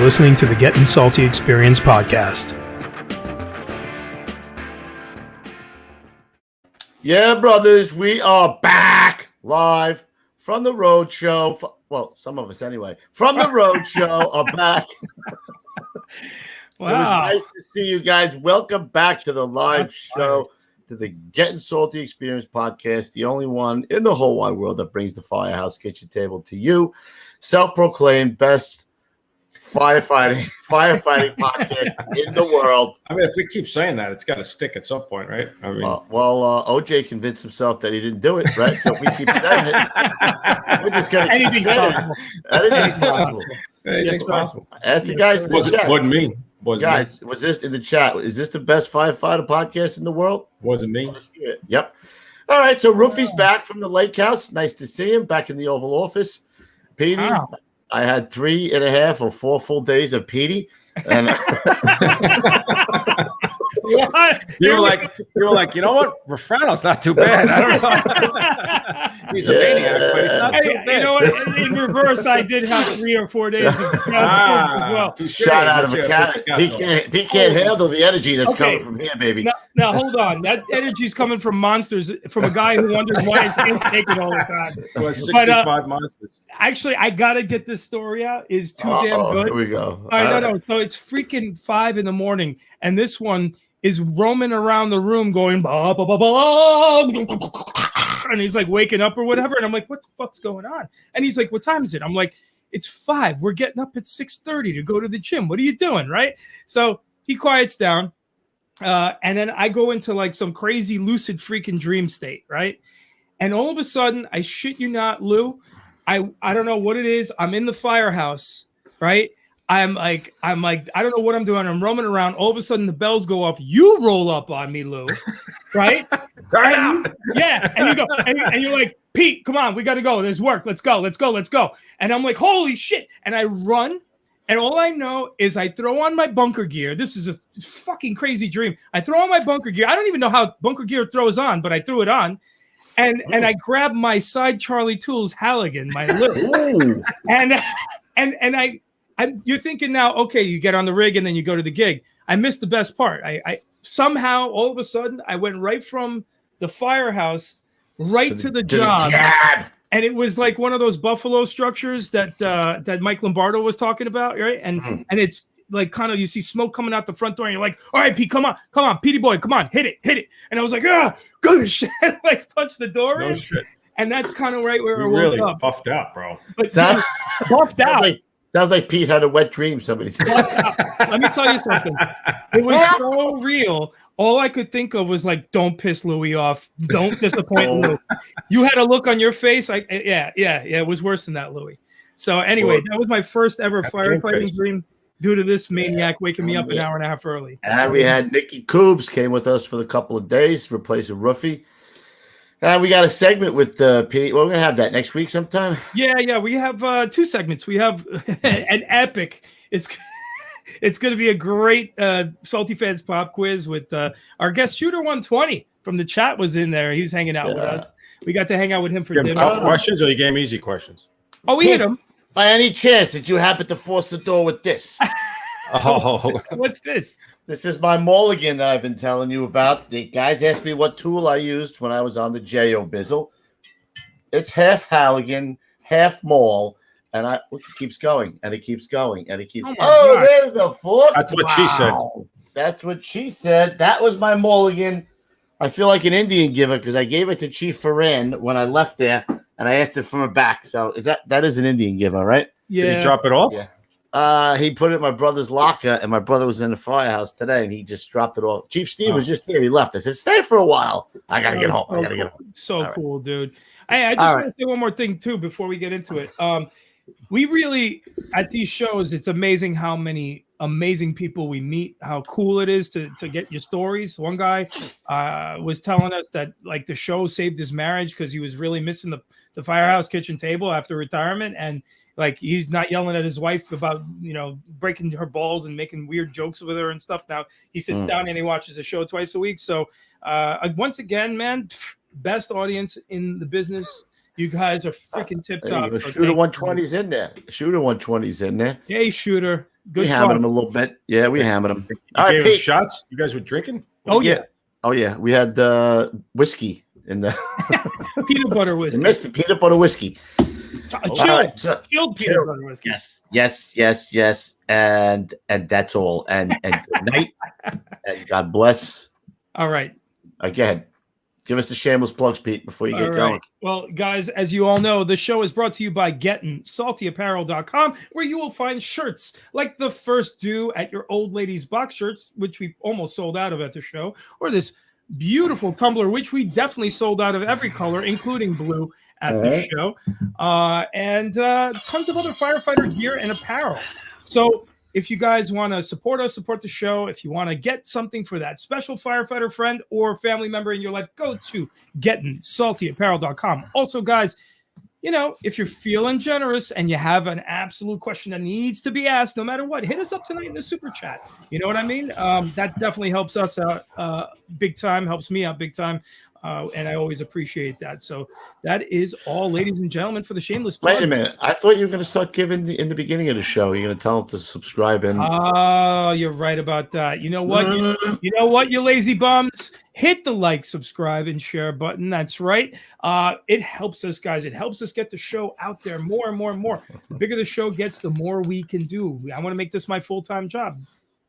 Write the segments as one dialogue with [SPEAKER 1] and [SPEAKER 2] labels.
[SPEAKER 1] listening to the Gettin Salty Experience podcast.
[SPEAKER 2] Yeah, brothers, we are back live from the road show. Well, some of us anyway. From the road show are back. Wow. It was nice to see you guys. Welcome back to the live show, to the Gettin Salty Experience podcast, the only one in the whole wide world that brings the Firehouse Kitchen Table to you. Self-proclaimed best firefighting podcast in the world.
[SPEAKER 3] I mean, if we keep saying that, it's got to stick at some point, right? I mean,
[SPEAKER 2] OJ convinced himself that he didn't do it, right? So if we keep saying it, we're just going to keep saying it. Anything's possible.
[SPEAKER 3] Anything's possible.
[SPEAKER 2] Ask the guys in the chat.
[SPEAKER 3] Wasn't me.
[SPEAKER 2] Guys, was this in the chat? Is this the best firefighter podcast in the world?
[SPEAKER 3] Wasn't me.
[SPEAKER 2] Yep. All right, so Roofy's back from the lake house. Nice to see him back in the Oval Office. Petey, I had 3.5 or 4 full days of Petey. And
[SPEAKER 3] you were like, you know what? Refrano's not too bad. I don't know. He's a maniac, but he's not too bad.
[SPEAKER 4] You know what? In reverse, I did have 3 or 4 days of as well.
[SPEAKER 2] Shot out of a cannon. He can't handle the energy that's coming from here, baby.
[SPEAKER 4] Now hold on. That energy's coming from monsters, from a guy who wonders why he can't take it all the time.
[SPEAKER 3] It was 65 monsters.
[SPEAKER 4] Actually, I gotta get this story out. It's too damn good.
[SPEAKER 2] Here we go.
[SPEAKER 4] All right, no. So it's freaking 5 a.m, and this one is roaming around the room going, bah, bah, bah, bah, and he's like waking up or whatever. And I'm like, what the fuck's going on? And he's like, what time is it? I'm like, it's 5. We're getting up at 6:30 to go to the gym. What are you doing? Right. So he quiets down. And then I go into like some crazy lucid freaking dream state. Right. And all of a sudden, I shit you not, Lou, I don't know what it is. I'm in the firehouse. Right. I'm like, I don't know what I'm doing. I'm roaming around. All of a sudden, the bells go off. You roll up on me, Lou, right?
[SPEAKER 3] Turn out.
[SPEAKER 4] Yeah, and you go, and you're like, Pete, come on, we got to go. There's work. Let's go. And I'm like, holy shit! And I run, and all I know is I throw on my bunker gear. This is a fucking crazy dream. I throw on my bunker gear. I don't even know how bunker gear throws on, but I threw it on. And I grab my side Charlie Tools Halligan, my Lou, and you're thinking now, okay, you get on the rig and then you go to the gig. I missed the best part. I somehow, all of a sudden, I went right from the firehouse right to the job. And it was like one of those buffalo structures that Mike Lombardo was talking about, right? And it's like kind of, you see smoke coming out the front door and you're like, all right, Pete, come on, Petey boy, come on, hit it. And I was like, good shit. Like punch the door in.
[SPEAKER 3] Shit.
[SPEAKER 4] And that's kind of right where I woke
[SPEAKER 3] really
[SPEAKER 4] up.
[SPEAKER 3] Buffed out, bro.
[SPEAKER 4] But buffed out.
[SPEAKER 2] Sounds like Pete had a wet dream. Somebody said.
[SPEAKER 4] Let me tell you something. It was so real. All I could think of was like, don't piss Louie off. Don't disappoint Lou. You had a look on your face. Yeah. It was worse than that, Louie. So anyway, that was my first ever firefighting dream due to this maniac waking me up an hour and a half early.
[SPEAKER 2] And we had Nikki Kubes came with us for the couple of days, replacing Roofy. And we got a segment with Pete. We're going to have that next week sometime.
[SPEAKER 4] Yeah. We have 2 segments. We have an epic. It's going to be a great Salty Fans pop quiz with our guest Shooter 120 from the chat was in there. He was hanging out with us. We got to hang out with him for dinner.
[SPEAKER 3] Tough questions or you gave him easy questions?
[SPEAKER 4] Oh, we hit him.
[SPEAKER 2] By any chance, did you happen to force the door with this?
[SPEAKER 4] What's this?
[SPEAKER 2] This is my mulligan that I've been telling you about. The guys asked me what tool I used when I was on the J.O. Bizzle. It's half Halligan, half maul, and it keeps going, and it keeps going, and it keeps there's the fork.
[SPEAKER 3] That's what she said.
[SPEAKER 2] That's what she said. That was my mulligan. I feel like an Indian giver because I gave it to Chief Ferran when I left there, and I asked it from her back. So that is an Indian giver, right?
[SPEAKER 4] Yeah.
[SPEAKER 3] Did you drop it off?
[SPEAKER 2] Yeah. He put it in my brother's locker, and my brother was in the firehouse today, and he just dropped it off. Chief Steve was just here. He left. I said, stay for a while. I got to get home.
[SPEAKER 4] So cool, dude. I just want to say one more thing, too, before we get into it. We really, at these shows, it's amazing how many amazing people we meet, how cool it is to get your stories. One guy was telling us that, like, the show saved his marriage because he was really missing the Firehouse Kitchen Table after retirement, and like he's not yelling at his wife about breaking her balls and making weird jokes with her and stuff. Now he sits down and he watches the show twice a week. So once again, man, best audience in the business. You guys are freaking tip top.
[SPEAKER 2] Shooter 120's in there. Shooter 120's in there.
[SPEAKER 4] Hey, Shooter.
[SPEAKER 2] We hammered them a little bit. Yeah, we hammered them. All right,
[SPEAKER 3] gave him
[SPEAKER 2] Pete.
[SPEAKER 3] shots. You guys were drinking?
[SPEAKER 4] Oh yeah.
[SPEAKER 2] Oh yeah. We had whiskey in the
[SPEAKER 4] Peanut butter whiskey.
[SPEAKER 2] We missed the peanut butter whiskey.
[SPEAKER 4] Chilled peanut butter whiskey.
[SPEAKER 2] Yes. And that's all. And good night. And God bless.
[SPEAKER 4] All right.
[SPEAKER 2] Again, give us the shameless plugs, Pete, before you get going.
[SPEAKER 4] Well, guys, as you all know, the show is brought to you by GettinSaltyApparel.com, where you will find shirts like the first do at your old ladies box shirts, which we almost sold out of at the show, or this beautiful tumbler, which we definitely sold out of every color, including blue, at the show, and tons of other firefighter gear and apparel. So if you guys want to support us, support the show, if you want to get something for that special firefighter friend or family member in your life, go to GettinSaltyApparel.com. Also, guys, you know, if you're feeling generous and you have an absolute question that needs to be asked, no matter what, hit us up tonight in the super chat. You know what I mean? That definitely helps us out big time, helps me out big time. And I always appreciate that. So that is all, ladies and gentlemen, for the shameless plug.
[SPEAKER 2] Wait a minute. I thought you were going to start giving in the beginning of the show. You're going to tell them to subscribe. And
[SPEAKER 4] oh, you're right about that. You know what? You know what, you lazy bums? Hit the like, subscribe, and share button. That's right. It helps us, guys. It helps us get the show out there more and more and more. The bigger the show gets, the more we can do. I want to make this my full-time job.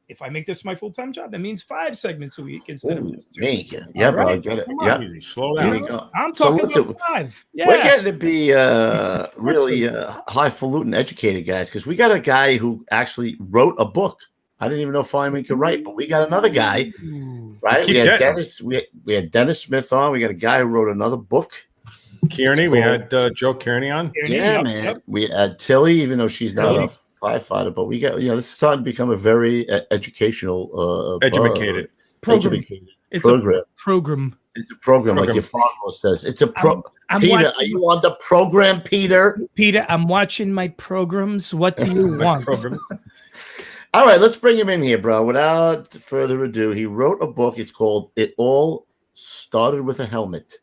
[SPEAKER 4] If I make this my full-time job, that means 5 segments a week instead of just 2.
[SPEAKER 2] Yeah, bro, I
[SPEAKER 4] right?
[SPEAKER 2] get it.
[SPEAKER 4] Come
[SPEAKER 2] Yeah,
[SPEAKER 4] on.
[SPEAKER 3] Easy. Slow down.
[SPEAKER 4] I'm talking
[SPEAKER 2] So
[SPEAKER 4] about 5. Yeah.
[SPEAKER 2] we're getting to be really highfalutin educated guys, because we got a guy who actually wrote a book. I didn't even know firemen could write, but we got another guy, right? We had Dennis. We had Dennis Smith on. We got a guy who wrote another book.
[SPEAKER 3] Kearney, we had Joe Kearney on.
[SPEAKER 2] Yeah, man. Yep. We had Tilly, even though she's not a firefighter, but we got, you know, this is starting to become a very educational
[SPEAKER 3] educated
[SPEAKER 2] program.
[SPEAKER 4] It's a program.
[SPEAKER 2] It's a program like your father says. It's a Peter, are you on the program, Peter?
[SPEAKER 4] Peter, I'm watching my programs. What do you want?
[SPEAKER 2] All right, let's bring him in here, bro. Without further ado, he wrote a book. It's called It All Started with a Helmet.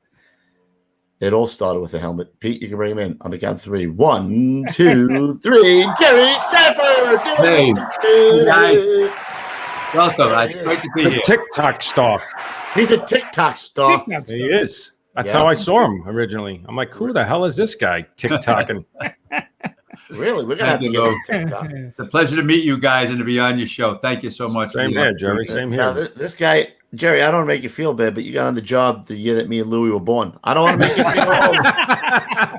[SPEAKER 2] It all started with a helmet. Pete, you can bring him in on the count of 3. 1, 2, 3. Jerry Sanford.
[SPEAKER 5] Hey, guys. Welcome. It's great to be
[SPEAKER 3] The
[SPEAKER 5] here.
[SPEAKER 3] Tic Toc star.
[SPEAKER 2] He's a Tic Toc star.
[SPEAKER 3] He is. That's how I saw him originally. I'm like, who the hell is this guy TikToking?
[SPEAKER 2] Really? We're going to have to get him TikTok.
[SPEAKER 5] It's a pleasure to meet you guys and to be on your show. Thank you so much.
[SPEAKER 3] Same here, Jerry. Same
[SPEAKER 2] Now,
[SPEAKER 3] here.
[SPEAKER 2] this guy, Jerry, I don't make you feel bad, but you got on the job the year that me and Louie were born. I don't want to make you feel old.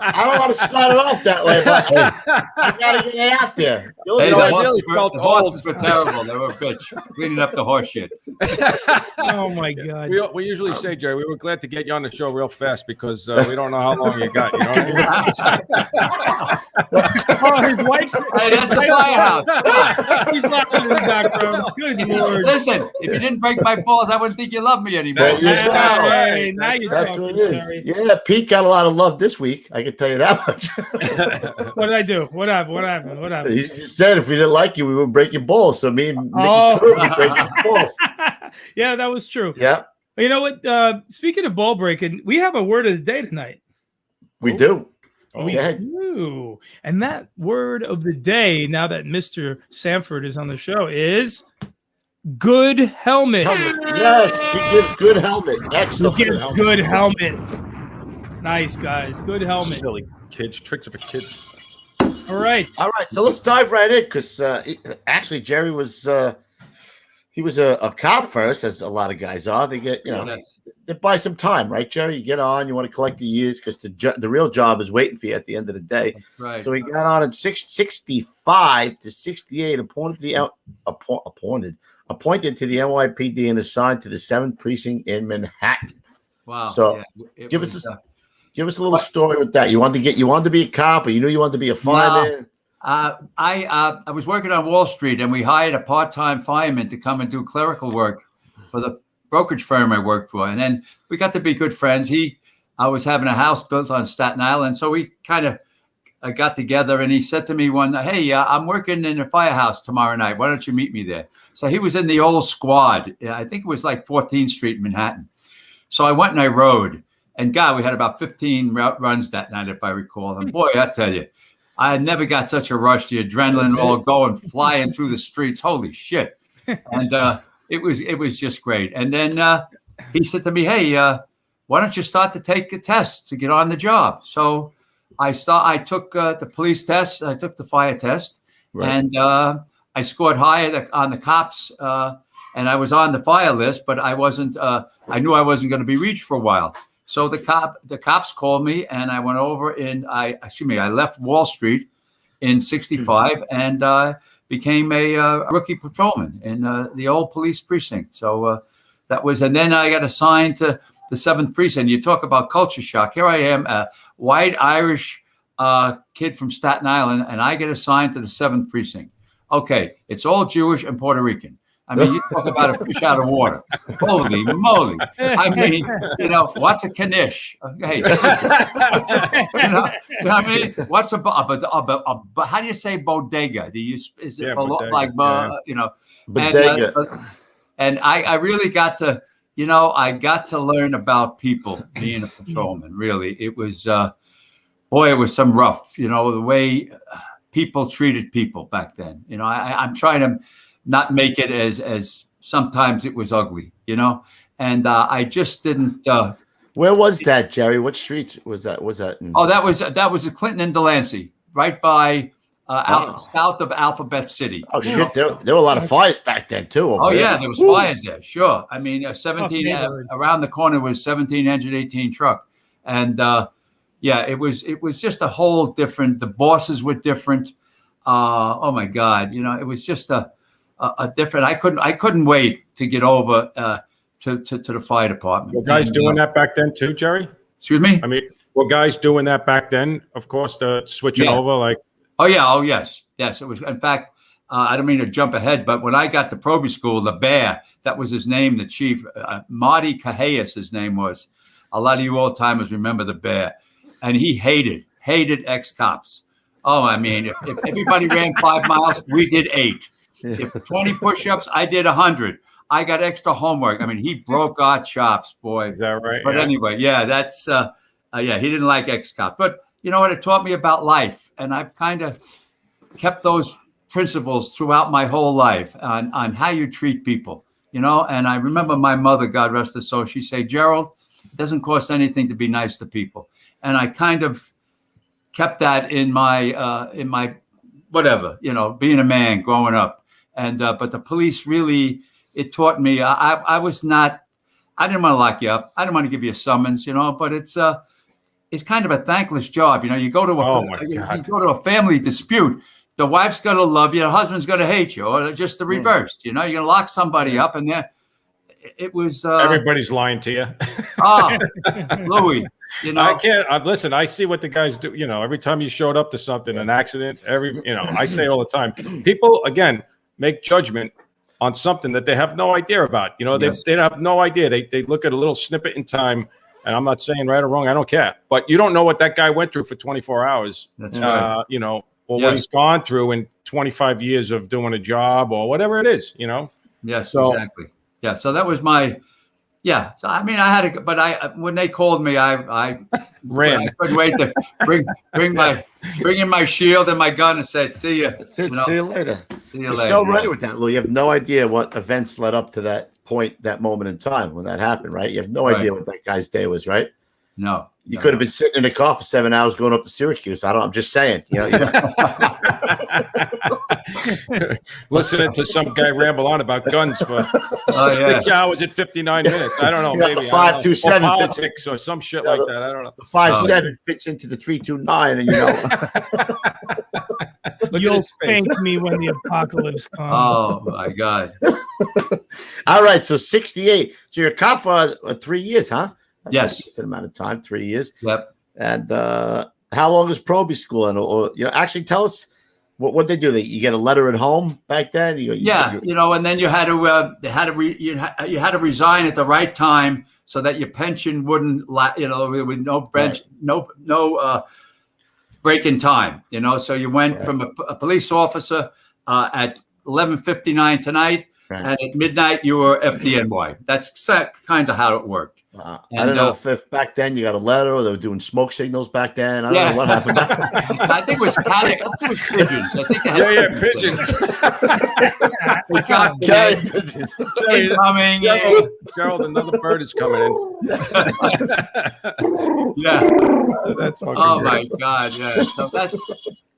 [SPEAKER 2] I don't want to start it off that way, but I got to get it out there.
[SPEAKER 5] Hey,
[SPEAKER 3] know,
[SPEAKER 5] the
[SPEAKER 3] I
[SPEAKER 5] horses,
[SPEAKER 3] really felt
[SPEAKER 5] the horses
[SPEAKER 3] old.
[SPEAKER 5] were terrible. They were a bitch. Cleaning up the horse shit.
[SPEAKER 4] Oh my God.
[SPEAKER 3] We usually say, Jerry, we were glad to get you on the show real fast because we don't know how long you got. You know what I mean?
[SPEAKER 4] Oh, his wife's
[SPEAKER 5] Hey, that's the firehouse.
[SPEAKER 4] He's laughing in the background. Good Lord.
[SPEAKER 5] Listen, if you didn't break my balls, I wouldn't think you loved me anymore.
[SPEAKER 2] There you go.
[SPEAKER 4] Hey, now you're
[SPEAKER 2] That's
[SPEAKER 4] talking,
[SPEAKER 2] what it
[SPEAKER 4] Jerry.
[SPEAKER 2] is. Yeah, Pete got a lot of love this week. I can tell you that much.
[SPEAKER 4] What did I do? What happened?
[SPEAKER 2] He just said if we didn't like you, we would break your balls. So me and Nikki
[SPEAKER 4] Oh.
[SPEAKER 2] would break your balls.
[SPEAKER 4] Yeah, that was true.
[SPEAKER 2] Yeah,
[SPEAKER 4] You know what? Speaking of ball breaking, we have a word of the day tonight.
[SPEAKER 2] we do.
[SPEAKER 4] We
[SPEAKER 2] Okay.
[SPEAKER 4] do. And that word of the day, now that Mr. Sanford is on the show, is good helmet.
[SPEAKER 2] Yes, he gives good helmet. Excellent.
[SPEAKER 4] Give good helmet. Nice, guys. Good helmet.
[SPEAKER 3] Silly kids, tricks of a kid.
[SPEAKER 4] All right.
[SPEAKER 2] All right, so let's dive right in because actually Jerry was he was a cop first, as a lot of guys are. They get they buy some time, right, Jerry? You get on, you want to collect the years because the real job is waiting for you at the end of the day.
[SPEAKER 5] That's right.
[SPEAKER 2] So he got on in 65 to 68, appointed to the NYPD and assigned to the 7th precinct in Manhattan.
[SPEAKER 5] Wow.
[SPEAKER 2] So give us a little story with that. You wanted to be a cop, or you knew you wanted to be a fireman?
[SPEAKER 5] I was working on Wall Street, and we hired a part-time fireman to come and do clerical work for the brokerage firm I worked for. And then we got to be good friends. I was having a house built on Staten Island, so we kind of got together. And he said to me one night, "Hey, I'm working in a firehouse tomorrow night. Why don't you meet me there?" So he was in the old squad. I think it was like 14th Street in Manhattan. So I went and I rode. And God, we had about 15 runs that night, if I recall. And boy, I tell you, I never got such a rush. The adrenaline all going flying through the streets. Holy shit! And it was just great. And then he said to me, "Hey, why don't you start to take the test to get on the job?" So I took the police test. I took the fire test, and I scored higher on the cops. And I was on the fire list, but I wasn't. I knew I wasn't going to be reached for a while. So the cops called me, and I went over I left Wall Street in '65 and became a rookie patrolman in the old police precinct. So that was, and then I got assigned to the 7th precinct. You talk about culture shock. Here I am, a white Irish kid from Staten Island, and I get assigned to the 7th precinct. Okay, it's all Jewish and Puerto Rican. I mean, you talk about a fish out of water. Holy moly. I mean, what's a knish? Okay. you know what I mean? What's how do you say bodega? Is it bodega, like,
[SPEAKER 2] bodega?
[SPEAKER 5] And I really got to, I got to learn about people being a patrolman. Really, it was, it was some rough, the way people treated people back then. I'm trying to not make it as sometimes it was ugly, and I just didn't.
[SPEAKER 2] Where was that, Jerry? What street was that?
[SPEAKER 5] That was Clinton and Delancey, right by south of Alphabet City.
[SPEAKER 2] Oh shit! There were a lot of fires back then too.
[SPEAKER 5] Yeah, there was fires there. Sure, I mean 17 around the corner was 17 engine 18 truck, and it was just a whole different. The bosses were different. Oh my God, it was just a different. I couldn't wait to get over to the fire department.
[SPEAKER 3] Were guys doing that back then too, Jerry?
[SPEAKER 5] Excuse me?
[SPEAKER 3] I mean, were guys doing that back then? Of course, the switching over, like.
[SPEAKER 5] Oh yeah. Oh yes. Yes. It was. In fact, I don't mean to jump ahead, but when I got to Proby School, the bear, that was his name, the chief, Marty Cahellas, his name was. A lot of you old timers remember the bear, and he hated ex-cops. Oh, I mean, if everybody ran 5 miles, we did 8. If 20 push-ups, I did 100. I got extra homework. I mean, he broke our chops, boy.
[SPEAKER 3] Is that right?
[SPEAKER 5] But anyway, that's he didn't like ex-cops. But you know what? It taught me about life, and I've kind of kept those principles throughout my whole life on how you treat people. And I remember my mother, God rest her soul, she said, "Gerald, it doesn't cost anything to be nice to people," and I kind of kept that in my whatever, being a man growing up. And but the police really, it taught me. I didn't want to lock you up. I didn't want to give you a summons, but it's kind of a thankless job. You go to a family dispute. The wife's going to love you. The husband's going to hate you, or just the reverse. You're going to lock somebody up, and it was.
[SPEAKER 3] Everybody's lying to you.
[SPEAKER 5] Louis.
[SPEAKER 3] I can't listen. I see what the guys do. Every time you showed up to something, an accident. I say all the time. People again make judgment on something that they have no idea about. They have no idea. They look at a little snippet in time, and I'm not saying right or wrong. I don't care. But you don't know what that guy went through for 24 hours.
[SPEAKER 5] That's right.
[SPEAKER 3] Or what he's gone through in 25 years of doing a job or whatever it is.
[SPEAKER 5] Yes, exactly. Yeah. So that was my. Yeah, so I mean, I had to, but when they called me, I
[SPEAKER 3] ran.
[SPEAKER 5] I couldn't wait to bring in my shield and my gun and said, "See you."
[SPEAKER 2] That's it. See you later.
[SPEAKER 5] You're
[SPEAKER 2] still ready with that, Lou. You have no idea what events led up to that point, that moment in time when that happened, right? You have no idea what that guy's day was, right?
[SPEAKER 5] No.
[SPEAKER 2] You could have been sitting in a car for 7 hours going up to Syracuse. I'm just saying.
[SPEAKER 3] Listening to some guy ramble on about guns for 6 hours and 59 minutes. I don't know. Maybe
[SPEAKER 2] 527
[SPEAKER 3] politics or some shit like that. I don't know.
[SPEAKER 2] The 5.7 fits into the 329, and
[SPEAKER 4] you'll thank me when the apocalypse comes.
[SPEAKER 5] Oh my God!
[SPEAKER 2] All right, so 68. So you're a cop for 3 years, huh? That's
[SPEAKER 5] yes,
[SPEAKER 2] a decent amount of time, 3 years.
[SPEAKER 5] Yep.
[SPEAKER 2] And how long is Proby School? And actually tell us what they do. You get a letter at home back then.
[SPEAKER 5] And then you had to resign at the right time so that your pension wouldn't, there was no branch, no break in time. So you went from a police officer at 11:59 tonight, and at midnight you were FDNY. That's kind of how it worked.
[SPEAKER 2] I don't know if back then you got a letter or they were doing smoke signals back then. I don't know what happened.
[SPEAKER 5] I think it was pigeons. I think they had
[SPEAKER 3] pigeons.
[SPEAKER 5] Coming.
[SPEAKER 3] Gerald, another bird is coming in.
[SPEAKER 5] Yeah.
[SPEAKER 3] That's fucking
[SPEAKER 5] my God. Yeah. So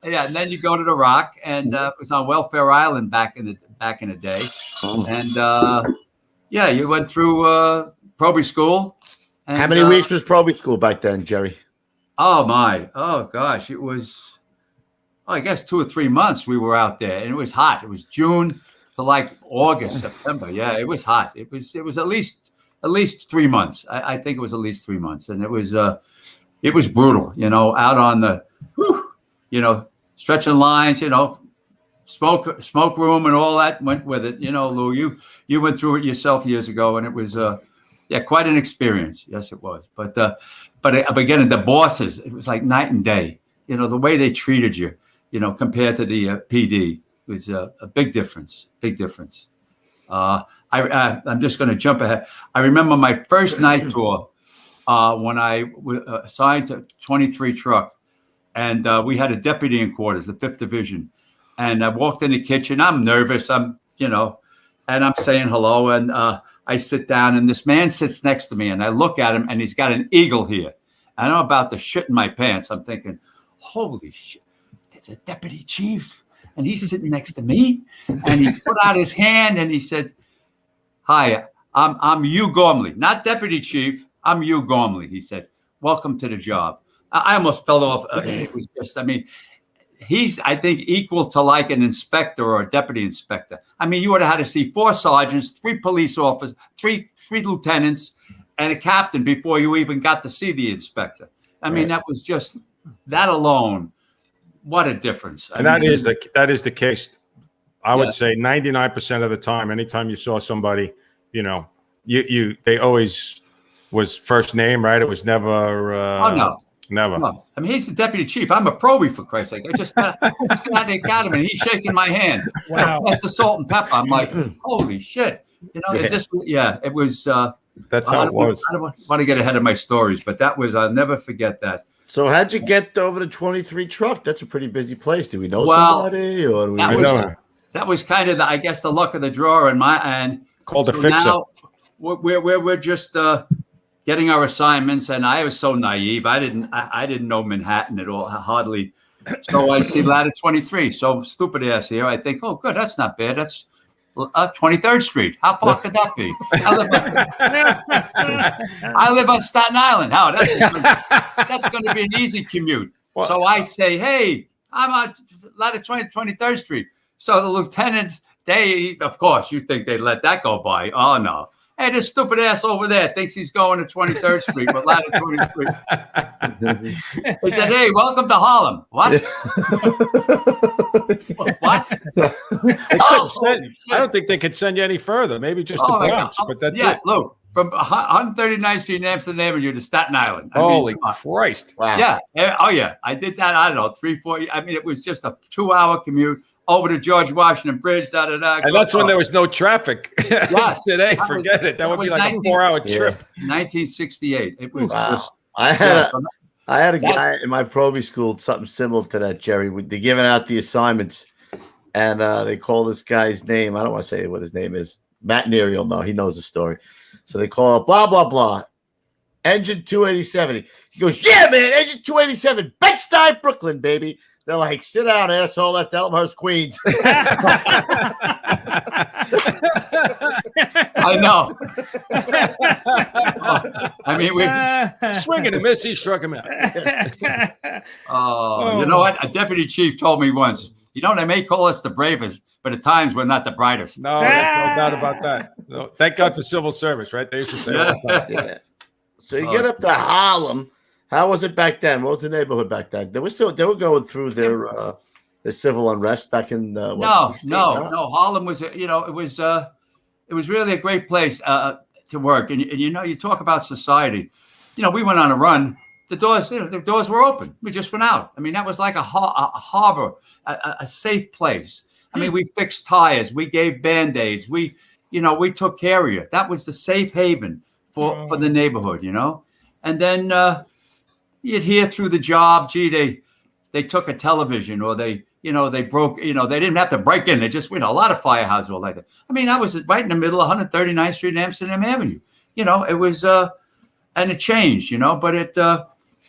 [SPEAKER 5] and then you go to the Rock, and it was on Welfare Island back in the day. And you went through Proby School. And,
[SPEAKER 2] how many weeks was Proby School back then, Jerry?
[SPEAKER 5] Oh gosh, it was, I guess 2 or 3 months we were out there, and it was hot. It was June to like August, September. Yeah, it was hot. It was at least 3 months. I think it was at least 3 months, and it was brutal. Out on the, stretching lines. Smoke room and all that went with it. Lou, you went through it yourself years ago, and it was quite an experience. Yes, it was. But again, the bosses, it was like night and day. The way they treated you, compared to the PD was a big difference. Big difference. I'm just going to jump ahead. I remember my first night tour when I was assigned to 23 truck, and we had a deputy in quarters, the 5th Division. And I walked in the kitchen. I'm nervous. And I'm saying hello. And I sit down, and this man sits next to me, and I look at him, and he's got an eagle here. And I'm about to shit in my pants. I'm thinking, holy shit, there's a deputy chief, and he's sitting next to me. And he put out his hand, and he said, "Hi, I'm Hugh Gormley, not deputy chief. I'm Hugh Gormley." He said, "Welcome to the job." I almost fell off. It was just, he's, I think, equal to like an inspector or a deputy inspector. You would have had to see 4 sergeants, 3 police officers, three lieutenants, and a captain before you even got to see the inspector. That was just, that alone, what a difference.
[SPEAKER 3] That is the case. I would say 99% of the time, anytime you saw somebody, they always was first name, right? It was never.
[SPEAKER 5] No.
[SPEAKER 3] Never.
[SPEAKER 5] No. He's the deputy chief. I'm a Proby, for Christ's sake. I just got out of the academy, and he's shaking my hand.
[SPEAKER 4] Wow.
[SPEAKER 5] That's the salt and pepper. I'm like, holy shit. Is this? Yeah, it was.
[SPEAKER 3] That's how it was.
[SPEAKER 5] I don't want to get ahead of my stories, but that was, I'll never forget that.
[SPEAKER 2] So how'd you get over to 23 truck? That's a pretty busy place. Do we know somebody? Or do we
[SPEAKER 5] that was kind of I guess the luck of the draw and
[SPEAKER 3] called a fixer.
[SPEAKER 5] Now we're just getting our assignments, and I was so naive. I didn't know Manhattan at all, hardly. So I see ladder 23. So stupid ass here. I think, oh, good, that's not bad. That's 23rd Street. How far could that be? I live on Staten Island. How? That's going to be an easy commute. Well, so I say, hey, I'm on ladder 23rd Street. So the lieutenants, of course, you think they'd let that go by. Oh, no. Hey, this stupid ass over there thinks he's going to 23rd Street, but ladder 23. He said, hey, welcome to Harlem. What? What?
[SPEAKER 3] I don't think they could send you any further. Maybe just the Bronx, but that's it.
[SPEAKER 5] Look, from 139th Street in Amsterdam Avenue to Staten Island.
[SPEAKER 3] Holy Christ.
[SPEAKER 5] Wow. Yeah. Oh, yeah. I did that, I don't know, 3-4. It was just a 2-hour commute over to George Washington Bridge, da-da-da.
[SPEAKER 3] And that's when there was no traffic.
[SPEAKER 5] Yes.
[SPEAKER 3] Today, forget it. That would be like a 4-hour trip.
[SPEAKER 5] 1968. It was.
[SPEAKER 2] Wow. I had a guy in my Proby school, something similar to that, Jerry. They're giving out the assignments, and they call this guy's name. I don't want to say what his name is. Matt Neary will know. He knows the story. So they call it blah, blah, blah. Engine 287. He goes, yeah, man, engine 287. Bed-Stuy, Brooklyn, baby. They're like, sit down, asshole. That's Elmhurst, Queens.
[SPEAKER 5] I know. We
[SPEAKER 3] swing and a miss. He struck him out.
[SPEAKER 5] You know what? A deputy chief told me once. They may call us the bravest, but at times we're not the brightest.
[SPEAKER 3] No, there's no doubt about that. No, thank God for civil service, right? They used to say all the time.
[SPEAKER 2] Yeah. So you get up to Harlem. How was it back then? What was the neighborhood back then? They were going through their civil unrest back in
[SPEAKER 5] No. Harlem was it was really a great place to work. And you talk about society. We went on a run. The doors were open. We just went out. That was like a harbor, a safe place. We fixed tires. We gave Band-Aids. We took care of you. That was the safe haven for the neighborhood, you know. And then you'd hear through the job, gee, they took a television, or they broke, they didn't have to break in. They just, a lot of firehouses were like that. I mean, I was right in the middle of 139th Street and Amsterdam Avenue. It was, and it changed, but it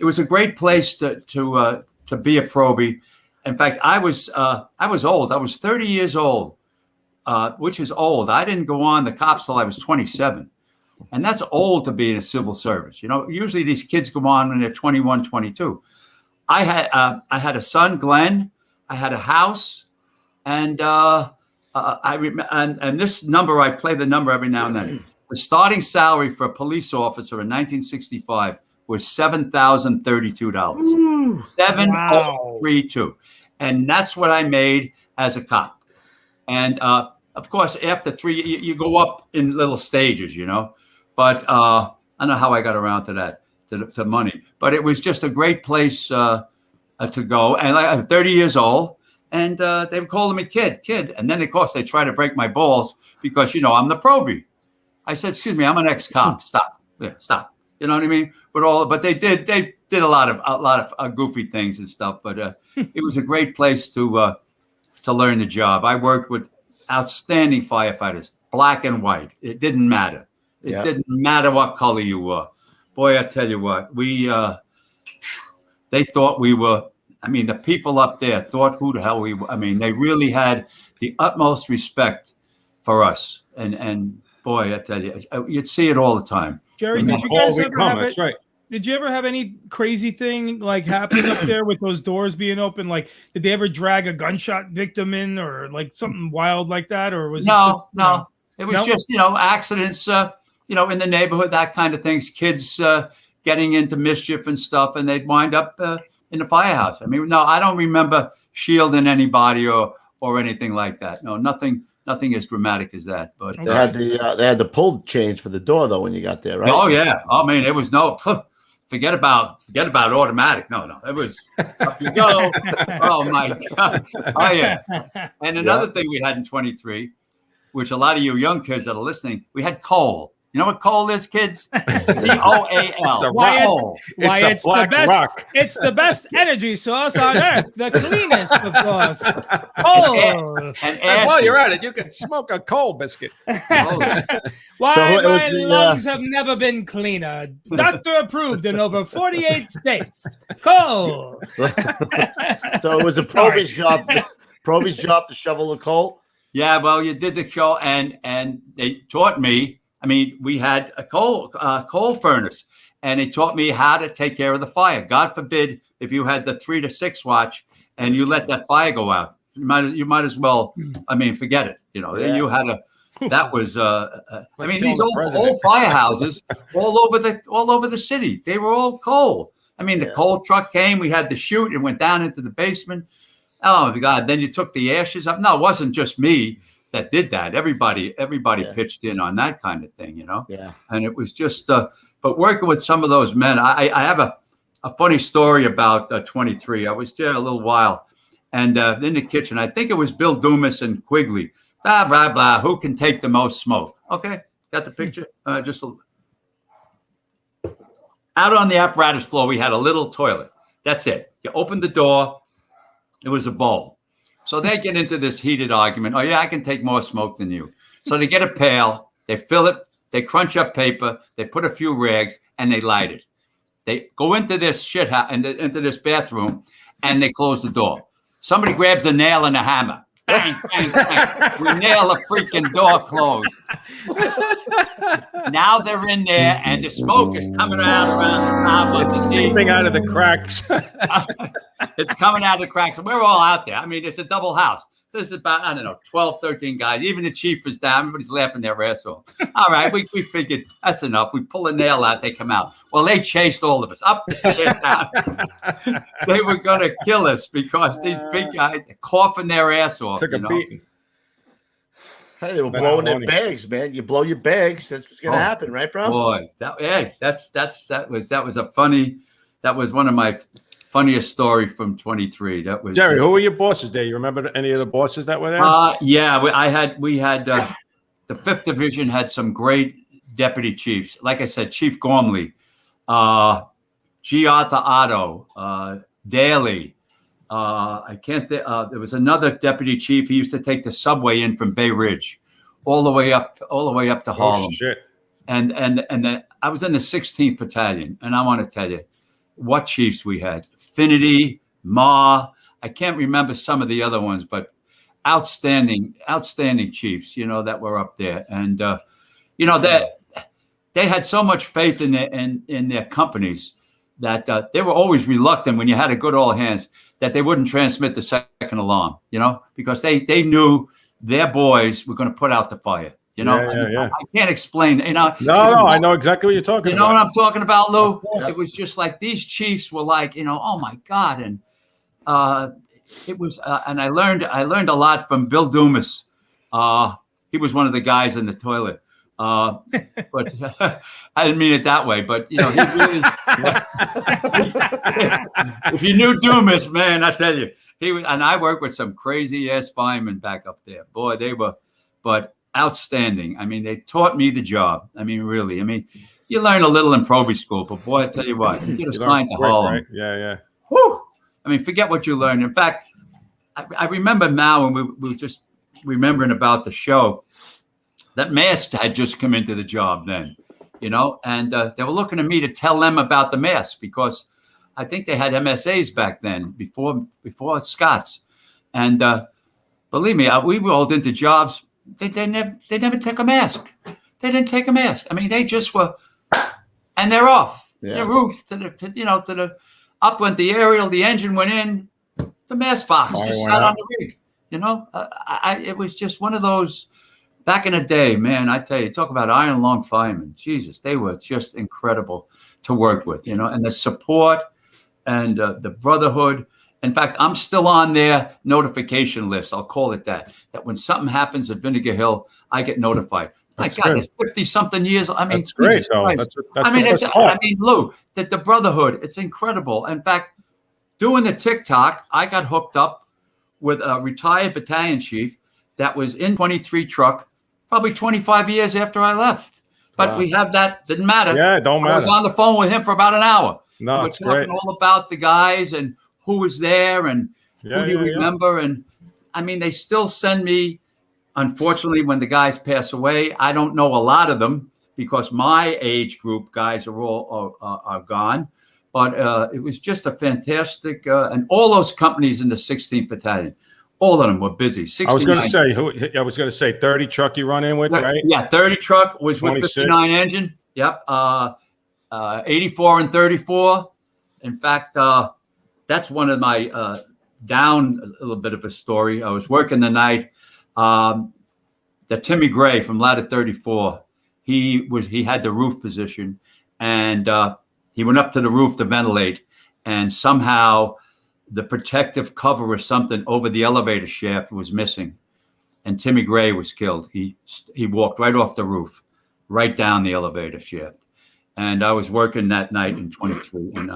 [SPEAKER 5] was a great place to be a Proby. In fact, I was old. I was 30 years old, which is old. I didn't go on the cops till I was 27. And that's old to be in a civil service. Usually these kids go on when they're 21, 22. I had a son, Glenn. I had a house, and and this number, I play the number every now and then. The starting salary for a police officer in 1965 was $7,032. 7,032, and that's what I made as a cop. And of course, after 3, you go up in little stages, But I don't know how I got around to that, to money. But it was just a great place to go. And I'm 30 years old, and they were calling me kid. And then, of course, they try to break my balls because, I'm the Proby. I said, excuse me, I'm an ex-cop. Stop. Yeah, stop. You know what I mean? But they did a lot of goofy things and stuff. But it was a great place to learn the job. I worked with outstanding firefighters, black and white. It didn't matter. It didn't matter what color you were. Boy, I tell you what, they thought we were, the people up there thought who the hell we were. They really had the utmost respect for us. And boy, I tell you, you'd see it all the time.
[SPEAKER 4] Jerry, did you guys ever have it? Right. Did you ever have any crazy thing like happen up there with those doors being open? Like, did they ever drag a gunshot victim in, or like something wild like that? Or was
[SPEAKER 5] no? It was just, accidents, in the neighborhood, that kind of things, kids getting into mischief and stuff, and they'd wind up in the firehouse. No, I don't remember shielding anybody or anything like that. No, nothing as dramatic as that. But
[SPEAKER 2] they had the pull change for the door though when you got there, right?
[SPEAKER 5] Oh yeah. It was no. Forget about automatic. No, it was up you go. Oh my God. Oh yeah. And another thing we had in 23, which a lot of you young kids that are listening, we had coal. You know what coal is, kids? COAL.
[SPEAKER 4] It's the best. Rock. It's the best energy source on earth. The cleanest, of course. Coal.
[SPEAKER 3] And while you're at it, you can smoke a coal biscuit.
[SPEAKER 4] Why my lungs have never been cleaner. Doctor approved in over 48 states. Coal.
[SPEAKER 2] So it was a Proby's job. Proby's job to shovel the coal.
[SPEAKER 5] Yeah, well, you did the show, and they taught me. We had a coal furnace, and they taught me how to take care of the fire. God forbid if you had the 3 to 6 watch and you let that fire go out, you might as well. Forget it. You had a. That was. These old firehouses all over the city. They were all coal. The coal truck came. We had to shoot and went down into the basement. Oh my God! Then you took the ashes up. No, it wasn't just me that did that. Everybody pitched in on that kind of thing,
[SPEAKER 2] Yeah.
[SPEAKER 5] And it was just, but working with some of those men, I have a funny story about 23. I was there a little while, and in the kitchen, I think it was Bill Dumas and Quigley, blah, blah, blah. Who can take the most smoke? Okay. Got the picture? Out on the apparatus floor, we had a little toilet. That's it. You opened the door. It was a bowl. So they get into this heated argument. Oh, yeah, I can take more smoke than you. So they get a pail, they fill it, they crunch up paper, they put a few rags, and they light it. They go into this shit house, into this bathroom, and they close the door. Somebody grabs a nail and a hammer. Bang, bang, bang. We nail the freaking door closed. Now they're in there, and the smoke is coming out around the top.
[SPEAKER 3] It's seeping out of the cracks.
[SPEAKER 5] It's coming out of the cracks. And we're all out there. It's a double house. So this is about, 12, 13 guys. Even the chief was down. Everybody's laughing their ass off. All right, we figured that's enough. We pull a nail out, they come out. Well, they chased all of us up the stairs down. They were going to kill us because these big guys are coughing their ass off.
[SPEAKER 3] Took a beating.
[SPEAKER 2] Hey, they were blowing their bags, man. You blow your bags, that's what's going to happen, right, bro?
[SPEAKER 5] Boy, that was one of my funniest story from 23. That was
[SPEAKER 3] Jerry. Who were your bosses there? You remember any of the bosses that were there?
[SPEAKER 5] Yeah, we had the 5th Division had some great deputy chiefs. Like I said, Chief Gormley, G. Arthur Otto, Daly. I can't. There was another deputy chief. He used to take the subway in from Bay Ridge, all the way up to Harlem.
[SPEAKER 3] Oh, shit.
[SPEAKER 5] And I was in the 16th Battalion, and I want to tell you what chiefs we had: Finity, Ma. I can't remember some of the other ones, but outstanding chiefs, that were up there. And that they had so much faith in their companies that they were always reluctant when you had a good all hands that they wouldn't transmit the second alarm, because they knew their boys were going to put out the fire. I can't explain. No,
[SPEAKER 3] I know exactly what you're talking about.
[SPEAKER 5] You know what I'm talking about, Lou? It was just like these chiefs were like, oh my God, and it was, and I learned a lot from Bill Dumas. He was one of the guys in the toilet, but I didn't mean it that way. But he really, if you knew Dumas, man, I tell you, he was. And I worked with some crazy ass firemen back up there. Boy, they were, but outstanding. I mean, they taught me the job. I mean, really. I mean, you learn a little in Proby School, but boy, I tell you what, you get assigned to Harlem.
[SPEAKER 3] Right? Yeah.
[SPEAKER 5] Whew. I mean, forget what you learned. In fact, I remember now when we were just remembering about the show, that mask had just come into the job then, and they were looking at me to tell them about the mask because I think they had MSAs back then before Scots. And believe me, we rolled into jobs. They never took a mask. They didn't take a mask. I mean, they just were, and they're off. Yeah. The roof to the up went the aerial. The engine went in. The mask box just sat on the rig. It was just one of those. Back in the day, man, I tell you, talk about iron lung firemen. Jesus, they were just incredible to work with. And the support and the brotherhood. In fact, I'm still on their notification list. I'll call it that. That when something happens at Vinegar Hill, I get notified. My God, it's 50-something years. I mean,
[SPEAKER 3] that's great, though.
[SPEAKER 5] Lou, the brotherhood, it's incredible. In fact, doing the Tic Toc, I got hooked up with a retired battalion chief that was in 23 truck probably 25 years after I left. But we have that. Didn't matter.
[SPEAKER 3] Yeah, it don't matter.
[SPEAKER 5] I was on the phone with him for about an hour.
[SPEAKER 3] No,
[SPEAKER 5] we were talking all about the guys and who was there and who do you remember. And I mean, they still send me, unfortunately, when the guys pass away, I don't know a lot of them because my age group guys are all are gone. But it was just a fantastic, and all those companies in the 16th Battalion, all of them were busy.
[SPEAKER 3] I was going to say 30 truck you run in with, right? Yeah,
[SPEAKER 5] 30 truck was with 59 engine. Yep. 84 and 34. In fact, that's one of my down a little bit of a story. I was working the night. The Timmy Gray from Ladder 34, he had the roof position, and he went up to the roof to ventilate, and somehow the protective cover or something over the elevator shaft was missing, and Timmy Gray was killed. He walked right off the roof, right down the elevator shaft. And I was working that night in 23, and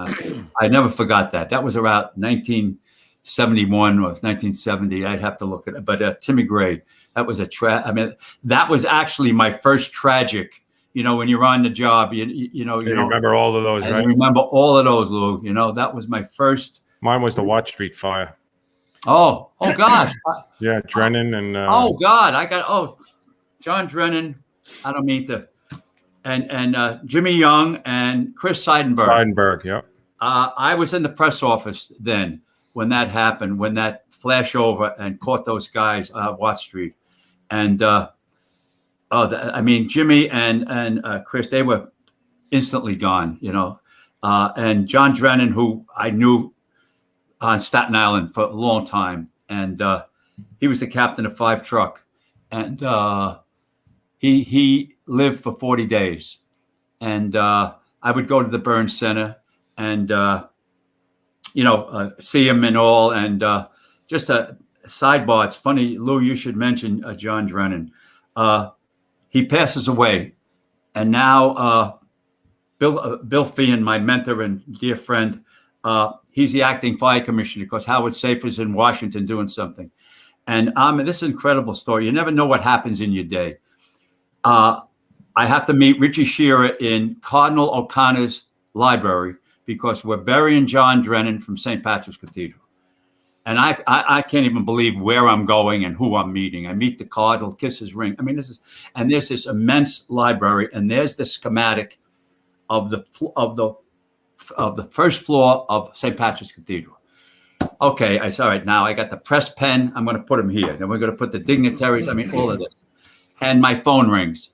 [SPEAKER 5] I never forgot that. That was around 1971 or 1970. I'd have to look at it. But Timmy Gray, that was that was actually my first tragic. When you're on the job, you
[SPEAKER 3] remember all of those, right? I
[SPEAKER 5] remember all of those, Lou. That was my first.
[SPEAKER 3] Mine was the Watt Street fire.
[SPEAKER 5] Oh gosh.
[SPEAKER 3] Yeah, Drennen and.
[SPEAKER 5] Oh God, John Drennen. I don't mean to. And Jimmy Young and Chris Seidenberg.
[SPEAKER 3] Seidenberg, yeah.
[SPEAKER 5] I was in the press office then when that happened, when that flash over and caught those guys Watt Street, and Jimmy and Chris, they were instantly gone, and John Drennen, who I knew on Staten Island for a long time, and he was the captain of 5 truck, and he lived for 40 days, and I would go to the burn center and see him and all, and just a sidebar. It's funny, Lou, you should mention John Drennen. He passes away, and now Bill Feehan, my mentor and dear friend, he's the acting fire commissioner because Howard Safer's in Washington doing something. And this is an incredible story. You never know what happens in your day. I have to meet Richie Shearer in Cardinal O'Connor's library because we're burying John Drennen from St. Patrick's Cathedral. And I can't even believe where I'm going and who I'm meeting. I meet the cardinal, kiss his ring. I mean, there's this immense library, and there's the schematic of the first floor of St. Patrick's Cathedral. Okay, I said, all right, now I got the press pen. I'm going to put them here. Then we're going to put the dignitaries. I mean, all of this. And my phone rings,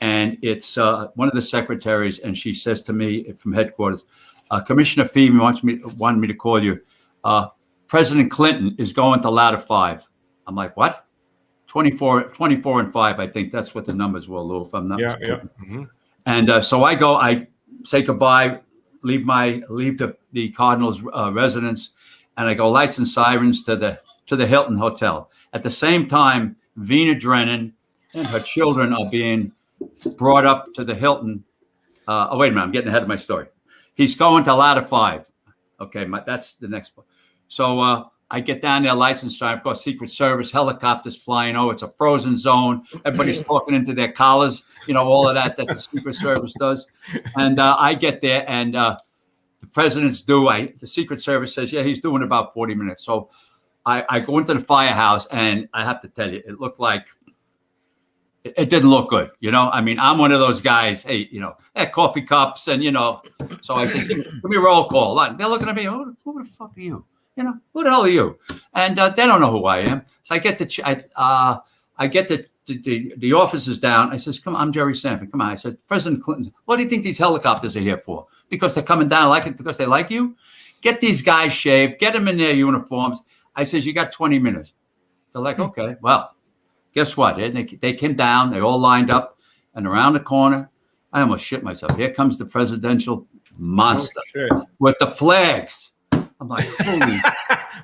[SPEAKER 5] and it's one of the secretaries, and she says to me from headquarters, Commissioner Phoebe wanted me to call you. President Clinton is going to ladder 5. I'm like, what? 24 and 5. I think that's what the numbers were, Lou, if I'm not mistaken.
[SPEAKER 3] Yeah. Mm-hmm.
[SPEAKER 5] And so I go, I say goodbye, leave the Cardinals' residence, and I go lights and sirens to the Hilton Hotel. At the same time, Vina Drennen and her children are being brought up to the Hilton. Oh, wait a minute, I'm getting ahead of my story. He's going to ladder 5. Okay, that's the next one. So I get down there, lights and sirens. Of course, Secret Service, helicopters flying. Oh, it's a frozen zone. Everybody's talking into their collars, all of that the Secret Service does. And I get there, and the president's due. The Secret Service says, yeah, he's due in about 40 minutes. So I go into the firehouse, and I have to tell you, it looked like it didn't look good. I mean, I'm one of those guys, hey, coffee cups, and, so I said, give me a roll call. They're looking at me, who the fuck are you? Who the hell are you? And they don't know who I am. So I get the officers down. I says, come on, I'm Jerry Sanford. Come on. I said, President Clinton, what do you think these helicopters are here for? Because they're coming down because they like you? Get these guys shaved. Get them in their uniforms. I says, you got 20 minutes. They're like, okay, well, guess what? They came down. They all lined up. And around the corner, I almost shit myself. Here comes the presidential monster with the flags. I'm like, holy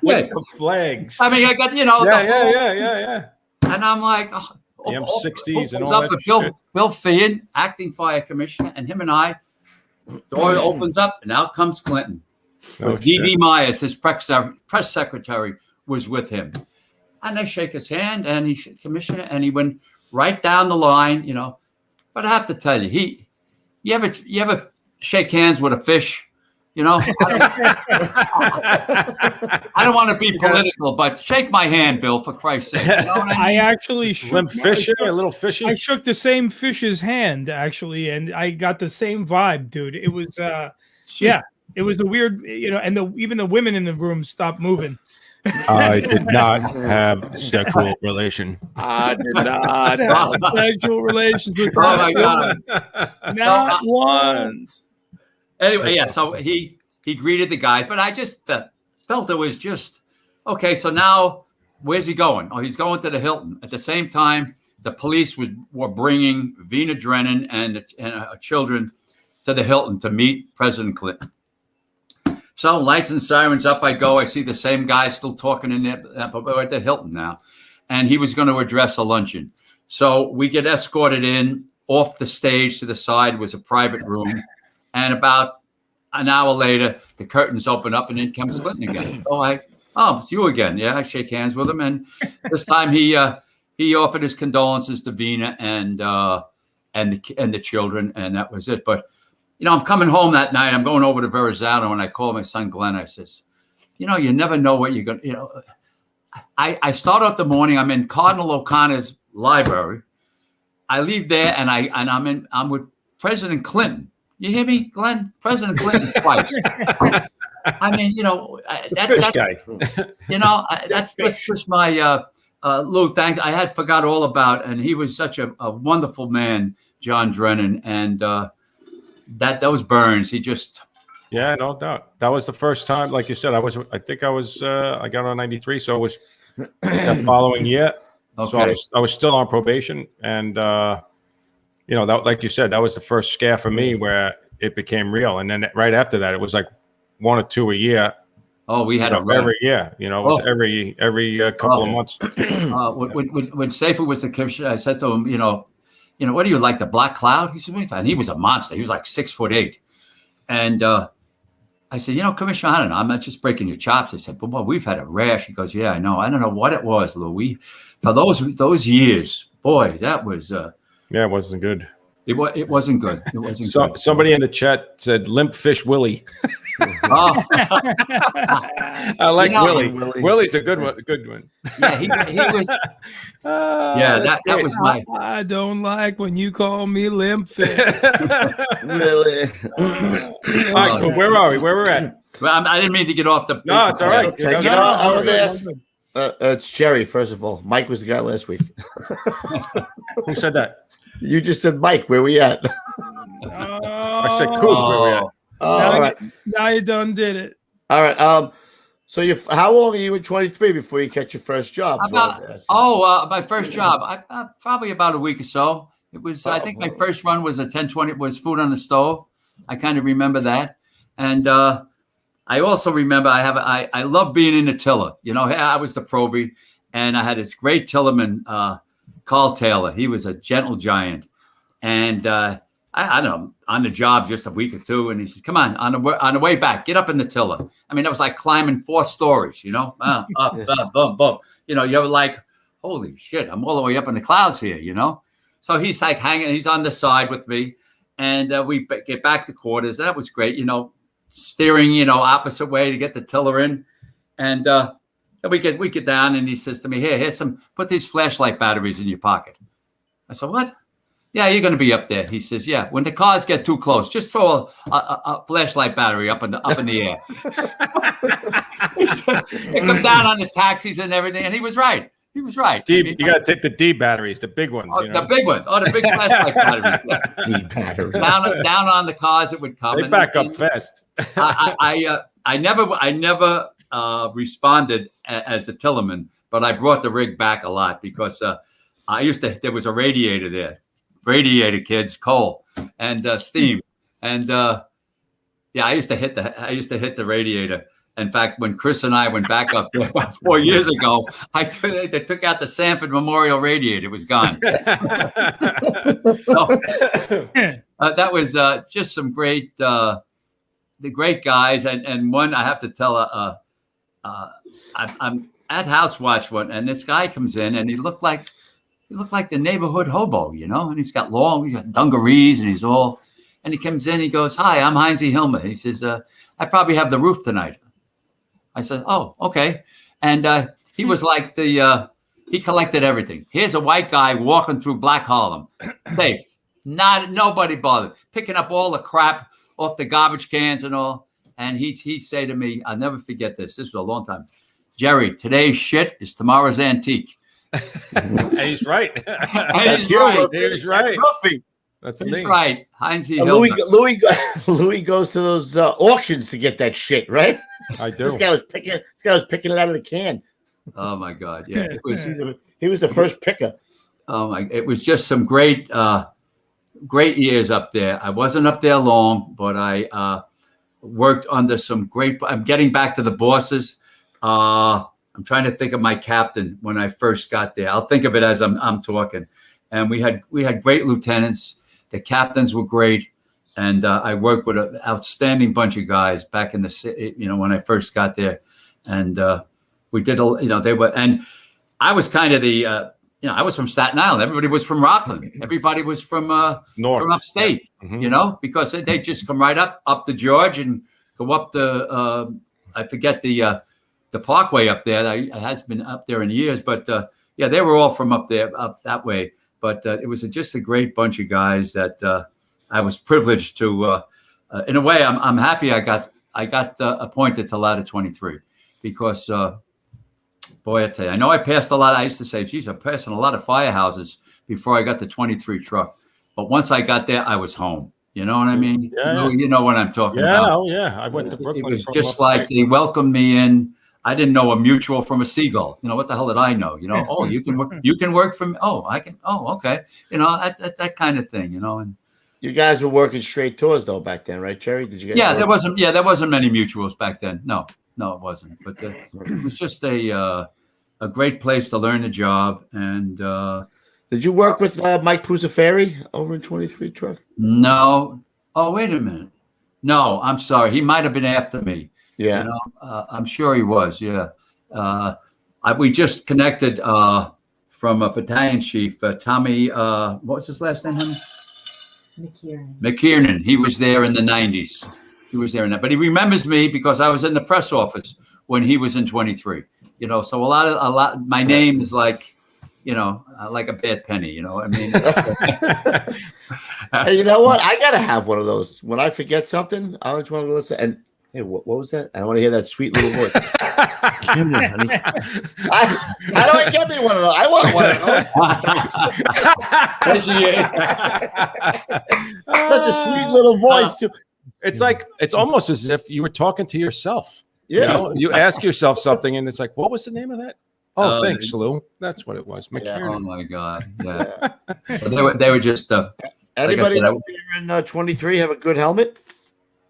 [SPEAKER 3] with the flags.
[SPEAKER 5] I mean, I got,
[SPEAKER 3] Yeah.
[SPEAKER 5] And I'm like,
[SPEAKER 3] the M60s and all that shit.
[SPEAKER 5] Bill Feehan, acting fire commissioner, and him and I, door opens up, and out comes Clinton. D.B. Myers, his press secretary, was with him. And I shake his hand, and he commissioner, and he went right down the line, But I have to tell you, you ever shake hands with a fish? I don't want to be political, but shake my hand, Bill, for Christ's sake.
[SPEAKER 4] I actually shook
[SPEAKER 3] a little fishy.
[SPEAKER 4] I shook the same fish's hand, actually, and I got the same vibe, dude. It was, it was the weird, and even the women in the room stopped moving.
[SPEAKER 3] I did not have sexual relation.
[SPEAKER 4] I did not have sexual relations with that.
[SPEAKER 5] Oh my God!
[SPEAKER 4] Not once.
[SPEAKER 5] Anyway, yeah, so he greeted the guys, but I just felt it was just, okay, so now where's he going? Oh, he's going to the Hilton. At the same time, the police were bringing Vina Drennen and her children to the Hilton to meet President Clinton. So lights and sirens, up I go. I see the same guy still talking in there, but we're at the Hilton now. And he was going to address a luncheon. So we get escorted in. Off the stage to the side was a private room. And about an hour later, the curtains open up, and in comes Clinton again. Oh, it's you again. Yeah, I shake hands with him, and this time he offered his condolences to Vina and the children, and that was it. But I'm coming home that night. I'm going over to Verrazano, and I call my son Glenn. I says, you never know what you're gonna. I start out the morning. I'm in Cardinal O'Connor's library. I leave there, and I'm with President Clinton. You hear me, Glenn? President Clinton twice. I mean, that's
[SPEAKER 3] guy.
[SPEAKER 5] That's just my Lou. Thanks. I had forgot all about, and he was such a wonderful man, John Drennen, and those burns. He just.
[SPEAKER 3] Yeah, no doubt. That was the first time, like you said. I got on 93, so it was that following year. Okay. So I was still on probation, and. That, like you said, that was the first scare for me where it became real. And then right after that, it was like 1 or 2 a year.
[SPEAKER 5] Oh, we had
[SPEAKER 3] every year. It was every couple of months.
[SPEAKER 5] When Sanford was the commissioner, I said to him, what do you like, the Black Cloud? He said, and he was a monster. He was like 6'8". And I said, Commissioner, I don't know. I'm not just breaking your chops. I said, but boy, we've had a rash. He goes, yeah, I know. I don't know what it was, Lou. For those years, boy, that was.
[SPEAKER 3] Yeah, it wasn't good.
[SPEAKER 5] It wasn't good. It wasn't good.
[SPEAKER 3] Somebody in the chat said Limp Fish Willie.
[SPEAKER 5] Oh.
[SPEAKER 3] I like
[SPEAKER 2] Willie.
[SPEAKER 3] Willie's a good one. Good one.
[SPEAKER 5] Yeah, he was. Yeah, that was my.
[SPEAKER 4] I don't like when you call me limp fish.
[SPEAKER 2] Really?
[SPEAKER 3] All right, cool. Where are we? Where we're at?
[SPEAKER 5] Well, I didn't mean to get off the.
[SPEAKER 3] No, it's all right.
[SPEAKER 2] Okay, you know, I would ask. It's Jerry, first of all. Mike was the guy last week.
[SPEAKER 3] Who said that?
[SPEAKER 2] You just said Mike. Where we at?
[SPEAKER 3] I said Kubes. Where we at?
[SPEAKER 2] All right.
[SPEAKER 4] Now you done did it.
[SPEAKER 2] All right. So how long are you at 23 before you catch your first job?
[SPEAKER 5] My first job. Probably about a week or so. It was. I think my first run was a 10-20. Was food on the stove. I kind of remember that, and I also remember I love being in the tiller. You know, I was the Proby, and I had this great tillerman, Carl Taylor. He was a gentle giant, and I don't know, on the job just a week or two, and he said, "Come on the way back, get up in the tiller." I mean, that was like climbing 4 stories. You know, up, boom, boom. You know, you're like, holy shit, I'm all the way up in the clouds here. You know, so he's like hanging. He's on the side with me, and we get back to quarters. That was great. You know. Steering, you know, opposite way to get the tiller in, and we get down, and he says to me, "Here's some. Put these flashlight batteries in your pocket." I said, "What?" "Yeah, you're going to be up there." He says, "Yeah. When the cars get too close, just throw a flashlight battery up in the air." He said, they come down on the taxis and everything, and he was right. He was right.
[SPEAKER 3] You got to take the D batteries, the big ones.
[SPEAKER 5] Oh,
[SPEAKER 3] you know?
[SPEAKER 5] The big ones. Oh, the big flashlight batteries. Yeah.
[SPEAKER 2] D battery.
[SPEAKER 5] Down on the cars it would come.
[SPEAKER 3] They back up fast.
[SPEAKER 5] I never responded as the tillerman, but I brought the rig back a lot because there was a radiator there, kids, coal and steam, and I used to hit the radiator. In fact, when Chris and I went back up there about 4 years ago, they took out the Sanford Memorial radiator. It was gone. So, that was just some great, the great guys. And one I have to tell, I'm at House Watch one, and this guy comes in, and he looked like the neighborhood hobo, you know. And he's got dungarees, and he comes in. He goes, "Hi, I'm Heinzie Hilmer." He says, "I probably have the roof tonight." I said, "Oh, okay." And he was like he collected everything. Here's a white guy walking through Black Harlem, safe, nobody bothered, picking up all the crap off the garbage cans and all. And he say to me, I'll never forget this. This was a long time. "Jerry, today's shit is tomorrow's antique."
[SPEAKER 3] And he's right.
[SPEAKER 5] He's right.
[SPEAKER 3] He's right. That's
[SPEAKER 5] He's right. Heinzie
[SPEAKER 2] Louis goes to those auctions to get that shit, right?
[SPEAKER 3] I do.
[SPEAKER 2] This guy was picking it out of the can.
[SPEAKER 5] Oh my God! Yeah, it was.
[SPEAKER 2] He was the first picker.
[SPEAKER 5] Oh my! It was just some great years up there. I wasn't up there long, but I worked under some great. I'm getting back to the bosses. I'm trying to think of my captain when I first got there. I'll think of it as I'm talking. And we had great lieutenants. The captains were great, and I worked with an outstanding bunch of guys back in the city. You know, when I first got there, and we did. They were, and I was kind of the. I was from Staten Island. Everybody was from Rockland. Everybody was from
[SPEAKER 3] North,
[SPEAKER 5] from upstate.
[SPEAKER 3] Yeah. Mm-hmm.
[SPEAKER 5] You know, because they just come right up the George and go up the. I forget the Parkway up there. It has been up there in years, but they were all from up there, up that way. But it was just a great bunch of guys that I was privileged to. In a way, I'm happy I got appointed to Ladder 23 because, boy, I tell you, I know I passed a lot. I used to say, geez, I'm passing a lot of firehouses before I got the 23 truck. But once I got there, I was home. You know what I mean?
[SPEAKER 3] Yeah.
[SPEAKER 5] You know what I'm talking about.
[SPEAKER 3] Oh, yeah. I went to Brooklyn.
[SPEAKER 5] It was just like they welcomed me in. I didn't know a mutual from a seagull. You know, what the hell did I know? You know, oh, you can work from, oh, I can, oh, okay. You know, that kind of thing, you know. And
[SPEAKER 2] you guys were working straight tours though back then, right, Jerry? Did you guys
[SPEAKER 5] there wasn't many mutuals back then. No, it wasn't. But it was just a great place to learn the job. And
[SPEAKER 2] did you work with Mike Puzzaferi over in 23 truck?
[SPEAKER 5] No. Oh, wait a minute. No, I'm sorry. He might have been after me.
[SPEAKER 2] Yeah,
[SPEAKER 5] you know, I'm sure he was. Yeah, we just connected from a battalion chief, Tommy. What was his last name? McKiernan. He was there in the 90s. He was there in that, but he remembers me because I was in the press office when he was in 23. You know, so a lot. My name is like, you know, like a bad penny. You know, I mean.
[SPEAKER 2] Hey, you know what? I gotta have one of those. When I forget something, I just want to listen. And hey, what was that? I want to hear that sweet little voice. Cameron, honey. How do I get me one of those? I want one of those. Such a sweet little voice too.
[SPEAKER 3] It's like it's almost as if you were talking to yourself.
[SPEAKER 2] Yeah.
[SPEAKER 3] You know? You ask yourself something, and it's like, what was the name of that? Oh, thanks, Lou. That's what it was.
[SPEAKER 5] Oh my God. Yeah. So they were just.
[SPEAKER 2] Anybody
[SPEAKER 5] like
[SPEAKER 2] out there in 23 have a good helmet?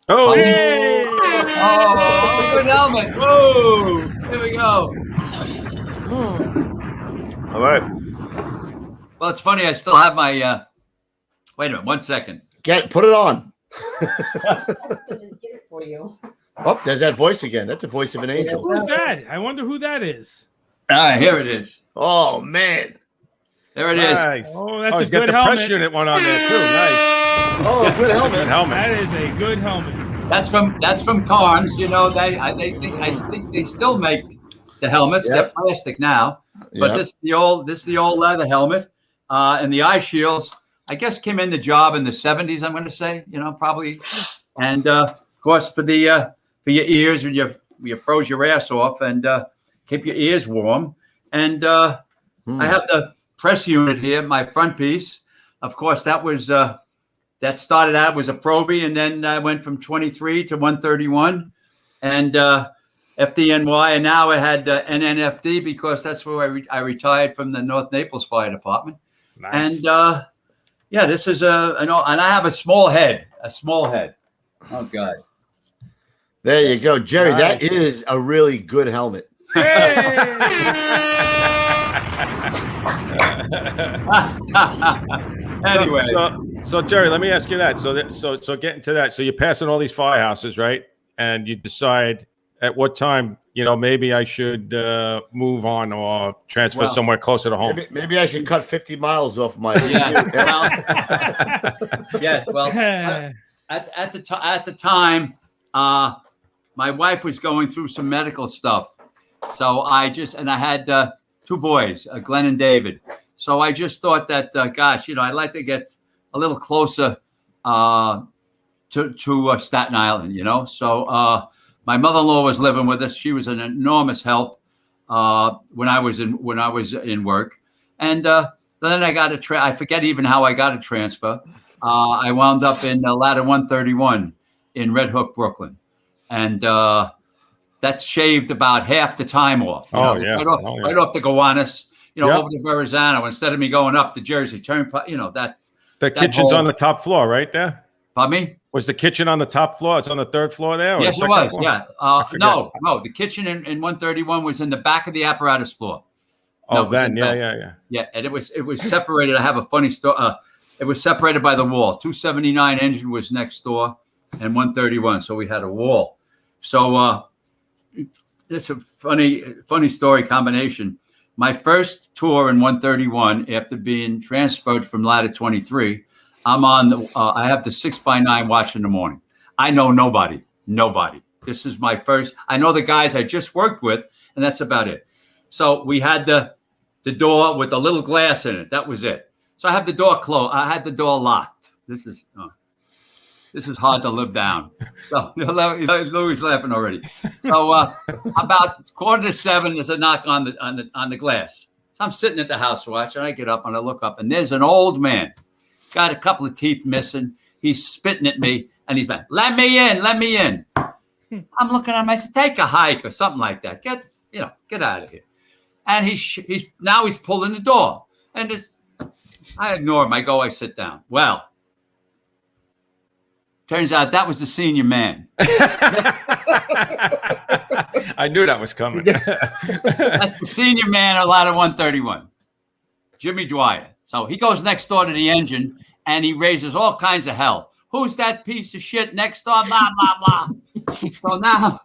[SPEAKER 3] Oh,
[SPEAKER 4] Hey!
[SPEAKER 5] Oh, good helmet. Whoa. Here we go.
[SPEAKER 2] All right.
[SPEAKER 5] Well, it's funny. I still have my. Wait a minute. 1 second.
[SPEAKER 2] Put it on.
[SPEAKER 6] I was going to get it for you.
[SPEAKER 2] Oh, there's that voice again. That's the voice of an angel.
[SPEAKER 4] Who's that? I wonder who that is.
[SPEAKER 5] All right, here it is.
[SPEAKER 2] Oh man.
[SPEAKER 5] There it is.
[SPEAKER 3] nice.
[SPEAKER 4] Oh, that's a
[SPEAKER 3] he's got
[SPEAKER 4] good
[SPEAKER 3] the
[SPEAKER 4] helmet.
[SPEAKER 3] press unit one on there too. Nice.
[SPEAKER 2] Oh, good helmet.
[SPEAKER 3] Good helmet.
[SPEAKER 4] That is a good helmet.
[SPEAKER 5] That's from Carnes. You know, I think they still make the helmets.
[SPEAKER 2] Yep.
[SPEAKER 5] They're plastic now, but
[SPEAKER 2] Yep.
[SPEAKER 5] this is the old leather helmet, and the eye shields. I guess came in the job in the 70s. I'm going to say, you know, probably, and of course for your ears when you froze your ass off and keep your ears warm. And I have the press unit here, my front piece. Of course, that was that started out was a Proby, and then I went from 23 to 131, and FDNY, and now I had NNFD because that's where I retired from the North Naples Fire Department.
[SPEAKER 3] Nice.
[SPEAKER 5] And yeah, this is and I have a small head. Oh God.
[SPEAKER 2] There you go, Jerry.
[SPEAKER 3] Nice.
[SPEAKER 2] That is a really good helmet.
[SPEAKER 5] Anyway,
[SPEAKER 3] so Jerry, let me ask you that. So getting to that. So you're passing all these firehouses, right? And you decide at what time, you know, maybe I should move on or transfer somewhere closer to home.
[SPEAKER 2] Maybe I should cut 50 miles off my.
[SPEAKER 5] Yes. Well, at the time, my wife was going through some medical stuff, so I had two boys, Glenn and David. So I just thought that, gosh, you know, I'd like to get a little closer to Staten Island, you know. So my mother-in-law was living with us. She was an enormous help when I was in work, and then I got I forget even how I got a transfer. I wound up in ladder 131 in Red Hook, Brooklyn, and that shaved about half the time off.
[SPEAKER 3] Yeah.
[SPEAKER 5] Right off the Gowanus, you know, over to Verrazano, instead of me going up the Jersey Turnpike, you know, that.
[SPEAKER 3] The kitchen's on the top floor, right there.
[SPEAKER 5] Pardon me?
[SPEAKER 3] Was the kitchen on the top floor? It's on the third floor there?
[SPEAKER 5] Yes, it was. Floor? Yeah. No. The kitchen in 131 was in the back of the apparatus floor.
[SPEAKER 3] Oh, then yeah.
[SPEAKER 5] Yeah, and it was separated. I have a funny story. It was separated by the wall. 279 engine was next door, and 131. So we had a wall. So it's a funny story combination. My first tour in 131, after being transferred from ladder 23, I'm on. I have the 6x9 watch in the morning. I know nobody. This is my first. I know the guys I just worked with, and that's about it. So we had the door with the little glass in it. That was it. So I have the door closed. I had the door locked. This is hard to live down. So Louis laughing already. So about 6:45, there's a knock on the glass. So I'm sitting at the house watch, and I get up and I look up, and there's an old man, got a couple of teeth missing. He's spitting at me, and he's like, "Let me in." I'm looking at him. I said, "Take a hike or something like that. Get out of here." And he's pulling the door, and I ignore him. I sit down. Well, turns out that was the senior man.
[SPEAKER 3] I knew that was coming.
[SPEAKER 5] That's the senior man at ladder 131, Jimmy Dwyer. So he goes next door to the engine, and he raises all kinds of hell. Who's that piece of shit next door? Blah, blah, blah. So now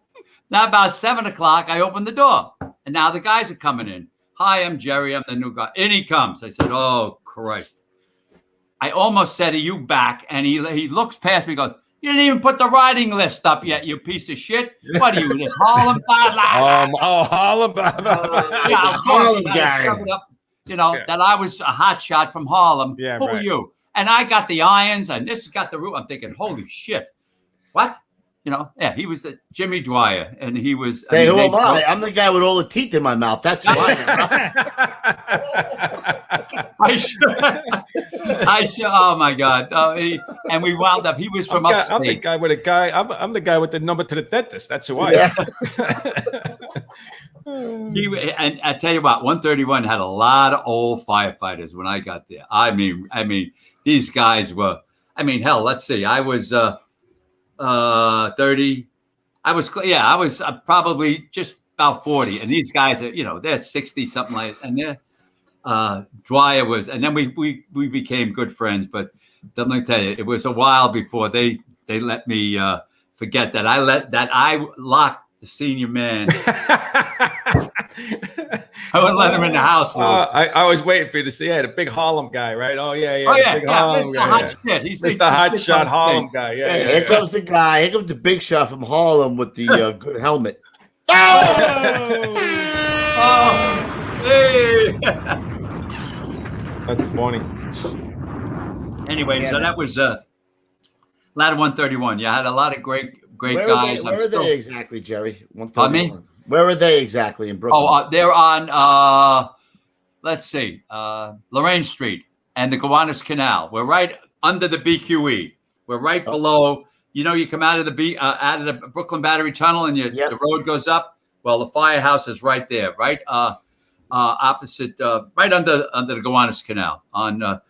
[SPEAKER 5] about 7 o'clock, I open the door, and now the guys are coming in. "Hi, I'm Jerry. I'm the new guy." In he comes. I said, "Oh, Christ." I almost said, "Are you back?" And he looks past me, goes, "You didn't even put the riding list up yet, you piece of shit. What are you, this Harlem?"
[SPEAKER 3] Harlem.
[SPEAKER 5] Yeah, of course, he had to shove it up, that I was a hot shot from Harlem.
[SPEAKER 3] Yeah,
[SPEAKER 5] Who are
[SPEAKER 3] right.
[SPEAKER 5] you? And I got the irons, and this got the root. I'm thinking, holy shit, what? He was Jimmy Dwyer, and he was.
[SPEAKER 2] Hey, who am I? I'm the guy with all the teeth in my mouth. That's who I am.
[SPEAKER 5] I should. Oh my God! And we wound up. He was from upstate.
[SPEAKER 3] I'm the guy with a guy. I'm the guy with the number to the dentist. That's who I am.
[SPEAKER 5] And I tell you what, 131 had a lot of old firefighters when I got there. I mean, these guys were. Hell, let's see. I was 30. I was probably just about 40, and these guys are, they're 60 something like, and they're Dwyer was, and then we became good friends. But let me tell you, it was a while before they let me forget that I locked the senior man. I wouldn't let him in the house.
[SPEAKER 3] I was waiting for you to say, the big Harlem guy, right? Oh yeah.
[SPEAKER 5] Big
[SPEAKER 3] Harlem
[SPEAKER 5] Mr.
[SPEAKER 3] guy,
[SPEAKER 5] Hot Shit. He's
[SPEAKER 3] Mr. Hot Shot Harlem guy. Yeah,
[SPEAKER 2] Hey, here comes the guy. Here comes the big shot from Harlem with the good helmet.
[SPEAKER 5] Hey.
[SPEAKER 3] That's funny.
[SPEAKER 5] Anyway, so that was Ladder 131. You had a lot of great guys.
[SPEAKER 2] Where are they exactly, Jerry?
[SPEAKER 5] Pardon me?
[SPEAKER 2] Where are they exactly in Brooklyn?
[SPEAKER 5] Oh, they're on, let's see, Lorraine Street and the Gowanus Canal. We're right under the BQE. We're right below. You come out of the Brooklyn Battery Tunnel, and the road goes up. Well, the firehouse is right there, right opposite, right under the Gowanus Canal on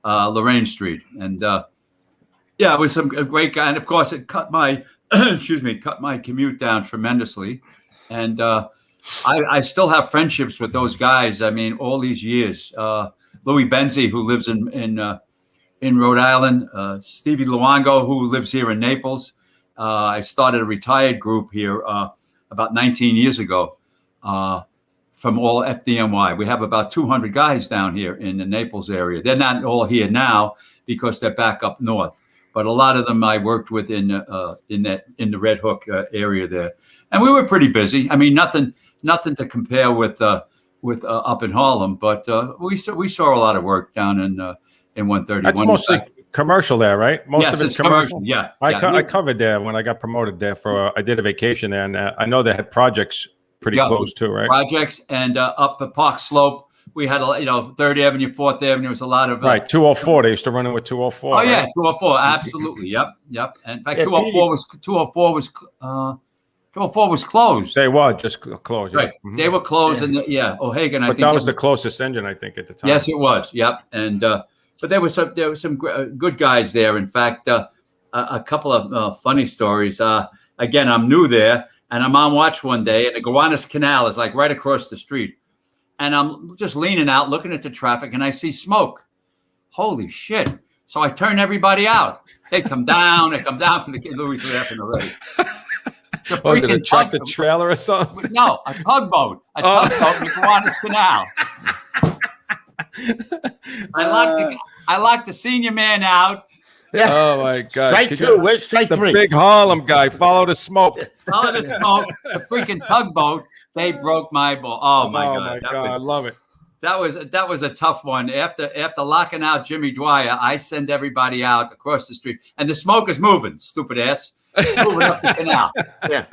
[SPEAKER 5] Lorraine Street. And it was some great guy. And of course, it cut my commute down tremendously. And I still have friendships with those guys. All these years. Louis Benzie, who lives in Rhode Island. Stevie Luongo, who lives here in Naples. I started a retired group here about 19 years ago from all FDNY. We have about 200 guys down here in the Naples area. They're not all here now because they're back up north. But a lot of them I worked with in the Red Hook area there, and we were pretty busy. Nothing to compare with up in Harlem, but we saw a lot of work down in 131.
[SPEAKER 3] That's mostly commercial there, right? Most of it's commercial.
[SPEAKER 5] Yeah,
[SPEAKER 3] I covered there when I got promoted there. I did a vacation there, and I know they had projects pretty close too, right?
[SPEAKER 5] Projects and up the Park Slope. We had 3rd Avenue, 4th Avenue. Was a lot of
[SPEAKER 3] right. 204. They used to run in with 204.
[SPEAKER 5] Oh yeah,
[SPEAKER 3] right?
[SPEAKER 5] 204. Absolutely. Yep. And in fact, 204 was closed.
[SPEAKER 3] They were just closed.
[SPEAKER 5] Right.
[SPEAKER 3] Yeah.
[SPEAKER 5] They were closed, and O'Hagan.
[SPEAKER 3] But that was the closest engine, I think, at the time.
[SPEAKER 5] Yes, it was. Yep. And but there were some good guys there. In fact, a couple of funny stories. Again, I'm new there, and I'm on watch one day, and the Gowanus Canal is like right across the street. And I'm just leaning out, looking at the traffic, and I see smoke. Holy shit. So I turn everybody out. They come down from the kid. Louis laughing already.
[SPEAKER 3] Was it a tractor trailer or something?
[SPEAKER 5] No, a tugboat. A tugboat in the Gowanus Canal. I locked the senior man out.
[SPEAKER 2] Yeah.
[SPEAKER 3] Oh my God!
[SPEAKER 2] Strike two. Where's strike three?
[SPEAKER 3] The big Harlem guy. Follow the smoke.
[SPEAKER 5] Follow the smoke. The freaking tugboat. They broke my ball. Oh my God!
[SPEAKER 3] My God. I love it.
[SPEAKER 5] That was a tough one. After locking out Jimmy Dwyer, I send everybody out across the street, and the smoke is moving. Stupid ass, moving up the canal.
[SPEAKER 2] Yeah.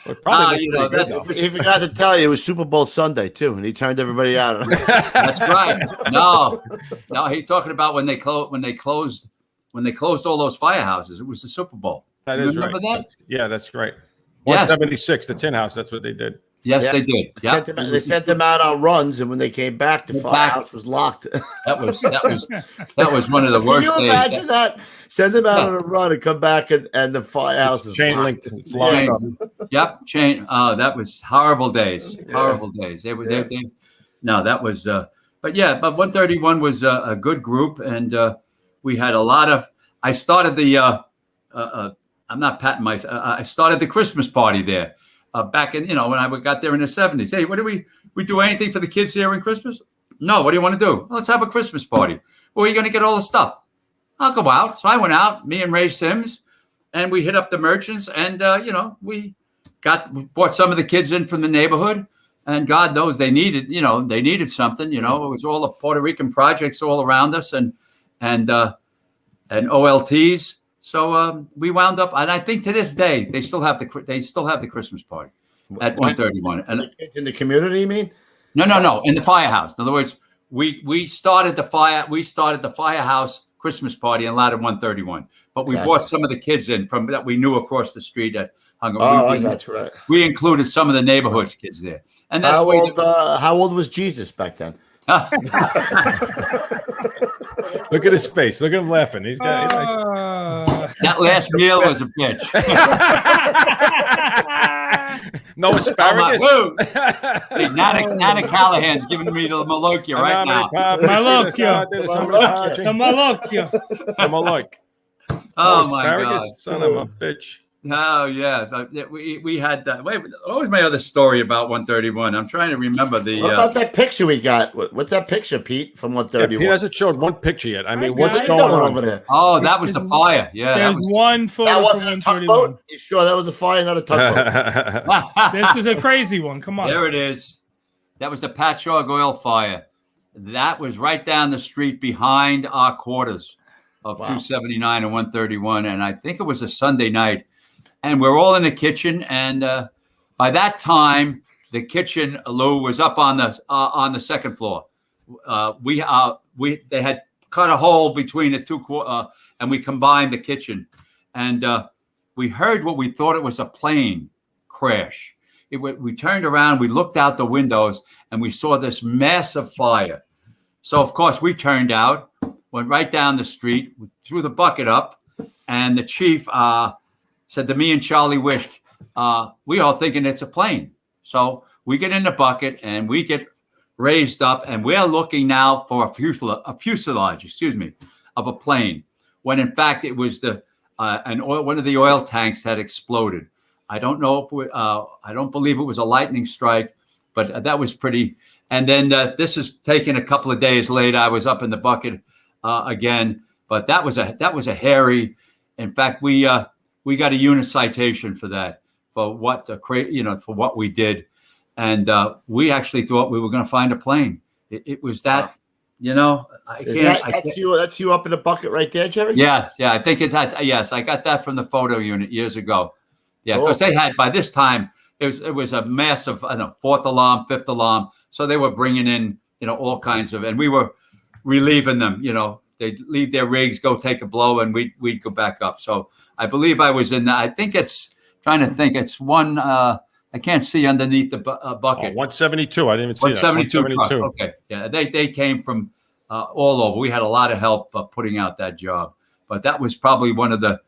[SPEAKER 5] He
[SPEAKER 2] forgot to tell you it was Super Bowl Sunday too, and he turned everybody out.
[SPEAKER 5] That's right. No, he's talking about when they closed all those firehouses. It was the Super Bowl.
[SPEAKER 3] That is
[SPEAKER 5] remember
[SPEAKER 3] right.
[SPEAKER 5] That?
[SPEAKER 3] That's right.
[SPEAKER 5] Yes.
[SPEAKER 3] 176, the Tin House. That's what they did.
[SPEAKER 5] Yes, they did. Yeah,
[SPEAKER 2] they sent them out on runs, and when they came back, the firehouse was locked.
[SPEAKER 5] That was one of the worst.
[SPEAKER 2] Can you imagine that? Send them out on a run and come back, and the firehouse is
[SPEAKER 3] chain linked. It's locked up.
[SPEAKER 5] Yep, chain. That was horrible days. Horrible days. They were. No, that was. But 131 was a good group, and we had a lot of. I started the. I'm not patting myself. I started the Christmas party there. Back in, when I got there in the 70s. Hey, what do we do anything for the kids here in Christmas? No, what do you want to do? Let's have a Christmas party. Where are you going to get all the stuff? I'll go out. So I went out, me and Ray Sims, and we hit up the merchants, and we brought some of the kids in from the neighborhood, and God knows they needed something. It was all the Puerto Rican projects all around us, and OLTs. So we wound up, and I think to this day they still have the Christmas party at 131. And
[SPEAKER 2] in the community, you mean?
[SPEAKER 5] No, in the firehouse. In other words, we started the firehouse Christmas party in Ladder 131, but we brought some of the kids in from that we knew across the street at Hunger.
[SPEAKER 2] I got you right.
[SPEAKER 5] We included some of the neighborhood's kids there. And that's
[SPEAKER 2] how old was Jesus back then?
[SPEAKER 3] Look at his face. Look at him laughing. He's got
[SPEAKER 5] that last meal was a bitch.
[SPEAKER 3] No asparagus.
[SPEAKER 5] Hey, Nana Callahan's giving me the Malokia right now. Oh my God,
[SPEAKER 3] son of a bitch.
[SPEAKER 5] Oh yeah, we had that. Wait, what was my other story about 131? I'm trying to remember the.
[SPEAKER 2] What about that picture we got? What's that picture, Pete, from 131?
[SPEAKER 3] Yeah, Pete hasn't showed one picture yet. I mean, what's going on
[SPEAKER 2] over there?
[SPEAKER 5] Oh, that was the fire. Yeah,
[SPEAKER 4] there's one photo. That
[SPEAKER 2] wasn't a tugboat. You sure that was a fire, not a tugboat?
[SPEAKER 4] This is a crazy one. Come on.
[SPEAKER 5] There it is. That was the Patchogue oil fire. That was right down the street behind our quarters of 279 and 131, and I think it was a Sunday night. And we're all in the kitchen, and by that time, the kitchen, Lou, was up on the second floor. They had cut a hole between the two, and we combined the kitchen, and we heard what we thought it was a plane crash. We turned around, we looked out the windows, and we saw this massive fire. So of course we turned out, went right down the street, we threw the bucket up, and the chief said to me and Charlie Wish, we all thinking it's a plane. So we get in the bucket and we get raised up, and we're looking now for a fuselage, of a plane, when in fact it was one of the oil tanks had exploded. I don't know if I don't believe it was a lightning strike, but that was pretty. And then this is taken a couple of days later. I was up in the bucket again, but that was a hairy. In fact, we got a unit citation for that, for what we did. And we actually thought we were going to find a plane. It was that,
[SPEAKER 2] That's you up in the bucket right there, Jerry?
[SPEAKER 5] Yeah. I think yes, I got that from the photo unit years ago. Yeah, because they had, by this time, it was a massive, fourth alarm, fifth alarm. So they were bringing in, all kinds of, and we were relieving them, they'd leave their rigs, go take a blow, and we'd go back up. So I believe I was in that. I think it's one, I can't see underneath the bucket.
[SPEAKER 3] 172. I didn't even see
[SPEAKER 5] 172
[SPEAKER 3] that.
[SPEAKER 5] 172. Okay. Yeah. They came from all over. We had a lot of help putting out that job, but that was probably one of the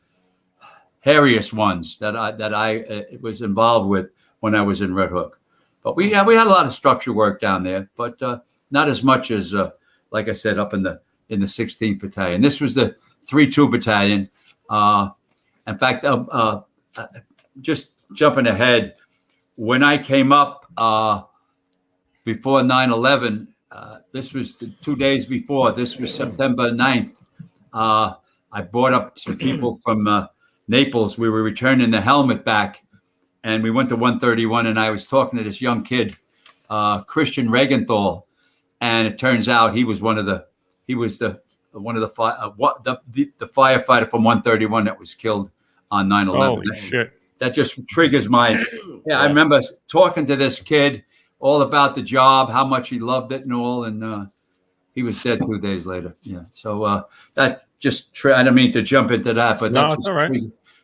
[SPEAKER 5] hairiest ones that I was involved with when I was in Red Hook. But we had a lot of structure work down there, but not as much as, like I said, up in the 16th Battalion. This was the 3-2 Battalion. In fact, just jumping ahead, when I came up before 9/11, this was 2 days before. This was September 9th. I brought up some people from Naples. We were returning the helmet back, and we went to 131, and I was talking to this young kid, Christian Regenthal, and it turns out he was the firefighter from 131 that was killed on 9/11.
[SPEAKER 3] Holy shit.
[SPEAKER 5] That just triggers my. Yeah, I remember talking to this kid all about the job, how much he loved it and all, and he was dead 2 days later. Yeah, so that just. I don't mean to jump into that, but
[SPEAKER 3] it's all right.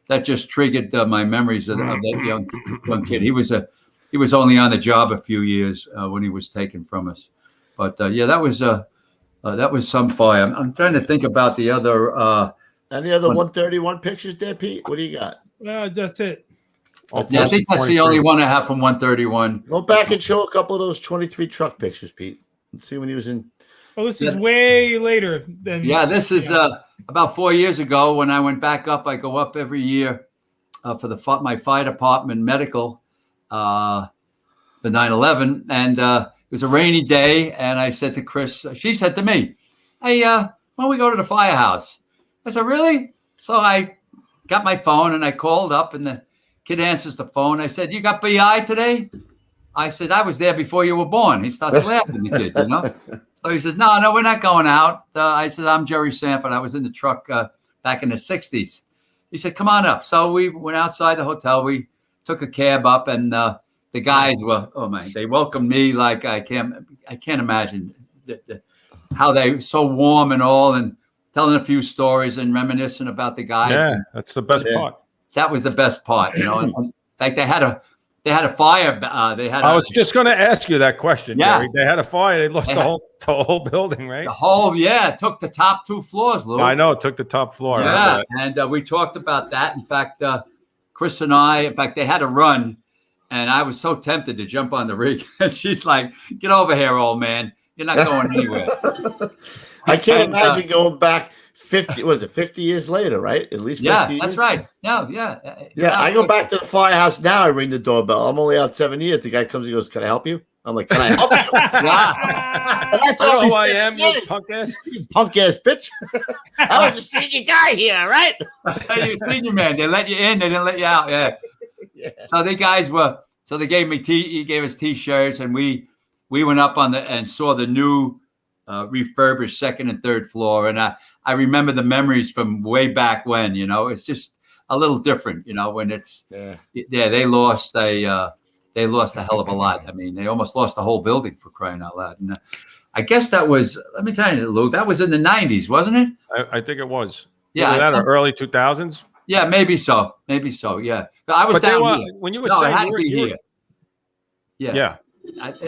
[SPEAKER 5] That just triggered my memories of that young kid. He was only on the job a few years when he was taken from us, but that was some fire. I'm trying to think about the other.
[SPEAKER 2] Any other 131 pictures there, Pete? What do you got?
[SPEAKER 4] No, that's it.
[SPEAKER 5] Yeah, I think that's the only one I have from 131.
[SPEAKER 2] Go back and show a couple of those 23 truck pictures, Pete. Let's see when he was in.
[SPEAKER 4] Well, this is way later than.
[SPEAKER 5] Yeah, this is about 4 years ago when I went back up. I go up every year for my fire department medical for 9/11, and was a rainy day, and I said to Chris, she said to me, "Hey, why don't we go to the firehouse?" I said, "Really?" So I got my phone and I called up, and the kid answers the phone. I said, "You got BI today?" I said, "I was there before you were born." He starts laughing, the kid, you know. So he says, no, we're not going out. I said, "I'm Jerry Sanford. I was in the truck back in the 60s. He said, "Come on up." So we went outside the hotel. We took a cab up, and the guys were, oh man, they welcomed me like I can't imagine how they were so warm and all, and telling a few stories and reminiscing about the guys.
[SPEAKER 3] Yeah,
[SPEAKER 5] and
[SPEAKER 3] that's the best part.
[SPEAKER 5] that was the best part, you know. In fact, they had a fire.
[SPEAKER 3] I was just going to ask you that question.
[SPEAKER 5] Yeah.
[SPEAKER 3] Jerry. They had a fire. They lost the whole building, right?
[SPEAKER 5] The whole, it took the top 2 floors, Lou.
[SPEAKER 3] I know it took the top floor.
[SPEAKER 5] Yeah, and we talked about that. In fact, Chris and I, they had a run, and I was so tempted to jump on the rig. And she's like, "Get over here, old man. You're not going anywhere."
[SPEAKER 2] I can't imagine going back 50. Was it 50 years later? Right, at least 50 years?
[SPEAKER 5] That's right. No, yeah.
[SPEAKER 2] I go back to the firehouse now. I ring the doorbell. I'm only out 7 years. The guy comes and goes, "Can I help you?" I'm like, "Can I help you?" And that's
[SPEAKER 3] I
[SPEAKER 2] all
[SPEAKER 3] know who I am, you punk ass.
[SPEAKER 2] You punk ass bitch. I was just senior guy here, right?
[SPEAKER 5] You're a senior man. They let you in. They didn't let you out. Yeah. So the guys were. So they gave me he gave us T-shirts, and we went up and saw the new refurbished 2nd and 3rd floor, and I remember the memories from way back when. You know, it's just a little different. You know, when it's they lost a hell of a lot. I mean, they almost lost the whole building, for crying out loud. And I guess that was, let me tell you, Lou, that was in the 90s, wasn't it?
[SPEAKER 3] I think it was.
[SPEAKER 5] Yeah,
[SPEAKER 3] that or early 2000s.
[SPEAKER 5] Yeah, maybe so. Yeah, but I was down here.
[SPEAKER 3] When you were
[SPEAKER 5] No,
[SPEAKER 3] saying
[SPEAKER 5] it had to
[SPEAKER 3] you
[SPEAKER 5] be
[SPEAKER 3] were-
[SPEAKER 5] here. Yeah.
[SPEAKER 3] Yeah.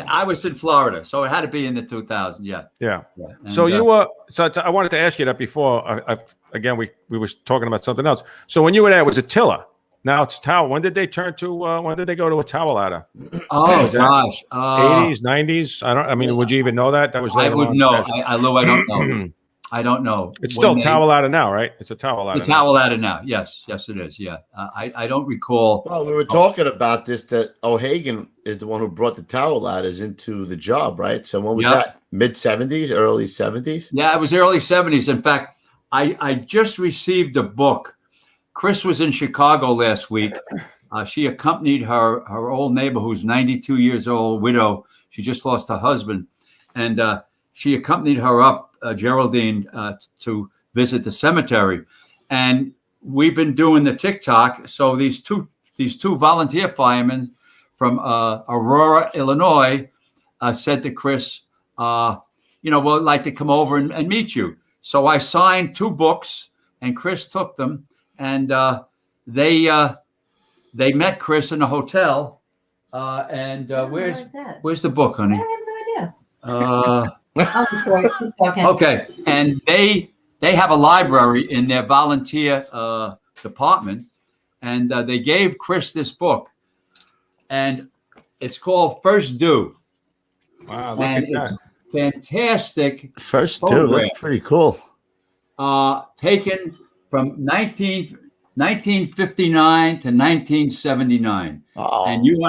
[SPEAKER 5] I was in Florida, so it had to be in the 2000s. Yeah.
[SPEAKER 3] Yeah.
[SPEAKER 5] And,
[SPEAKER 3] So you were. So I wanted to ask you that before. Again, we were talking about something else. So when you were there, it was a tiller. Now it's towel. When did they turn to? When did they go to a towel ladder?
[SPEAKER 5] Oh gosh.
[SPEAKER 3] 80s, 90s. I mean, would you even know that? That was.
[SPEAKER 5] I
[SPEAKER 3] later
[SPEAKER 5] would
[SPEAKER 3] on.
[SPEAKER 5] know. Lou, I don't know. I don't know.
[SPEAKER 3] It's still towel ladder now, right? It's a towel ladder.
[SPEAKER 5] The towel ladder now. Yes, it is. Yeah. I don't recall.
[SPEAKER 2] Well, we were talking about this, that O'Hagan is the one who brought the towel ladders into the job, right? So when was that? Mid 70s, early 70s?
[SPEAKER 5] Yeah, it was early 70s. In fact, I just received a book. Chris was in Chicago last week. She accompanied her old neighbor, who's 92 years old, widow. She just lost her husband. And she accompanied her up, Geraldine, to visit the cemetery. And we've been doing the Tic Toc. So these two volunteer firemen from Aurora, Illinois, said to Chris, we'd like to come over and meet you. So I signed 2 books, and Chris took them, and they met Chris in a hotel. Where's the book, honey?
[SPEAKER 6] I have no idea.
[SPEAKER 5] Okay, and they have a library in their volunteer department, and they gave Chris this book, and it's called First Do.
[SPEAKER 3] Wow, look
[SPEAKER 5] And
[SPEAKER 3] at
[SPEAKER 5] it's
[SPEAKER 3] that.
[SPEAKER 2] Fantastic. First
[SPEAKER 5] photograph.
[SPEAKER 2] That's pretty cool.
[SPEAKER 5] Taken from 1959 to 1979.
[SPEAKER 2] Oh.
[SPEAKER 5] And you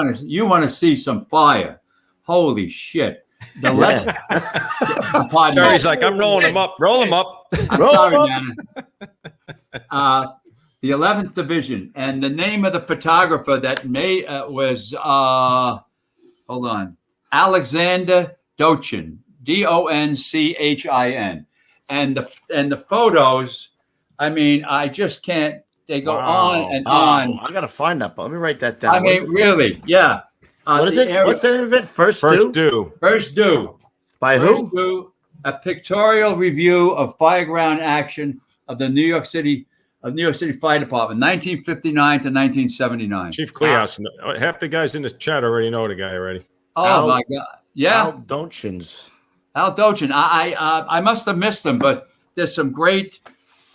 [SPEAKER 5] want to see some fire. Holy shit. The letter.
[SPEAKER 3] Jerry's like, I'm rolling them up. Roll them up.
[SPEAKER 5] The 11th Division, and the name of the photographer that made was hold on, Alexander Dochin, Donchin, and the photos. I mean, I just can't. They go on and on.
[SPEAKER 2] I gotta find that. But let me write that down.
[SPEAKER 5] I mean, really, yeah.
[SPEAKER 2] What is it? What's the name of it? First Do.
[SPEAKER 5] First Do.
[SPEAKER 2] By
[SPEAKER 5] First
[SPEAKER 2] who?
[SPEAKER 5] Do, a pictorial review of fireground action of the New York City Fire Department, 1959 to 1979.
[SPEAKER 3] Chief Kleos. Half the guys in the chat already know the guy already.
[SPEAKER 5] Oh my God! Yeah,
[SPEAKER 2] Al Dochin.
[SPEAKER 5] Al Dochin. I must have missed them, but there's some great.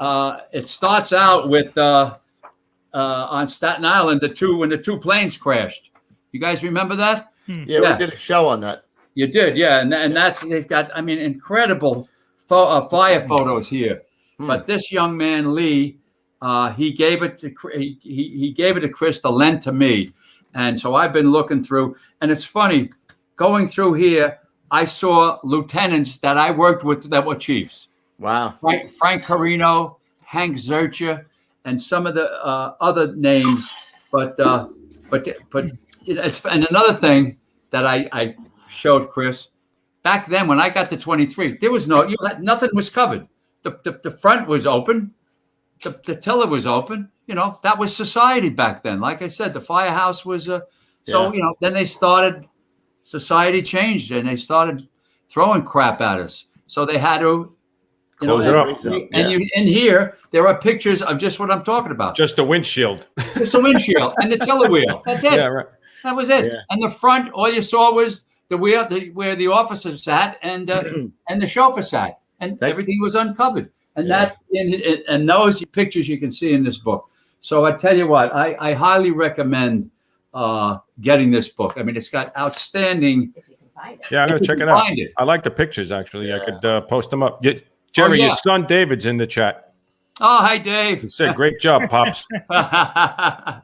[SPEAKER 5] It starts out with on Staten Island when the 2 planes crashed. You guys remember that?
[SPEAKER 2] Yeah, we did a show on that.
[SPEAKER 5] You did, yeah, and that's they've got. I mean, incredible fire photos here. But this young man Lee, he gave it to he gave it to Chris to lend to me, and so I've been looking through, and it's funny going through here. I saw lieutenants that I worked with that were chiefs.
[SPEAKER 2] Wow.
[SPEAKER 5] Frank Carino, Hank Zercha, and some of the other names. But and another thing that I showed Chris, back then when I got to 23, there was nothing was covered. The front was open, the tiller was open. That was society back then. Like I said, the firehouse was then they started. Society changed and they started throwing crap at us. So they had to
[SPEAKER 3] close it up.
[SPEAKER 5] In here, there are pictures of just what I'm talking about.
[SPEAKER 3] Just a windshield.
[SPEAKER 5] Just a windshield and the tiller wheel. That's it.
[SPEAKER 3] Yeah, right.
[SPEAKER 5] That was it.
[SPEAKER 2] Yeah.
[SPEAKER 5] And the front, all you saw was the wheel where the officer sat and the chauffeur sat. And everything was uncovered. And that's and those pictures you can see in this book. So I tell you what, I highly recommend getting this book. I mean, it's got outstanding.
[SPEAKER 6] If you can find it.
[SPEAKER 3] Yeah, I'm gonna check it out. I like the pictures actually. I could post them up. Jerry, your son David's in the chat.
[SPEAKER 5] Oh, hi, Dave.
[SPEAKER 3] He said, "Great job, pops."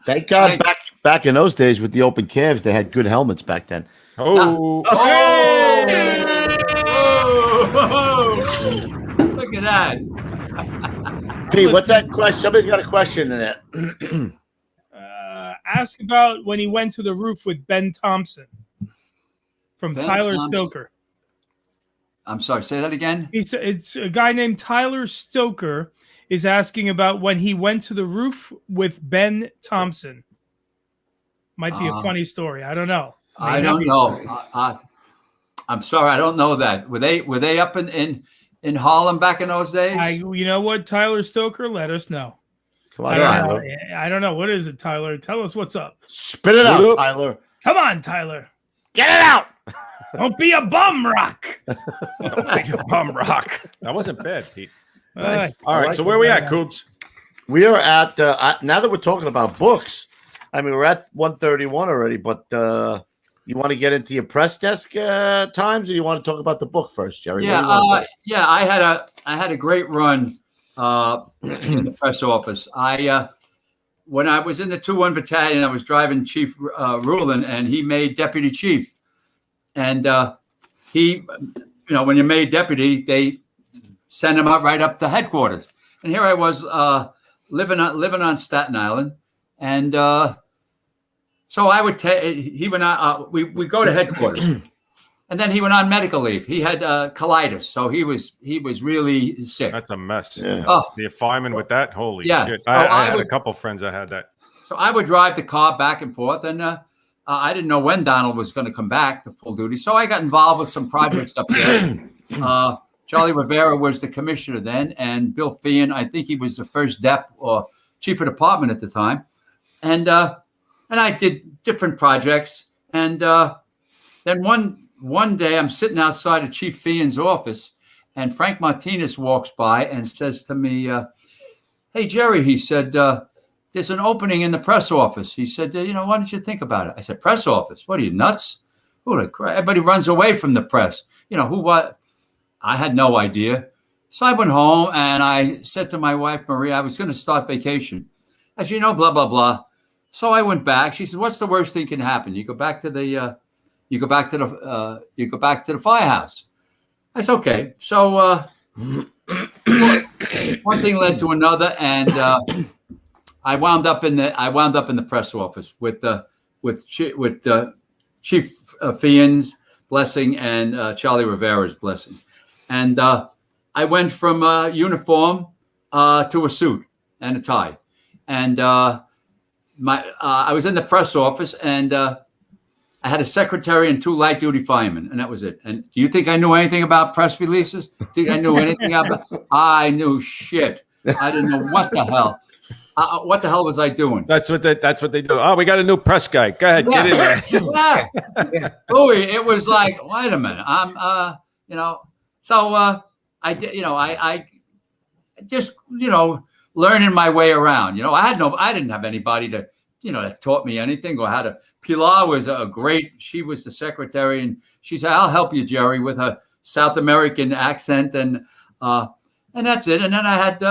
[SPEAKER 2] Thank God back in those days with the open cabs, they had good helmets back then.
[SPEAKER 3] Oh,
[SPEAKER 5] Look at that.
[SPEAKER 2] Pete, what's that question? Somebody's got a question in it.
[SPEAKER 4] Ask about when he went to the roof with Ben Thompson from
[SPEAKER 5] Ben
[SPEAKER 4] Tyler
[SPEAKER 5] Thompson.
[SPEAKER 4] Stoker.
[SPEAKER 5] I'm sorry, say that again.
[SPEAKER 4] He said it's a guy named Tyler Stoker is asking about when he went to the roof with Ben Thompson. Might be a funny story. I don't know.
[SPEAKER 5] I don't know. I'm sorry, I don't know that. Were they up in Harlem back in those days?
[SPEAKER 4] You know what, Tyler Stoker? Let us know.
[SPEAKER 2] Come on, Tyler.
[SPEAKER 4] I don't know. What is it, Tyler? Tell us what's up.
[SPEAKER 2] Spit it out, Tyler.
[SPEAKER 4] Come on, Tyler.
[SPEAKER 2] Get it out.
[SPEAKER 4] Don't be a bum rock.
[SPEAKER 3] Don't be a bum rock. That wasn't bad, Pete.
[SPEAKER 2] Nice.
[SPEAKER 3] All right, so where are we at, Kubes?
[SPEAKER 2] We are at now that we're talking about books. I mean, we're at 1:31 already, but you want to get into your press desk times, or you want to talk about the book first, Jerry?
[SPEAKER 5] Yeah, I had a great run in the press office. When I was in the 2-1 Battalion, I was driving Chief Rulin, and he made deputy chief. And he, when you're made deputy, they send him out right up to headquarters. And here I was living on Staten Island, and so I would he went out. We go to headquarters, and then he went on medical leave. He had colitis, so he was really sick.
[SPEAKER 3] That's a mess.
[SPEAKER 2] Yeah.
[SPEAKER 5] Oh,
[SPEAKER 3] The fireman with that, holy
[SPEAKER 5] Yeah.
[SPEAKER 3] shit!
[SPEAKER 5] So
[SPEAKER 3] I
[SPEAKER 5] I
[SPEAKER 3] had
[SPEAKER 5] would-
[SPEAKER 3] a couple friends that had that.
[SPEAKER 5] so I would drive the car back and forth, and I didn't know when Donald was going to come back to full duty. So I got involved with some projects up there. Charlie Rivera was the commissioner then, and Bill Feehan, I think he was the first dep or chief of department at the time. And I did different projects. And then one day I'm sitting outside of Chief Feehan's office, and Frank Martinez walks by and says to me, "Hey, Jerry," he said, "there's an opening in the press office." He said, "Why don't you think about it?" I said, "Press office? What are you, nuts? Holy crap. Everybody runs away from the press. What? I had no idea. So I went home and I said to my wife, Maria, I was going to start vacation. As you know, blah, blah, blah. So I went back. She said, "What's the worst thing can happen? You go back to the firehouse." I said, "Okay." So one thing led to another, and I wound up in the press office with Chief Feehan's blessing and Charlie Rivera's blessing, and I went from uniform to a suit and a tie, and I was in the press office, and I had a secretary and 2 light duty firemen, and that was it. And do you think I knew anything about press releases? Think I knew anything about? I knew shit. I didn't know what the hell. What the hell was I doing?
[SPEAKER 3] That's what they do. Oh, we got a new press guy. Go ahead, get in there.
[SPEAKER 5] Yeah. Louis, it was like, wait a minute. So I did, I just, learning my way around. I didn't have anybody to, that taught me anything or how to. Pilar was she was the secretary, and she said, "I'll help you, Jerry," with her South American accent, and that's it. And then I had,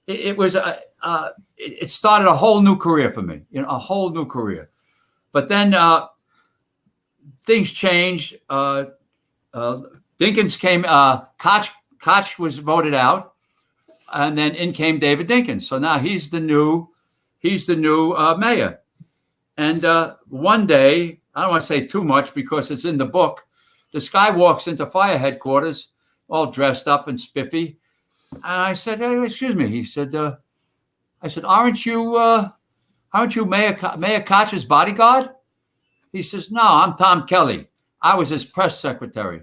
[SPEAKER 5] it started a whole new career for me, a whole new career. But then things changed. Dinkins came. Koch was voted out, and then in came David Dinkins. So now he's the new mayor. And one day, I don't want to say too much because it's in the book. This guy walks into fire headquarters, all dressed up and spiffy, and I said, hey, "Excuse me." He said, "I said, aren't you Mayor Koch's bodyguard?" He says, "No, I'm Tom Kelly. I was his press secretary."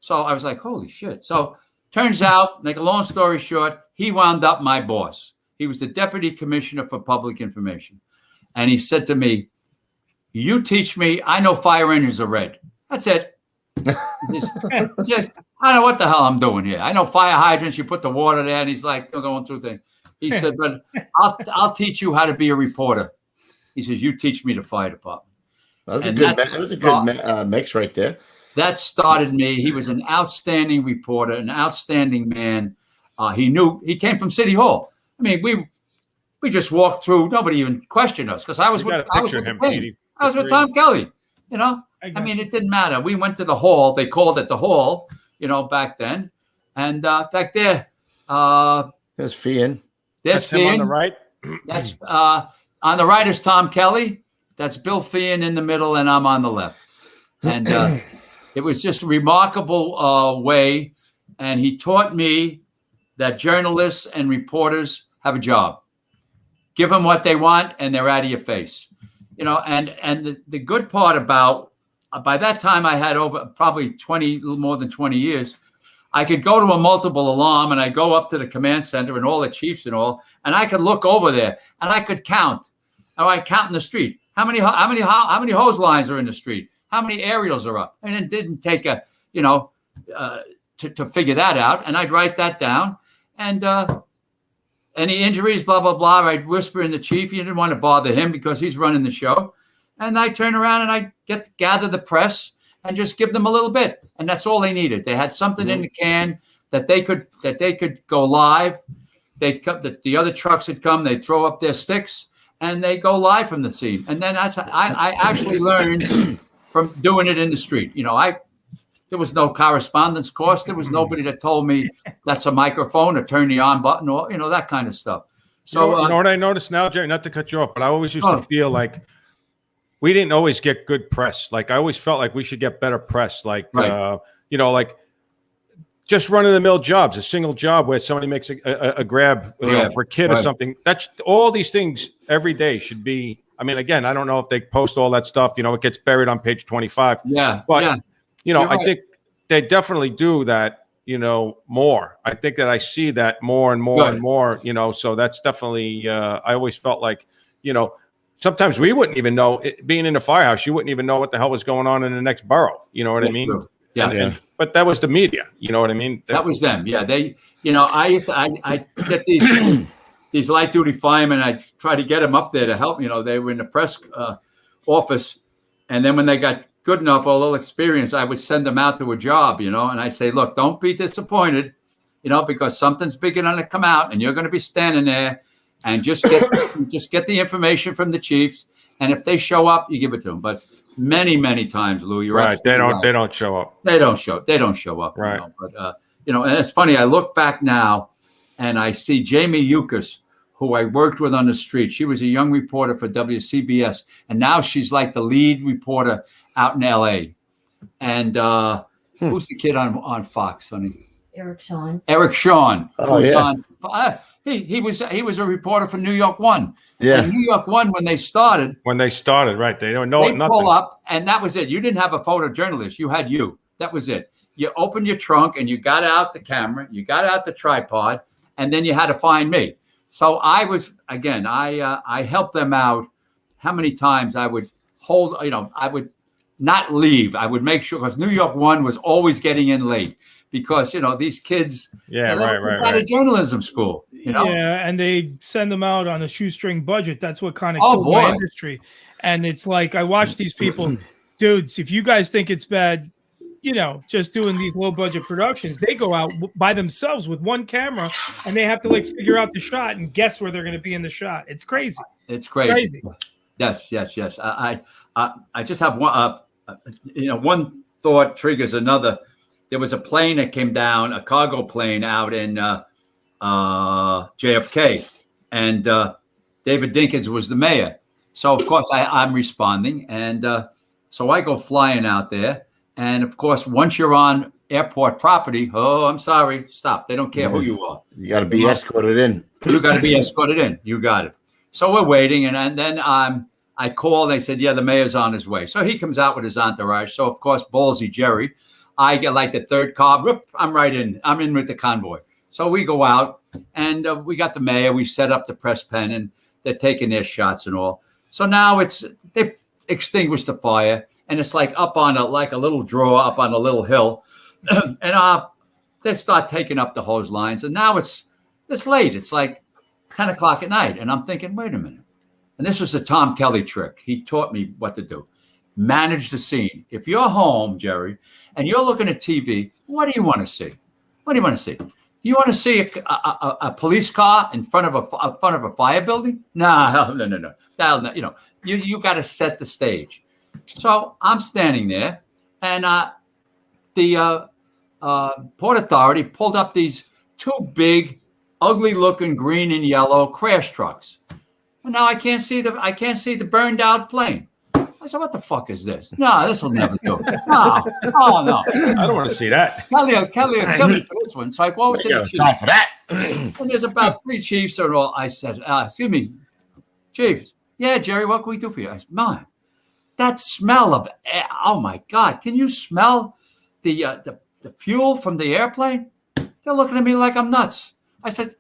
[SPEAKER 5] So I was like, "Holy shit!" So turns out, make a long story short, he wound up my boss. He was the deputy commissioner for public information, and he said to me, "You teach me. I know fire engines are red. That's it." That's it. I don't know what the hell I'm doing here. I know fire hydrants. You put the water there, and he's like, they're going through things. He said, "But I'll teach you how to be a reporter." He says, "You teach me the fire department."
[SPEAKER 2] That was a good mix right there.
[SPEAKER 5] That started me. He was an outstanding reporter, an outstanding man. He came from City Hall. I mean, we just walked through. Nobody even questioned us because I was with Tom Kelly. You know, I mean, it didn't matter. We went to the hall. They called it the hall. You know, back then, and back there,
[SPEAKER 2] there's Fian.
[SPEAKER 5] There's Fian
[SPEAKER 3] on the right.
[SPEAKER 5] That's on the right is Tom Kelly. That's Bill Fian in the middle, and I'm on the left. And it was just a remarkable way. And he taught me that journalists and reporters have a job. Give them what they want, and they're out of your face. You know, and the good part about, by that time I had over probably more than 20 years. I could go to a multiple alarm, and I go up to the command center and all the chiefs and all, and I could look over there and I could count. All right, count in the street. How many hose lines are in the street? How many aerials are up? And it didn't take to figure that out. And I'd write that down. And any injuries, blah, blah, blah. I'd whisper in the chief. You didn't want to bother him because he's running the show. And I turn around and I gather the press and just give them a little bit. And that's all they needed. They had something in the can that they could go live. They'd come, the other trucks would come, they'd throw up their sticks, and they go live from the scene. And then I actually learned from doing it in the street. You know, there was no correspondence course. There was nobody that told me that's a microphone or turn the on button or, that kind of stuff. So
[SPEAKER 3] you know what I noticed now, Jerry, not to cut you off, but I always used to feel like we didn't always get good press. Like I always felt like we should get better press. Like, like just run-of-the-mill jobs, a single job where somebody makes a grab for a kid or something. That's all these things every day should be. I mean, again, I don't know if they post all that stuff. You know, it gets buried on page 25. Yeah. But, I think they definitely do that, more. I think that I see that more and more and more, so that's definitely, I always felt like, sometimes we wouldn't even know, being in the firehouse, you wouldn't even know what the hell was going on in the next borough. You know what I mean?
[SPEAKER 5] True. Yeah.
[SPEAKER 3] But that was the media. You know what I mean?
[SPEAKER 5] That was them. Yeah. They, I get these light duty firemen. I try to get them up there to help. They were in the press office. And then when they got good enough, a little experience, I would send them out to a job, and I say, look, don't be disappointed, because something's big going to come out and you're going to be standing there and just get the information from the chiefs. And if they show up, you give it to them. But many, many times, Lou, you're right.
[SPEAKER 3] They don't show up.
[SPEAKER 5] They don't show up.
[SPEAKER 3] Right.
[SPEAKER 5] But, and it's funny. I look back now and I see Jamie Yukas, who I worked with on the street. She was a young reporter for WCBS. And now she's like the lead reporter out in LA. And who's the kid on Fox, honey?
[SPEAKER 6] Eric Shawn.
[SPEAKER 2] Oh, yeah.
[SPEAKER 5] He was a reporter for New York One.
[SPEAKER 2] Yeah.
[SPEAKER 5] And New York One, when they started,
[SPEAKER 3] right? They don't know nothing.
[SPEAKER 5] Pull up, and that was it. You didn't have a photojournalist. You had you. That was it. You opened your trunk and you got out the camera, you got out the tripod, and then you had to find me. So I was, again, I helped them out. How many times I would hold, I would not leave. I would make sure, because New York One was always getting in late because, these kids,
[SPEAKER 3] right.
[SPEAKER 5] Out of journalism school,
[SPEAKER 4] Yeah, and they send them out on a shoestring budget. That's what kind of killed my industry. And it's like, I watch these people, dudes, if you guys think it's bad, just doing these low budget productions, they go out by themselves with one camera and they have to figure out the shot and guess where they're going to be in the shot. It's crazy.
[SPEAKER 5] It's crazy. Yes. I just have one, one thought triggers another. there was a plane that came down, a cargo plane out in JFK, and David Dinkins was the mayor. So of course I'm responding, and so I go flying out there, and of course once you're on airport property, oh, I'm sorry, stop. They don't care who you are.
[SPEAKER 2] You got to be escorted in.
[SPEAKER 5] You got to be escorted in. You got it. So we're waiting, and then I called. They said, yeah, the mayor's on his way. So he comes out with his entourage. So of course, ballsy Jerry, I get like the third car. Whoop, I'm right in. I'm in with the convoy. So we go out, and we got the mayor. We set up the press pen, and they're taking their shots and all. So now they extinguish the fire, and it's like up on a little draw up on a little hill, and they start taking up the hose lines, and now it's late. It's like 10 o'clock at night, and I'm thinking, wait a minute. And this was a Tom Kelly trick. He taught me what to do. Manage the scene. If you're home, Jerry, and you're looking at TV, what do you want to see? What do you want to see? Do you want to see a police car in front of a fire building? No. You know, you got to set the stage. So I'm standing there, and the Port Authority pulled up these two big, ugly-looking green and yellow crash trucks. And now I can't see the burned out plane. I said, what the fuck is this? No, this will never do. No.
[SPEAKER 3] I don't want to see that.
[SPEAKER 5] Kelly will kill me for this one. So I go over to the chief.
[SPEAKER 2] Time for that.
[SPEAKER 5] And there's about 3 chiefs or all. I said, excuse me, chiefs. Yeah, Jerry, what can we do for you? I said, man, that smell of, oh my God, can you smell the fuel from the airplane? They're looking at me like I'm nuts. I said,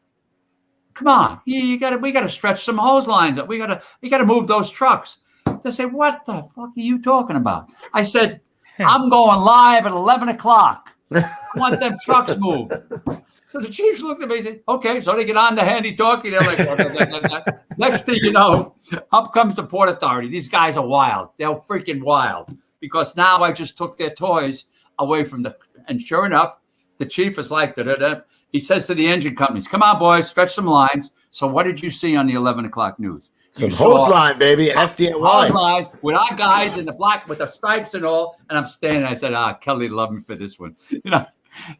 [SPEAKER 5] come on, we got to stretch some hose lines up. We got to move those trucks. They say, what the fuck are you talking about? I said, I'm going live at 11 o'clock. I want them trucks moved. So the chiefs looked at me and said, okay. So they get on the handy-talkie. They're like, next thing you know, up comes the Port Authority. These guys are wild. They're freaking wild. Because now I just took their toys away from and sure enough, the chief is like, da-da-da. He says to the engine companies, come on, boys, stretch some lines. So what did you see on the 11 o'clock news?
[SPEAKER 2] Some hose line, baby, and FDNY.
[SPEAKER 5] Hose lines with our guys in the black with the stripes and all. And I'm standing. I said, Kelly loved me for this one. You know,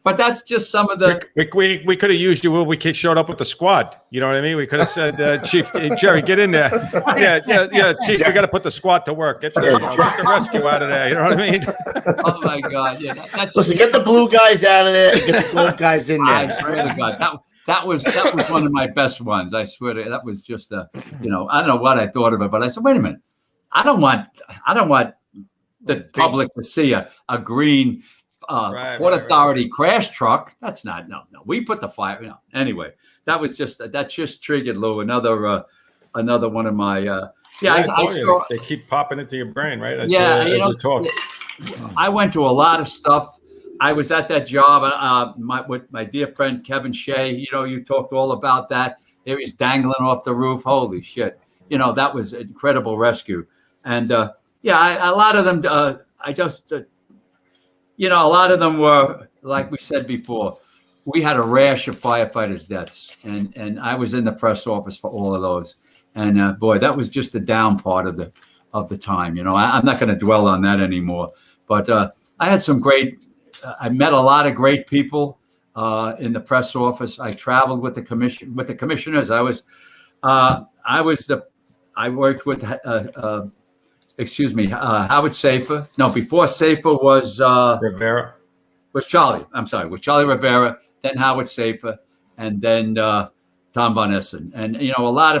[SPEAKER 5] but that's just some of the.
[SPEAKER 3] We could have used you when we showed up with the squad. You know what I mean? We could have said, Chief, Jerry, get in there. Yeah, Chief, we got to put the squad to work. Get the rescue out of there. You know what I mean?
[SPEAKER 5] Oh my God! Yeah,
[SPEAKER 2] listen, get the blue guys out of there and get the gold guys in there.
[SPEAKER 5] I swear to God, that was one of my best ones. I swear to that was just I don't know what I thought of it, but I said, wait a minute, I don't want the public to see a green Port Authority crash truck. That's not no. We put the fire. Anyway, that just triggered Lou another one of my. I saw,
[SPEAKER 3] they keep popping into your brain, right? As
[SPEAKER 5] you
[SPEAKER 3] talk.
[SPEAKER 5] I went to a lot of stuff. I was at that job with my dear friend Kevin Shea. You talked all about that. There he's dangling off the roof. Holy shit! That was an incredible rescue. And a lot of them. A lot of them were like we said before. We had a rash of firefighters' deaths, and I was in the press office for all of those. And boy, that was just the down part of the time. I'm not going to dwell on that anymore. But I had some great. I met a lot of great people in the press office. I traveled with the commissioners. I worked with Howard Safer. No, before Safer was
[SPEAKER 3] Rivera.
[SPEAKER 5] Was Charlie. I'm sorry, was Charlie Rivera, then Howard Safer, and then Tom Von Essen. And a lot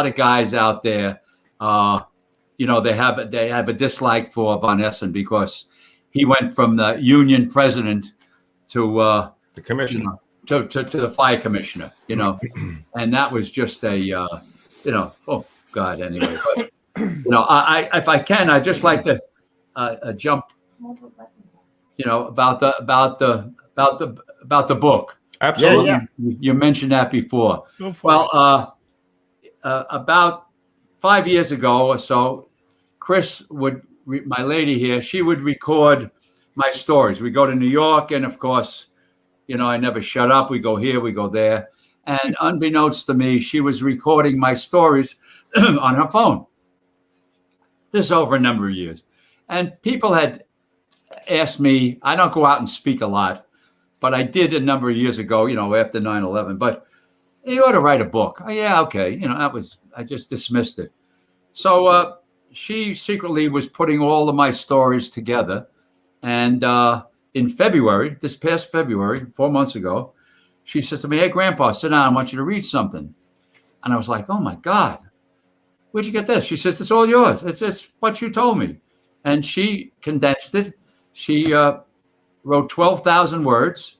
[SPEAKER 5] of guys out there, they have a dislike for Von Essen because he went from the union president to
[SPEAKER 3] the commissioner,
[SPEAKER 5] to the fire commissioner, and that was just oh God. Anyway, but I if I can, I'd just like to jump, about the book.
[SPEAKER 3] Absolutely.
[SPEAKER 5] Yeah. You mentioned that before. Well, about 5 years ago or so, Chris my lady here, she would record my stories. We go to New York, and of course, I never shut up. We go here, we go there. And unbeknownst to me, she was recording my stories on her phone. This over a number of years. And people had asked me, I don't go out and speak a lot, but I did a number of years ago, after 9/11, but you ought to write a book. Oh, yeah, okay. I just dismissed it. So she secretly was putting all of my stories together. And in February, this past February, 4 months ago, she said to me, "Hey, Grandpa, sit down. I want you to read something." And I was like, "Oh, my God, where'd you get this?" She says, "It's all yours. It's what you told me." And she condensed it. She wrote 12,000 words,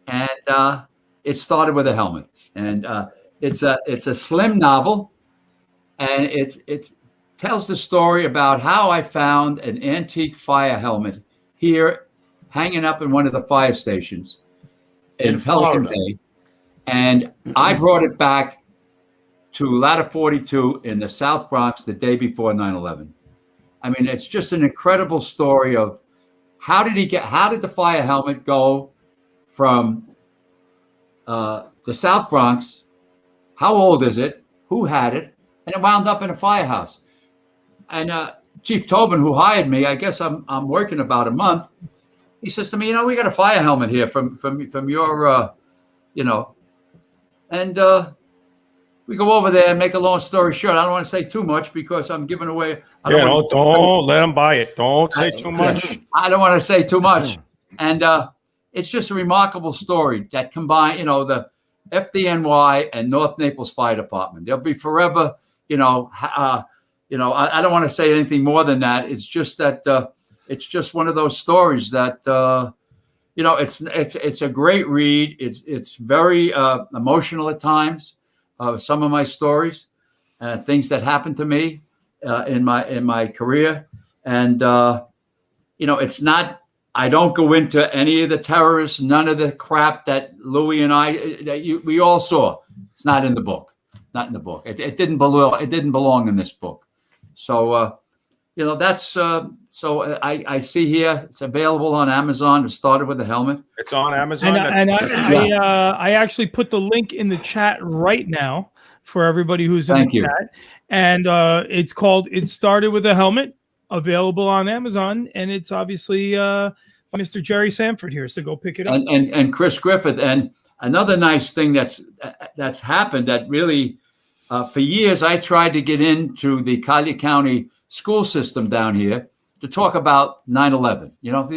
[SPEAKER 5] and it started with a helmet. And it's a slim novel, and it tells the story about how I found an antique fire helmet here hanging up in one of the fire stations in Pelican Bay. And I brought it back to Ladder 42 in the South Bronx the day before 9/11. I mean, it's just an incredible story of how did the fire helmet go from the South Bronx? How old is it? Who had it? And it wound up in a firehouse. And Chief Tobin, who hired me, I guess I'm working about a month. He says to me, "We got a fire helmet here from your, and we go over there and make a long story short. I don't want to say too much because I'm giving away.
[SPEAKER 3] Don't let them buy it. Don't say too much.
[SPEAKER 5] I don't want to say too much. And it's just a remarkable story that combine, the FDNY and North Naples Fire Department. They'll be forever, I don't want to say anything more than that. It's just that it's just one of those stories that it's a great read. It's very emotional at times. Some of my stories, things that happened to me in my career, and it's not. I don't go into any of the terrorists, none of the crap that Louis and we all saw. It's not in the book. Not in the book. It didn't belong. It didn't belong in this book. So that's so I see here it's available on Amazon. It started with the helmet.
[SPEAKER 3] It's on Amazon.
[SPEAKER 4] I actually put the link in the chat right now for everybody who's in the chat. And it's called "It Started with a Helmet," available on Amazon, and it's obviously Mr. Jerry Sanford here. So go pick it up.
[SPEAKER 5] And Chris Griffith. And another nice thing that's happened that really for years I tried to get into the Collier County school system down here to talk about 9/11.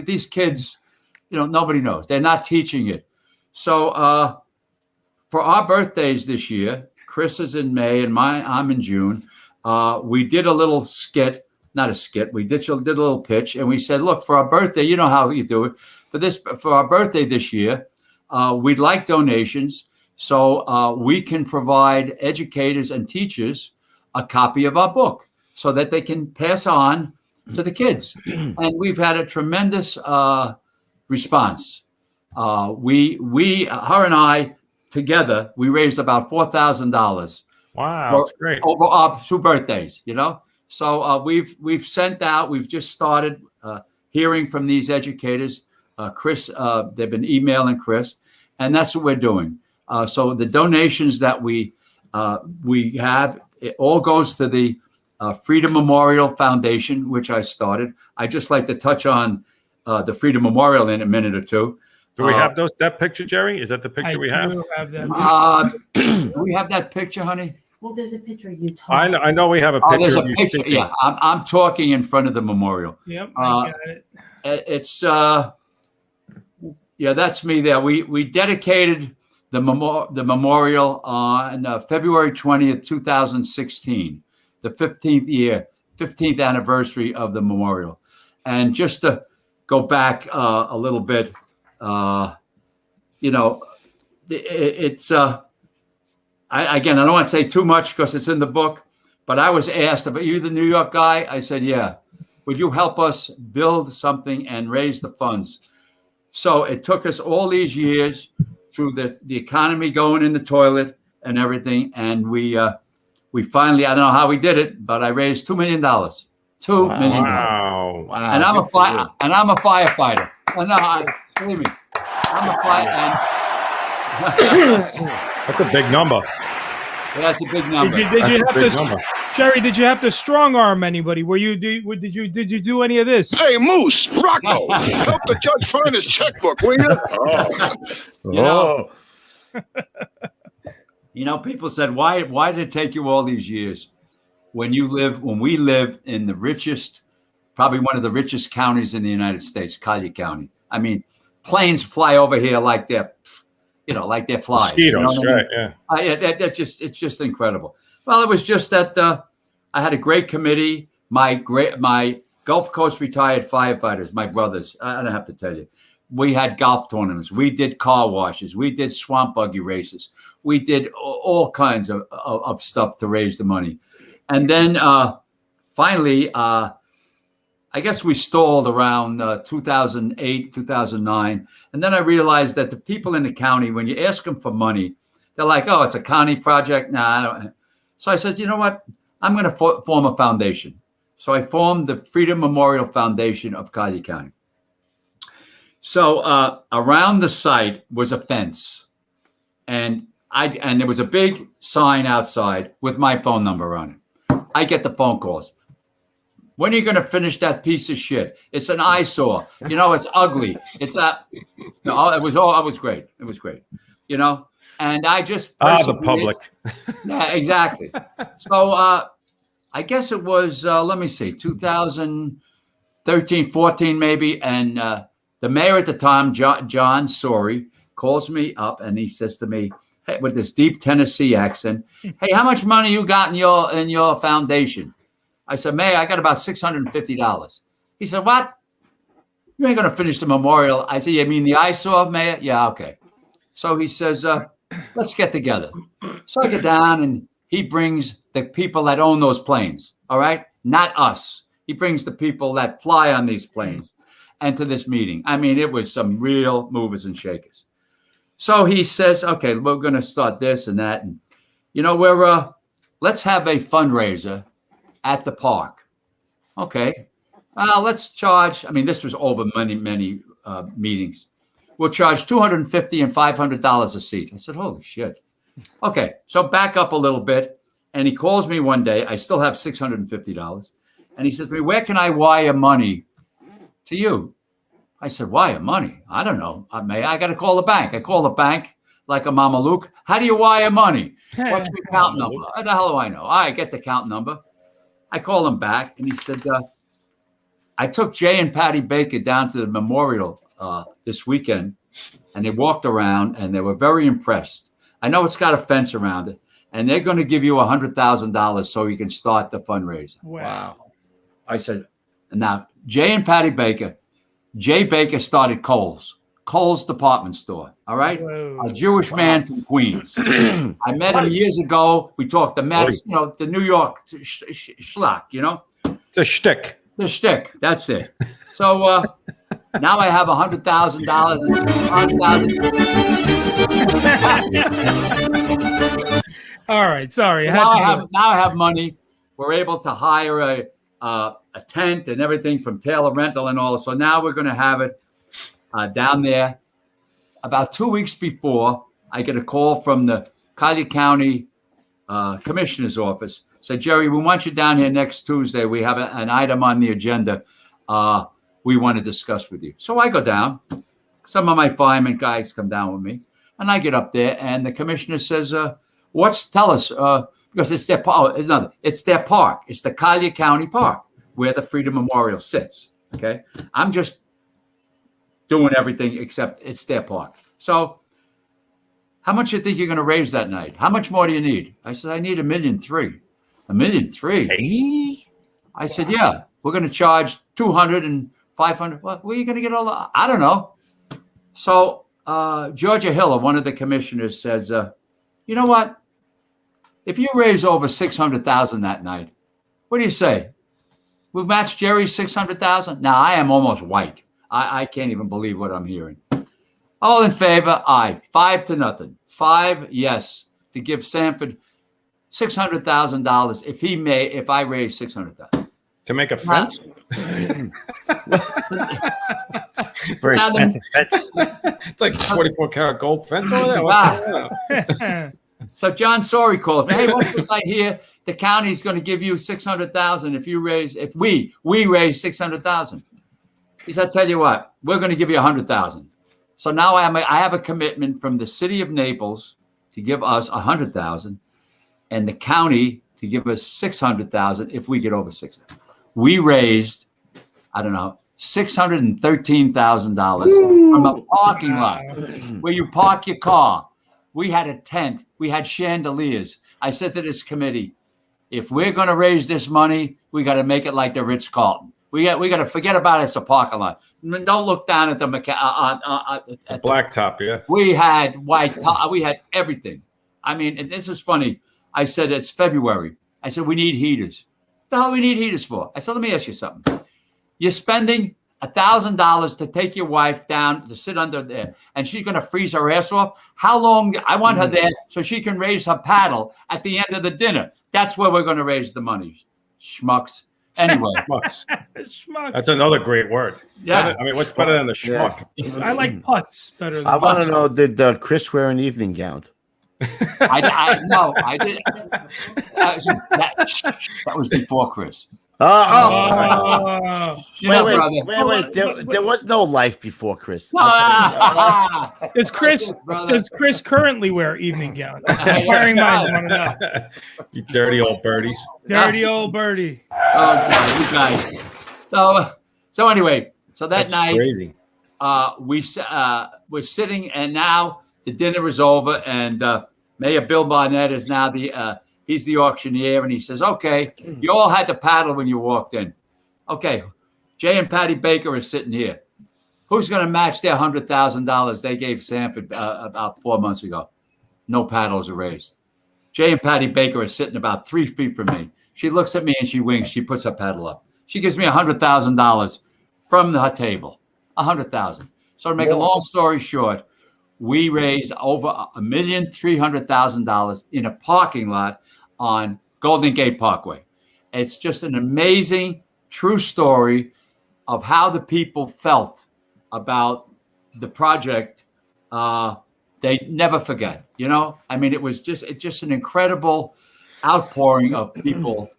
[SPEAKER 5] These kids, nobody knows. They're not teaching it. So for our birthdays this year, Chris is in May and I'm in June. We did a little skit, not a skit. We did a little pitch, and we said, "Look, for our birthday, you know how you do it. For our birthday this year, we'd like donations so we can provide educators and teachers a copy of our book so that they can pass on to the kids." And we've had a tremendous response. Her and I together, we raised about $4,000.
[SPEAKER 3] Wow, that's great.
[SPEAKER 5] Over our 2 birthdays, So we've sent out. We've just started hearing from these educators. Chris, they've been emailing Chris, and that's what we're doing. So the donations that we have, it all goes to the Freedom Memorial Foundation, which I started. I just like to touch on the Freedom Memorial in a minute or two.
[SPEAKER 3] Do we have that picture, Jerry? Is that the picture we have?
[SPEAKER 5] Do we have that picture, honey?
[SPEAKER 6] Well, there's a picture of you talking.
[SPEAKER 3] I know we have a picture.
[SPEAKER 5] There's a
[SPEAKER 3] of you
[SPEAKER 5] picture.
[SPEAKER 3] speaking.
[SPEAKER 5] Yeah, I'm talking in front of the memorial.
[SPEAKER 4] Yep, I got it.
[SPEAKER 5] It's that's me there. We dedicated the memorial on February 20th, 2016, the 15th anniversary of the memorial. And just to go back a little bit, it's I don't want to say too much because it's in the book, but I was asked, "Are you the New York guy?" I said, "Yeah. Would you help us build something and raise the funds?" So it took us all these years through the economy going in the toilet and everything. And we finally, I don't know how we did it, but I raised $2 million. $2 million.
[SPEAKER 3] Wow.
[SPEAKER 5] And I'm a firefighter. Believe me, I'm a firefighter.
[SPEAKER 3] That's a big number.
[SPEAKER 5] That's a big number.
[SPEAKER 4] Did you have to, Jerry? Did you have to strong arm anybody? Did you do any of this?
[SPEAKER 7] Hey, Moose, Rocco, help the judge find his checkbook, will you?
[SPEAKER 2] Oh.
[SPEAKER 5] You know, people said, why did it take you all these years when we live in the richest, probably one of the richest counties in the United States, Collier County. I mean, planes fly over here like they're flies.
[SPEAKER 3] Mosquitoes,
[SPEAKER 5] you know what I mean?
[SPEAKER 3] right? Yeah.
[SPEAKER 5] It's just incredible. Well, it was just that I had a great committee. My Gulf Coast retired firefighters, my brothers. I don't have to tell you. We had golf tournaments. We did car washes. We did swamp buggy races. We did all kinds of stuff to raise the money. And then finally, I guess we stalled around 2008, 2009. And then I realized that the people in the county, when you ask them for money, they're like, oh, it's a county project. Nah, I don't. So I said, you know what? I'm going to form a foundation. So I formed the Freedom Memorial Foundation of Collier County. So around the site was a fence. And there was a big sign outside with my phone number on it. I get the phone calls. When are you going to finish that piece of shit? It's an eyesore. You know, it's ugly. It was great. It was great. You know, and I just
[SPEAKER 3] the public.
[SPEAKER 5] Yeah, exactly. So I guess it was 2013, 14 maybe, and the mayor at the time, John Sorey, calls me up and he says to me, hey, with this deep Tennessee accent, hey, how much money you got in your foundation? I said, Mayor, I got about $650. He said, what? You ain't going to finish the memorial. I said, you mean the eyesore, Mayor? Yeah, okay. So he says, let's get together. So I get down and he brings the people that own those planes, all right? Not us. He brings the people that fly on these planes and to this meeting. I mean, it was some real movers and shakers. So he says, okay, we're going to start this and that. And, you know, let's have a fundraiser at the park. Okay. Let's charge. I mean, this was over many meetings. We'll charge $250 and $500 a seat. I said, holy shit. Okay. So back up a little bit. And he calls me one day. I still have $650. And he says to me, where can I wire money to you? I said, wire money? I don't know. I got to call the bank. I call the bank like a Mama Luke. How do you wire money? What's your account number? How the hell do I know? I get the account number. I call him back, and he said, I took Jay and Patty Baker down to the memorial this weekend, and they walked around, and they were very impressed. I know it's got a fence around it, and they're going to give you $100,000 so you can start the fundraiser.
[SPEAKER 4] Wow.
[SPEAKER 5] I said, now, Jay and Patty Baker, Jay Baker started Kohl's department store, all right?
[SPEAKER 4] Whoa.
[SPEAKER 5] A Jewish man from Queens. I met him years ago. We talked the Mets, you know, the New York schlock, you know?
[SPEAKER 3] The shtick.
[SPEAKER 5] The shtick, that's it. So now I have $100,000.
[SPEAKER 4] All right, sorry.
[SPEAKER 5] Now I have money. We're able to hire a tent and everything from Taylor Rental and all. So now we're going to have it down there. About 2 weeks before, I get a call from the Collier County Commissioner's office. Said, Jerry, we want you down here next Tuesday. We have an item on the agenda we want to discuss with you. So I go down. Some of my fireman guys come down with me. And I get up there, and the commissioner says, tell us, because it's their park. It's their park. It's the Collier County Park where the Freedom Memorial sits. Okay? I'm just doing everything except it's their park. So how much do you think you're going to raise that night? How much more do you need? I said, I need $1.3 million. $1.3 million?
[SPEAKER 3] Hey?
[SPEAKER 5] I said, yeah, we're going to charge $200 and $500. Where are you going to get all that? I don't know. So Georgia Hiller, one of the commissioners, says, you know what? If you raise over $600,000 that night, what do you say? We'll match Jerry's $600,000? Now, I am almost white. I can't even believe what I'm hearing. All in favor? Aye. 5-0. 5 yes to give Sanford $600,000 if I raise $600,000
[SPEAKER 3] to make a fence.
[SPEAKER 1] Very expensive fence.
[SPEAKER 3] It's like 44 karat gold fence over there. What's going on?
[SPEAKER 5] So John Sorry calls me. Hey, what's this I hear? The county's going to give you $600,000 if we raise $600,000. He said, "Tell you what, we're going to give you $100,000." So now I have a commitment from the city of Naples to give us $100,000, and the county to give us $600,000 if we get over $600,000. We raised, I don't know, $613,000 from a parking lot where you park your car. We had a tent. We had chandeliers. I said to this committee, if we're going to raise this money, we got to make it like the Ritz-Carlton. We got to forget about it as a parking lot. Don't look down at the
[SPEAKER 3] blacktop. Yeah,
[SPEAKER 5] we had white. We had everything. I mean, and this is funny. I said it's February. I said we need heaters. What the hell we need heaters for? I said, let me ask you something. You're spending $1,000 to take your wife down to sit under there, and she's going to freeze her ass off. How long? I want her there so she can raise her paddle at the end of the dinner. That's where we're going to raise the money, schmucks. Anyway,
[SPEAKER 3] schmucks.
[SPEAKER 4] Schmuck.
[SPEAKER 3] That's another great word.
[SPEAKER 5] Yeah.
[SPEAKER 3] I mean, what's better than the schmuck?
[SPEAKER 4] I like putts better than
[SPEAKER 2] I want to know, did Chris wear an evening gown?
[SPEAKER 5] No, I didn't. That was before Chris.
[SPEAKER 2] Wait. There was no life before Chris.
[SPEAKER 4] Does Chris currently wear evening gowns? Inquiring minds want to know.
[SPEAKER 3] You dirty old birdies.
[SPEAKER 4] Dirty old birdie.
[SPEAKER 5] Oh, God, you guys. So anyway, so that
[SPEAKER 3] That's
[SPEAKER 5] night,
[SPEAKER 3] crazy.
[SPEAKER 5] we're sitting, and now the dinner is over, and Mayor Bill Barnett is now he's the auctioneer, and he says, okay, you all had to paddle when you walked in. Okay, Jay and Patty Baker are sitting here. Who's going to match their $100,000 they gave Sanford about 4 months ago? No paddles are raised. Jay and Patty Baker are sitting about 3 feet from me. She looks at me and she winks. She puts her paddle up. She gives me $100,000 from her table. $100,000. So to make a long story short, we raised over $1,300,000 in a parking lot on Golden Gate Parkway. It's just an amazing, true story of how the people felt about the project. They never forget, you know? I mean, it's just an incredible outpouring of people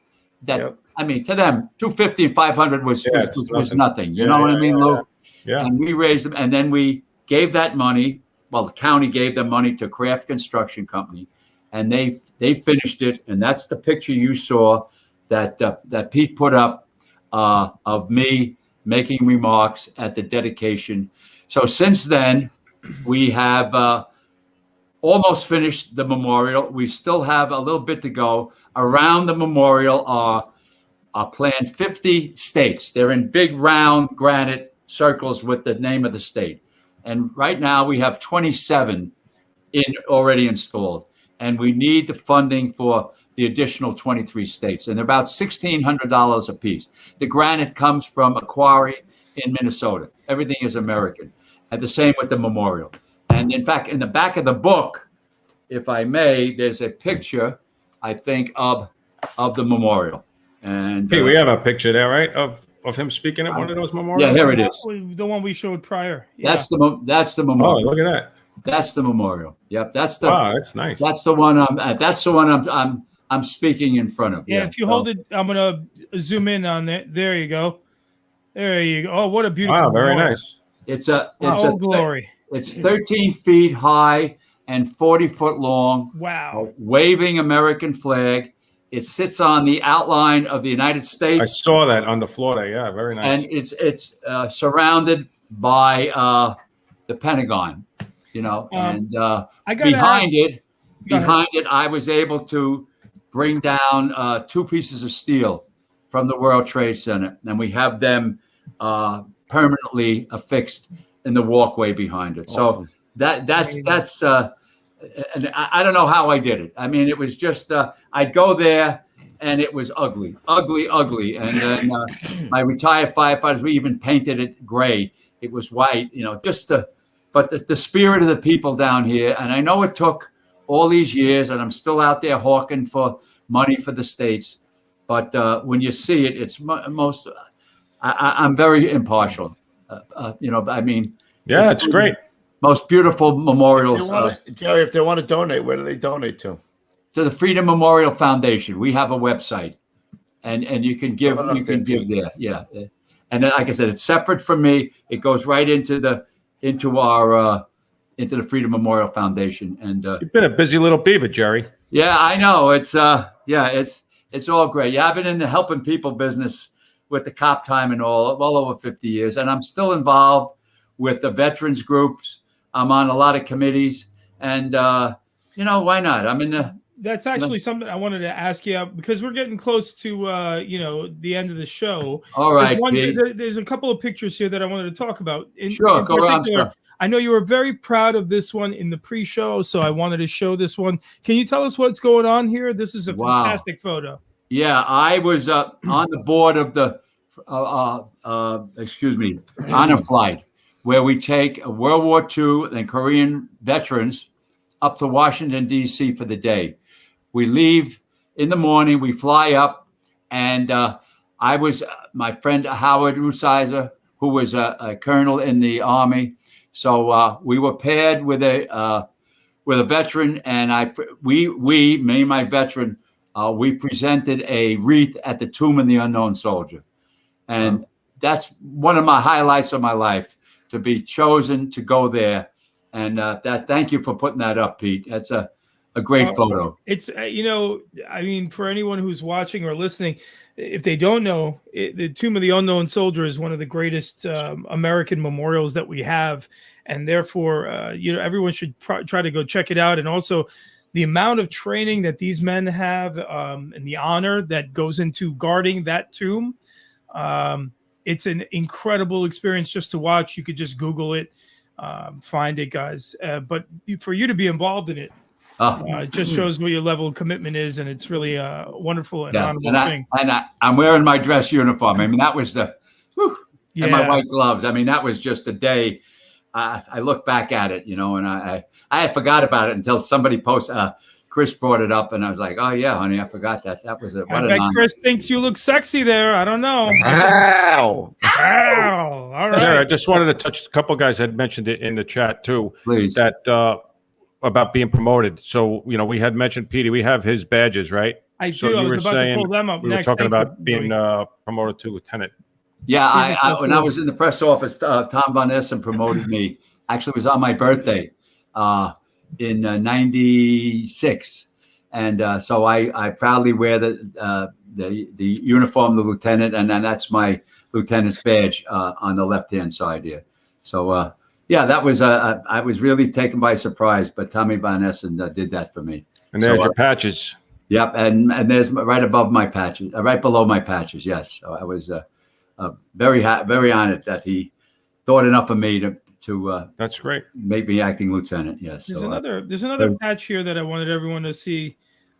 [SPEAKER 5] that, I mean, to them, 250 and 500 was nothing. You know what I mean, Lou?
[SPEAKER 3] Yeah.
[SPEAKER 5] And we raised them, and then we gave that money. Well, the county gave the money to Kraft Construction Company, and they finished it. And that's the picture you saw that Pete put up of me making remarks at the dedication. So since then, we have almost finished the memorial. We still have a little bit to go. Around the memorial are planned 50 stakes. They're in big round granite circles with the name of the state. And right now we have 27 already installed. And we need the funding for the additional 23 states. And they're about $1,600 a piece. The granite comes from a quarry in Minnesota. Everything is American. And the same with the memorial. And in fact, in the back of the book, if I may, there's a picture, I think, of the memorial. And
[SPEAKER 3] hey, we have a picture there, right, of him speaking at one of those memorials?
[SPEAKER 5] Yeah, here it is.
[SPEAKER 4] The one we showed prior. Yeah.
[SPEAKER 5] That's the memorial.
[SPEAKER 3] Oh, look at that.
[SPEAKER 5] That's the memorial. Yep, that's
[SPEAKER 3] that's nice.
[SPEAKER 5] That's the one I'm speaking in front of.
[SPEAKER 4] Yeah, if you hold it, I'm gonna zoom in on it. There you go. There you go. Oh, what a beautiful.
[SPEAKER 3] Wow, very nice.
[SPEAKER 5] It's a
[SPEAKER 4] glory.
[SPEAKER 5] It's 13 feet high and 40 foot long.
[SPEAKER 4] Wow.
[SPEAKER 5] Waving American flag. It sits on the outline of the United States.
[SPEAKER 3] I saw that on the floor there. Yeah, very nice.
[SPEAKER 5] And it's surrounded by the Pentagon, you know. And behind it, I was able to bring down 2 pieces of steel from the World Trade Center, and we have them permanently affixed in the walkway behind it.
[SPEAKER 3] Awesome.
[SPEAKER 5] So that's and I don't know how I did it. I mean, it was just I'd go there and it was ugly. And then my retired firefighters, we even painted it gray. It was white, you know, but the spirit of the people down here. And I know it took all these years, and I'm still out there hawking for money for the states. But when you see it, it's I'm very impartial. You know, I mean,
[SPEAKER 3] yeah, it's great.
[SPEAKER 5] most beautiful memorials.
[SPEAKER 2] Jerry, if they want to donate, where do they donate to?
[SPEAKER 5] To the Freedom Memorial Foundation. We have a website, and you can give give there. Yeah, and then, like I said, it's separate from me. It goes right into the Freedom Memorial Foundation. And
[SPEAKER 3] you've been a busy little beaver, Jerry.
[SPEAKER 5] Yeah, I know. It's it's all great. Yeah, I've been in the helping people business with the cop time and all over 50 years, and I'm still involved with the veterans groups. I'm on a lot of committees, and why not? I'm in the.
[SPEAKER 4] That's actually something I wanted to ask you because we're getting close to the end of the show.
[SPEAKER 5] All right,
[SPEAKER 4] there's a couple of pictures here that I wanted to talk about.
[SPEAKER 5] Sure, go on.
[SPEAKER 4] I know you were very proud of this one in the pre-show, so I wanted to show this one. Can you tell us what's going on here? This is a fantastic photo.
[SPEAKER 5] Yeah, I was on the board of the honor flight, where we take World War II and Korean veterans up to Washington, D.C. for the day. We leave in the morning, we fly up, and I was my friend Howard Rusizer, who was a colonel in the Army. So we were paired with a veteran, and me and my veteran, we presented a wreath at the Tomb of the Unknown Soldier. And that's one of my highlights of my life, to be chosen to go there. And thank you for putting that up, Pete. That's a great photo.
[SPEAKER 4] It's, for anyone who's watching or listening, if they don't know, the Tomb of the Unknown Soldier is one of the greatest American memorials that we have. And therefore, everyone should try to go check it out. And also the amount of training that these men have and the honor that goes into guarding that tomb. It's an incredible experience just to watch. You could just Google it, find it, guys. But for you to be involved in it, it just shows what your level of commitment is, and it's really a wonderful and honorable thing.
[SPEAKER 5] I'm wearing my dress uniform. I mean, that was and my white gloves. I mean, that was just a day. I look back at it, and I had forgot about it until somebody posted. Chris brought it up, and I was like, "Oh yeah, honey, I forgot that. That was a."
[SPEAKER 4] I bet Chris thinks you look sexy there. I don't know.
[SPEAKER 2] Wow!
[SPEAKER 4] All right.
[SPEAKER 3] Jerry, I just wanted to touch. A couple guys had mentioned it in the chat too.
[SPEAKER 5] Please.
[SPEAKER 3] That about being promoted. So we had mentioned Petey. We have his badges, right?
[SPEAKER 4] I do. I was about to pull them up
[SPEAKER 3] we
[SPEAKER 4] next.
[SPEAKER 3] Were talking about being promoted to lieutenant.
[SPEAKER 5] Yeah, when I was in the press office, Tom Von Essen promoted me. Actually, it was on my birthday in '96, and so I proudly wear the uniform of the lieutenant, and then that's my lieutenant's badge on the left-hand side here. So that was I was really taken by surprise, but Tommy Von Essen did that for me.
[SPEAKER 3] And there's your patches. Yep,
[SPEAKER 5] and there's right above my patches, right below my patches. Yes, so I was. Very honored that he thought enough of me to
[SPEAKER 3] that's great.
[SPEAKER 5] Make me acting lieutenant. Yes.
[SPEAKER 4] There's another patch here that I wanted everyone to see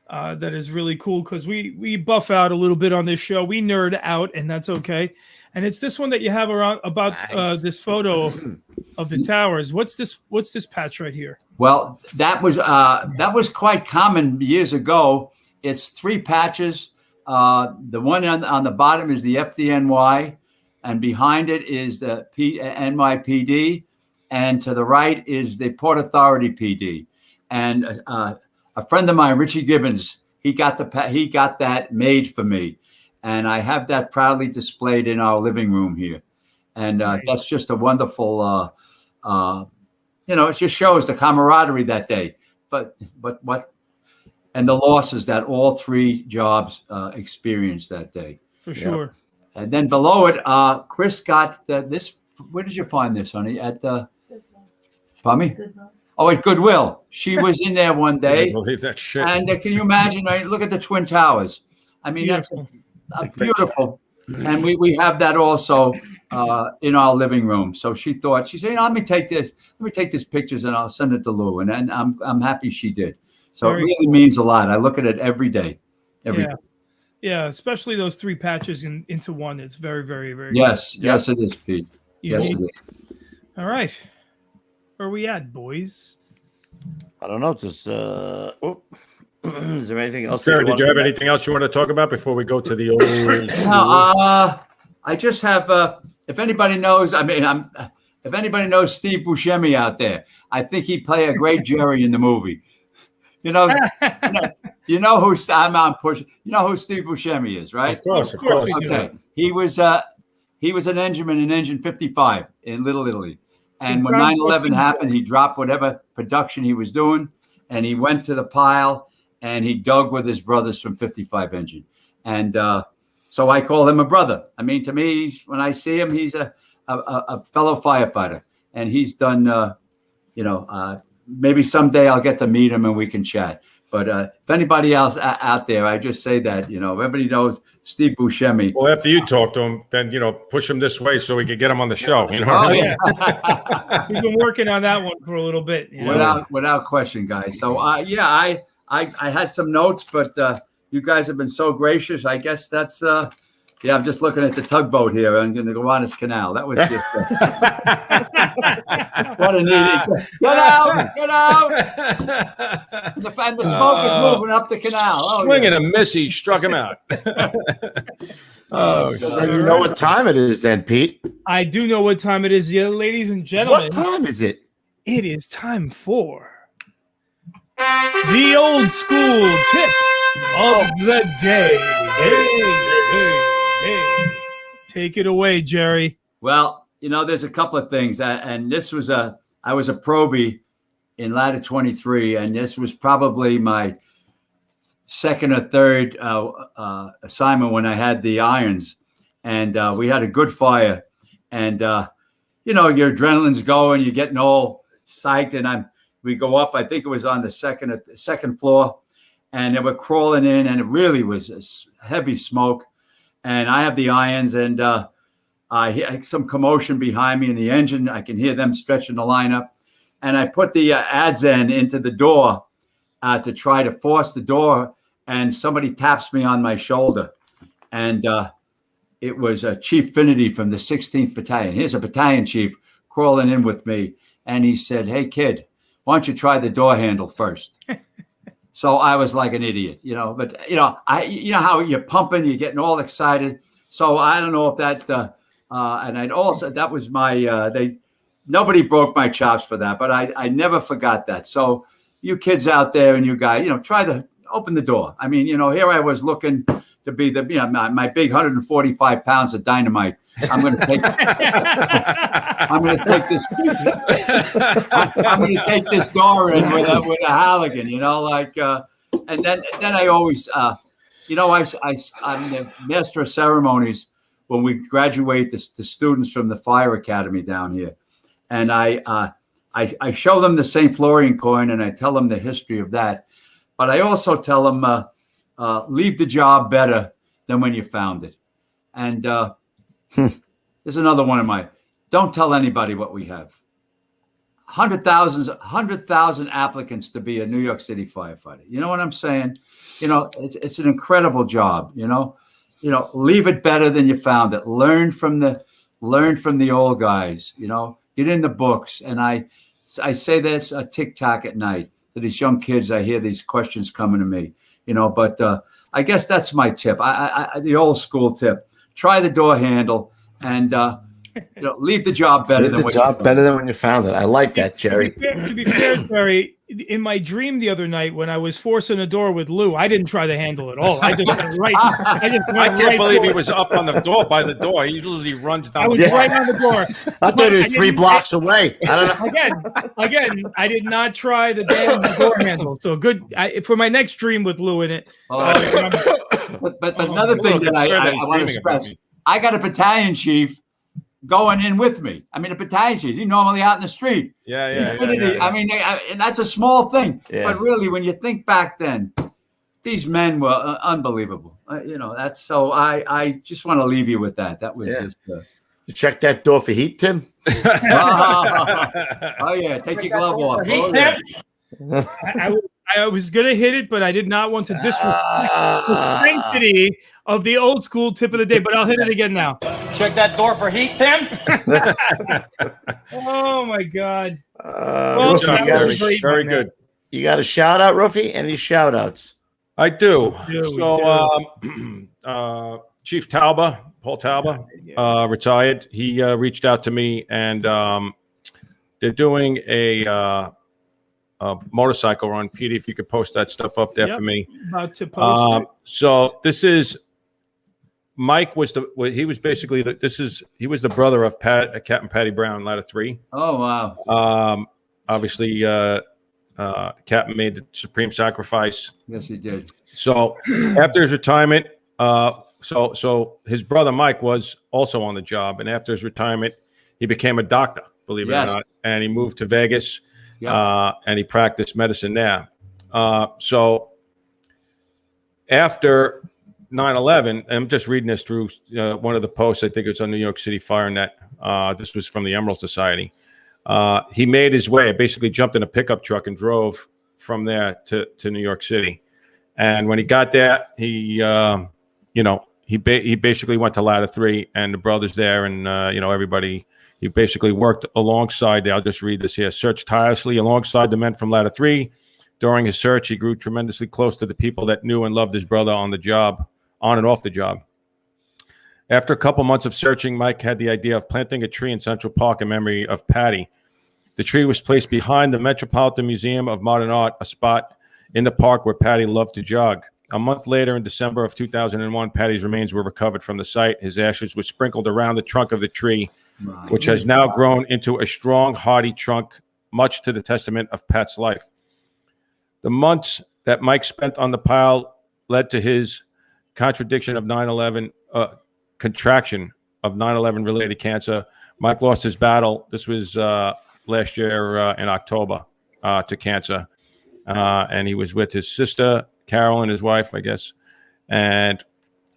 [SPEAKER 4] that is really cool, because we buff out a little bit on this show. We nerd out, and that's okay. And it's this one that you have around about this photo of the towers. What's this patch right here?
[SPEAKER 5] Well, that was quite common years ago. It's 3 patches. The one on the bottom is the FDNY, and behind it is the NYPD, and to the right is the Port Authority PD. And a friend of mine, Richie Gibbons, he got that made for me, and I have that proudly displayed in our living room here. And that's just a wonderful, it just shows the camaraderie that day. But what. And the losses that all 3 jobs experienced that day.
[SPEAKER 4] For sure.
[SPEAKER 5] And then below it, Chris got this. Where did you find this, honey? At the, pardon me?
[SPEAKER 6] Goodwill.
[SPEAKER 5] Oh, at Goodwill. She was in there one day.
[SPEAKER 3] I can't believe that shit.
[SPEAKER 5] And can you imagine? Right, look at the Twin Towers. I mean,
[SPEAKER 4] Beautiful.
[SPEAKER 5] That's beautiful. And we have that also in our living room. So she said, let me take this pictures and I'll send it to Lou. And then I'm happy she did. So it really means a lot. I look at it every day. Every day.
[SPEAKER 4] Yeah, especially those 3 patches into one. It's very, very, very
[SPEAKER 5] yes.
[SPEAKER 4] good.
[SPEAKER 5] Yes, it is, Pete. Yes, it is.
[SPEAKER 4] All right. Where are we at, boys?
[SPEAKER 2] I don't know. Just is there anything else?
[SPEAKER 3] Sarah, did you have anything else you want to talk about before we go to the old?
[SPEAKER 5] No, I just have. If anybody knows, I mean, if anybody knows Steve Buscemi out there, I think he'd play a great Jerry in the movie. You know who I'm pushing. You know who Steve Buscemi is, right?
[SPEAKER 3] Of course.
[SPEAKER 5] Okay, he was an engineman in Engine 55 in Little Italy, and when 9/11 happened, he dropped whatever production he was doing, and he went to the pile and he dug with his brothers from 55 Engine, and so I call him a brother. I mean, to me, when I see him, he's a fellow firefighter, and he's done. Maybe someday I'll get to meet him and we can chat. But if anybody else out there, I just say that, everybody knows Steve Buscemi.
[SPEAKER 3] Well, after you talk to him, then, push him this way so we can get him on the show. You know what I mean?
[SPEAKER 4] Yeah. We've been working on that one for a little bit.
[SPEAKER 5] Without question, guys. So, I had some notes, but you guys have been so gracious. I guess that's I'm just looking at the tugboat here. I'm going to go on this canal. That was just what an idiot. Get out! And the smoke is moving up the canal.
[SPEAKER 3] Swinging a miss, he struck him out.
[SPEAKER 2] So then you know what time it is then, Pete?
[SPEAKER 4] I do know what time it is, ladies and gentlemen.
[SPEAKER 2] What time is it?
[SPEAKER 4] It is time for the old school tip of the day. Hey. Take it away, Jerry.
[SPEAKER 5] Well, there's a couple of things, and this was I was a Proby in ladder 23, and this was probably my second or third assignment when I had the irons, and we had a good fire, and your adrenaline's going, you're getting all psyched, and we go up. I think it was on the second floor, and they were crawling in, and it really was a heavy smoke. And I have the irons, and I hear some commotion behind me in the engine. I can hear them stretching the line up. And I put the adz end into the door to try to force the door, and somebody taps me on my shoulder. And it was Chief Finity from the 16th Battalion. Here's a battalion chief crawling in with me. And he said, "Hey, kid, why don't you try the door handle first?" So I was like an idiot, but how you're pumping, you're getting all excited. So I don't know if that, and I'd also, that was my, nobody broke my chops for that, but I never forgot that. So you kids out there and you guys, try to open the door. I mean, here I was looking to be my big 145 pounds of dynamite. I'm going to take this. I'm going to take this door in with a Halligan, and then I always, I'm the master of ceremonies when we graduate the students from the fire academy down here, and I show them the St. Florian coin and I tell them the history of that, but I also tell them leave the job better than when you found it, and. There's another one of my, don't tell anybody what we have. 100,000 applicants to be a New York City firefighter. You know what I'm saying? It's an incredible job, leave it better than you found it. Learn from the old guys, get in the books. And I say this Tic Toc at night to these young kids. I hear these questions coming to me, but I guess that's my tip. The old school tip. Try the door handle and leave the job better than
[SPEAKER 2] when you found it. I like that, Jerry.
[SPEAKER 4] To be fair, Jerry, in my dream the other night when I was forcing a door with Lou, I didn't try the handle at all. I just went right. I
[SPEAKER 3] can't believe he was up on the door by the door. He usually runs down.
[SPEAKER 4] I was right on the door.
[SPEAKER 2] I thought he was 3 blocks away. I don't know.
[SPEAKER 4] Again, I did not try the damn door handle. So good for my next dream with Lou in it.
[SPEAKER 5] But another thing that I want to stress, I got a battalion chief going in with me. I mean, a battalion chief, he's normally out in the street.
[SPEAKER 3] Yeah.
[SPEAKER 5] I mean, and that's a small thing. Yeah. But really, when you think back then, these men were unbelievable. That's so I just want to leave you with that. That was just.
[SPEAKER 2] You check that door for heat, Tim?
[SPEAKER 5] Oh, yeah. Take your glove off.
[SPEAKER 4] I was going to hit it, but I did not want to disrespect the sanctity of the old school tip of the day, but I'll hit it again now.
[SPEAKER 1] Check that door for heat, Tim.
[SPEAKER 4] Oh, my God.
[SPEAKER 3] Well, very good.
[SPEAKER 2] You got a shout out, Ruffy? Any shout outs?
[SPEAKER 3] I do.
[SPEAKER 4] We do.
[SPEAKER 3] So Chief Talba, Paul Talba, retired. He reached out to me, and they're doing a motorcycle run. Petey, if you could post that stuff up there for me.
[SPEAKER 4] About to post it.
[SPEAKER 3] So this is Mike was he was basically he was the brother of Captain Patty Brown, Ladder 3.
[SPEAKER 5] Oh wow.
[SPEAKER 3] Obviously, Captain made the supreme sacrifice.
[SPEAKER 5] Yes, he did.
[SPEAKER 3] So after his retirement, so his brother Mike was also on the job, and after his retirement, he became a doctor. Believe it or not, and he moved to Vegas, and he practiced medicine there. So after 9/11, I'm just reading this through one of the posts. I think it's on New York City Fire Net. This was from the Emerald Society. He made his way, basically jumped in a pickup truck and drove from there to New York City. And when he got there, he basically went to Ladder 3 and the brothers there, and everybody. He basically worked alongside. I'll just read this here. Searched tirelessly alongside the men from Ladder 3. During his search, he grew tremendously close to the people that knew and loved his brother on the job, on and off the job. After a couple months of searching, Mike had the idea of planting a tree in Central Park in memory of Patty. The tree was placed behind the Metropolitan Museum of Modern Art, a spot in the park where Patty loved to jog. A month later, in December of 2001, Patty's remains were recovered from the site. His ashes were sprinkled around the trunk of the tree, which has now grown into a strong, hardy trunk, much to the testament of Pat's life. The months that Mike spent on the pile led to his contraction of 9/11 related cancer. Mike lost his battle. This was last year in October to cancer. And he was with his sister, Carol, and his wife, I guess. And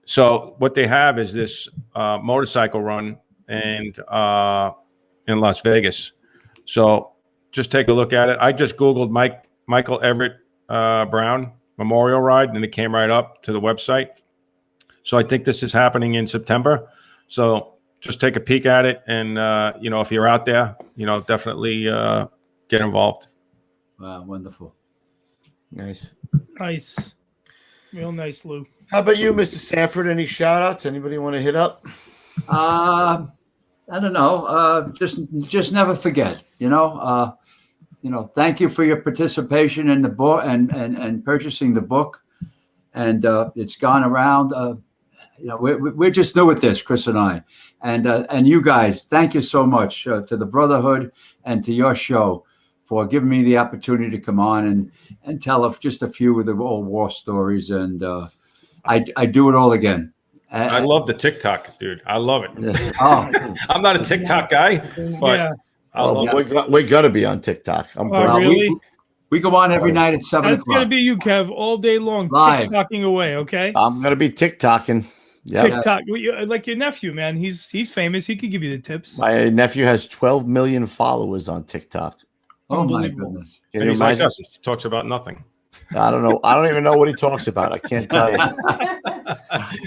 [SPEAKER 3] so what they have is this motorcycle run and in Las Vegas. So just take a look at it. I just Googled Michael Everett Brown Memorial Ride, and it came right up to the website. So I think this is happening in September. So just take a peek at it, and if you're out there, definitely get involved.
[SPEAKER 5] Wow, wonderful.
[SPEAKER 2] Nice.
[SPEAKER 4] Real nice, Lou.
[SPEAKER 2] How about you, Mr. Sanford? Any shout outs? Anybody want to hit up?
[SPEAKER 5] I don't know. Just never forget. Thank you for your participation in the book and purchasing the book. And it's gone around. We're just new at this, Chris and I, and you guys. Thank you so much to the Brotherhood and to your show for giving me the opportunity to come on and tell just a few of the old war stories. And I do it all again.
[SPEAKER 3] I love the Tic Toc, dude. I love it.
[SPEAKER 5] Oh.
[SPEAKER 3] I'm not a Tic Toc guy, but
[SPEAKER 2] we got to be on TikTok.
[SPEAKER 4] Really?
[SPEAKER 5] We go on every night at 7 o'clock.
[SPEAKER 4] That's going to be you, Kev, all day long,
[SPEAKER 5] live.
[SPEAKER 4] TikToking away, okay?
[SPEAKER 2] I'm going to be TikToking.
[SPEAKER 4] Yep. TikTok, like your nephew, man. He's famous. He could give you the tips.
[SPEAKER 2] My nephew has 12 million followers on TikTok.
[SPEAKER 5] Oh, my goodness.
[SPEAKER 3] And he's like us. He talks about nothing.
[SPEAKER 2] I don't know. I don't even know what he talks about. I can't tell you.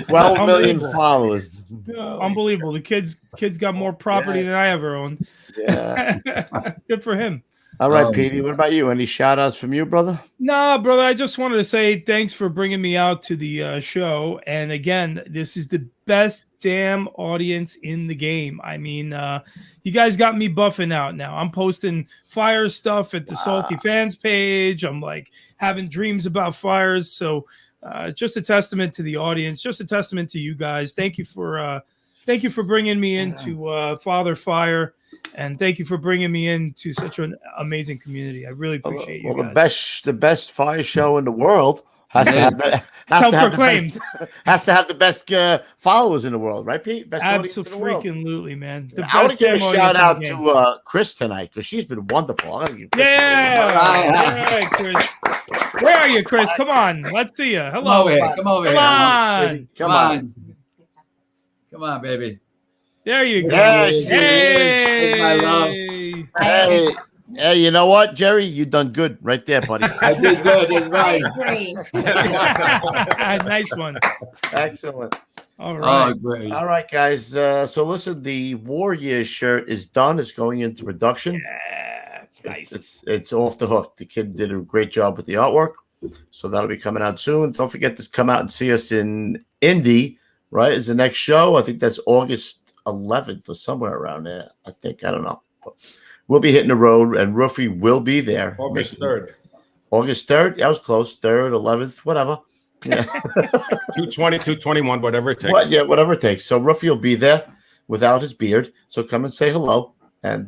[SPEAKER 2] 12 million followers.
[SPEAKER 4] Unbelievable. The kid's got more property than I ever owned.
[SPEAKER 2] Yeah.
[SPEAKER 4] Good for him.
[SPEAKER 2] All right, Petey. What about you? Any shout outs from you, brother?
[SPEAKER 4] Nah, brother. I just wanted to say thanks for bringing me out to the show. And again, this is the best damn audience in the game. I mean, you guys got me buffing out now. I'm posting fire stuff at the Salty Fans page. I'm like having dreams about fires. So just a testament to the audience, just a testament to you guys. Thank you for bringing me into Father Fire. And thank you for bringing me into such an amazing community. I really appreciate you guys.
[SPEAKER 2] The best fire show in the world has to have the
[SPEAKER 4] self-proclaimed.
[SPEAKER 2] Has to have the best followers in the world, right, Pete? Best
[SPEAKER 4] Absolutely, man.
[SPEAKER 2] I want to give a shout out to Chris tonight because she's been wonderful. All
[SPEAKER 4] right, Chris. Where are you, Chris? Come on, let's see you. Hello.
[SPEAKER 5] Come over here. Come on, baby.
[SPEAKER 4] There you go.
[SPEAKER 2] Yes,
[SPEAKER 4] hey,
[SPEAKER 5] my love.
[SPEAKER 2] Hey, you know what, Jerry? You done good right there, buddy.
[SPEAKER 5] I did good. It's right.
[SPEAKER 4] Nice one.
[SPEAKER 2] Excellent.
[SPEAKER 4] All right.
[SPEAKER 5] Oh, great.
[SPEAKER 2] All right, guys. So listen, the Warriors shirt is done. It's going into production.
[SPEAKER 4] Yeah, it's nice.
[SPEAKER 2] It's off the hook. The kid did a great job with the artwork. So that'll be coming out soon. Don't forget to come out and see us in Indy right? Is the next show. I think that's August 11th or somewhere around there. I think. I don't know. We'll be hitting the road, and Roofy will be there.
[SPEAKER 3] August 3rd.
[SPEAKER 2] August 3rd? Yeah, I was close. 3rd, 11th, whatever. Yeah.
[SPEAKER 3] 220, 221, whatever it takes.
[SPEAKER 2] Whatever it takes. So Ruffy will be there without his beard. So come and say hello, and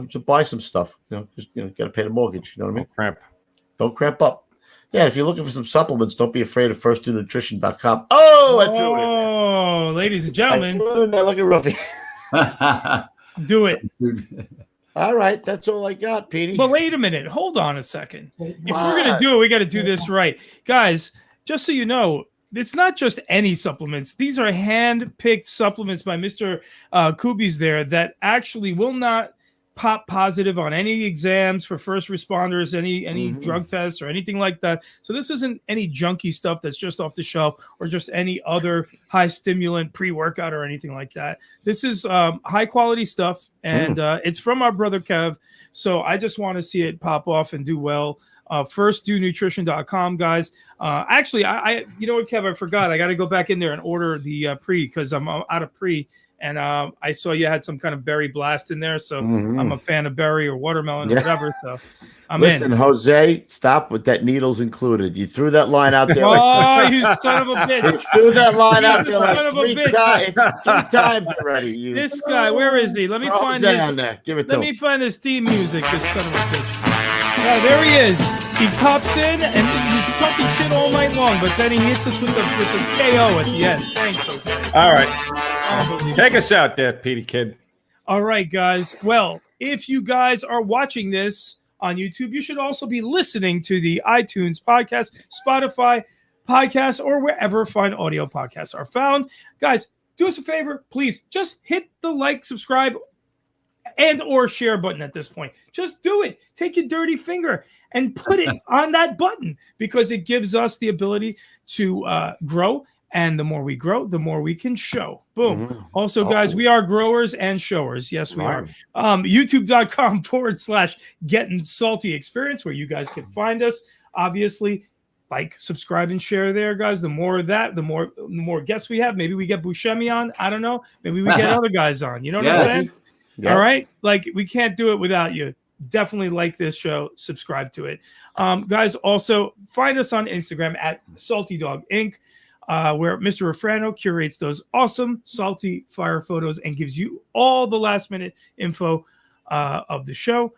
[SPEAKER 2] just buy some stuff. Just got to pay the mortgage. You know what I mean? Don't cramp up. Yeah, if you're looking for some supplements, don't be afraid of firstdonutrition.com. Oh, I threw it in there.
[SPEAKER 4] Oh, ladies and gentlemen,
[SPEAKER 2] Look at Ruffy.
[SPEAKER 4] do it.
[SPEAKER 2] All right, that's all I got, Petey.
[SPEAKER 4] But wait a minute. Hold on a second. If we're going to do it, we got to do this right. Guys, just so you know, it's not just any supplements. These are hand-picked supplements by Mr. Kubes there that actually will not pop positive on any exams for first responders, any drug tests or anything like that. So this isn't any junky stuff that's just off the shelf or just any other high stimulant pre-workout or anything like that. This is high quality stuff, and it's from our brother Kev. So I just want to see it pop off and do well. Firstdonutrition.com, guys. Actually, I you know what, Kev, I forgot. I got to go back in there and order the pre, because I'm out of pre. And I saw you had some kind of berry blast in there, so I'm a fan of berry or watermelon or whatever. So
[SPEAKER 2] Listen, Jose, stop with that needles included. You threw that line out there.
[SPEAKER 4] Oh, you son of a bitch!
[SPEAKER 2] You threw that line out there like
[SPEAKER 4] three
[SPEAKER 2] times already.
[SPEAKER 4] This guy, where is he? Let me find this.
[SPEAKER 2] Give it to
[SPEAKER 4] Let me find this theme music. This son of a bitch. Yeah, there he is. He pops in and he's talking shit all night long, but then he hits us with the KO at the end. Thanks, Jose.
[SPEAKER 3] All right. Take us out there, Petey Kid.
[SPEAKER 4] All right, guys. Well, if you guys are watching this on YouTube, you should also be listening to the iTunes podcast, Spotify podcast, or wherever fine audio podcasts are found. Guys, do us a favor, please. Just hit the like, subscribe, and or share button at this point. Just do it. Take your dirty finger and put it on that button, because it gives us the ability to grow. And the more we grow, the more we can show. Boom. Also, guys, we are growers and showers. Yes, we are. YouTube.com/Getting Salty Experience, where you guys can find us. Obviously, like, subscribe, and share there, guys. The more of that, the more guests we have. Maybe we get Buscemi on. I don't know. Maybe we get other guys on. You know what I'm saying? Yep. All right? Like, we can't do it without you. Definitely like this show. Subscribe to it. Guys, also find us on Instagram at Salty Dog Inc., where Mr. Refrano curates those awesome salty fire photos and gives you all the last minute info of the show.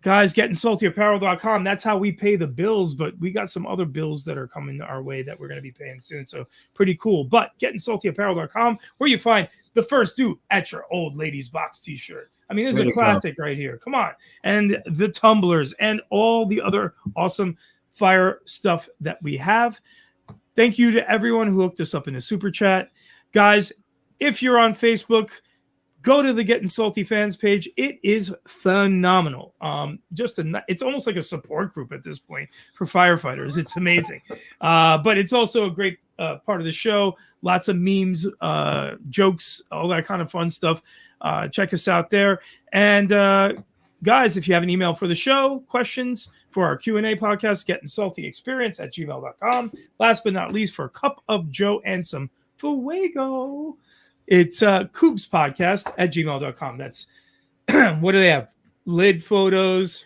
[SPEAKER 4] Guys, GettingSaltyApparel.com. That's how we pay the bills, but we got some other bills that are coming our way that we're going to be paying soon. So pretty cool. But GettingSaltyApparel.com, where you find the first do at your old ladies box t-shirt. I mean, this is a classic right here. Come on. And the tumblers and all the other awesome fire stuff that we have. Thank you to everyone who hooked us up in the super chat. Guys, if you're on Facebook, go to the Getting Salty fans page. It is phenomenal. It's almost like a support group at this point for firefighters. It's amazing. But it's also a great part of the show. Lots of memes, jokes, all that kind of fun stuff. Check us out there. And guys, if you have an email for the show, questions for our Q&A podcast, Getting Salty Experience at gmail.com. Last but not least, for a cup of Joe and some Fuego, it's Kubes podcast at gmail.com. That's what do they have? Lid photos,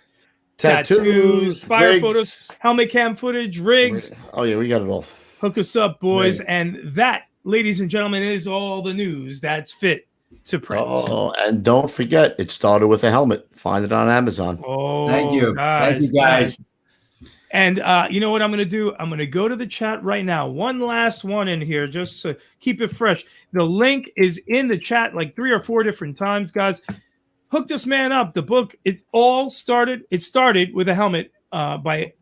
[SPEAKER 4] tattoos, fire rigs, photos, helmet cam footage, rigs.
[SPEAKER 2] Oh, yeah, we got it all.
[SPEAKER 4] Hook us up, boys. Right. And that, ladies and gentlemen, is all the news that's fit to print.
[SPEAKER 2] Oh, and don't forget, it started with a helmet. Find it on Amazon.
[SPEAKER 5] Oh, thank you. Thank you, guys.
[SPEAKER 4] And you know what I'm going to do? I'm going to go to the chat right now. One last one in here, just to keep it fresh. The link is in the chat like 3 or 4 different times, guys. Hook this man up. The book, it started with a helmet by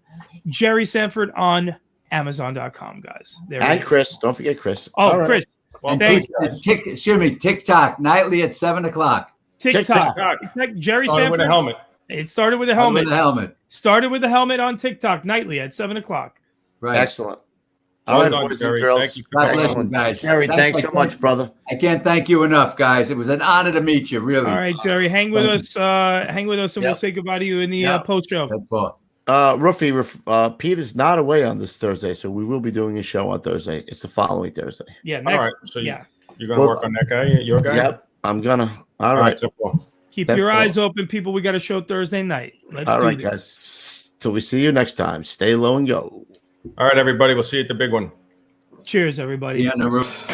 [SPEAKER 4] Jerry Sanford on Amazon.com, guys. There
[SPEAKER 2] and Chris. Don't forget Chris.
[SPEAKER 4] Oh, right. Chris.
[SPEAKER 5] Well, Tic Toc nightly at 7:00.
[SPEAKER 4] Tic Toc. Jerry Sanford
[SPEAKER 3] with a helmet.
[SPEAKER 4] It started with a helmet. Started with a helmet on Tic Toc nightly at 7:00.
[SPEAKER 5] Right.
[SPEAKER 2] Excellent. All right, boys and girls.
[SPEAKER 3] Thank you.
[SPEAKER 5] Excellent, guys.
[SPEAKER 2] Jerry, thanks so much, brother.
[SPEAKER 5] I can't thank you enough, guys. It was an honor to meet you, really.
[SPEAKER 4] All right, Jerry, hang with us. And we'll say goodbye to you in the post show.
[SPEAKER 2] Ruffy, Pete is not away on this Thursday, so we will be doing a show on Thursday. It's the following Thursday.
[SPEAKER 4] Yeah,
[SPEAKER 3] All
[SPEAKER 4] next.
[SPEAKER 3] right. So
[SPEAKER 4] Yeah.
[SPEAKER 3] you're going to work on that guy, your guy?
[SPEAKER 2] Yep, I'm gonna. All right.
[SPEAKER 3] So cool.
[SPEAKER 4] Keep
[SPEAKER 2] That's
[SPEAKER 4] your
[SPEAKER 2] all.
[SPEAKER 4] eyes open, people. We got a show Thursday night. Let's
[SPEAKER 2] All
[SPEAKER 4] do
[SPEAKER 2] right,
[SPEAKER 4] this.
[SPEAKER 2] guys. Till we see you next time. Stay low and go.
[SPEAKER 3] All right, everybody. We'll see you at the big one.
[SPEAKER 4] Cheers, everybody.
[SPEAKER 5] Be on the roof.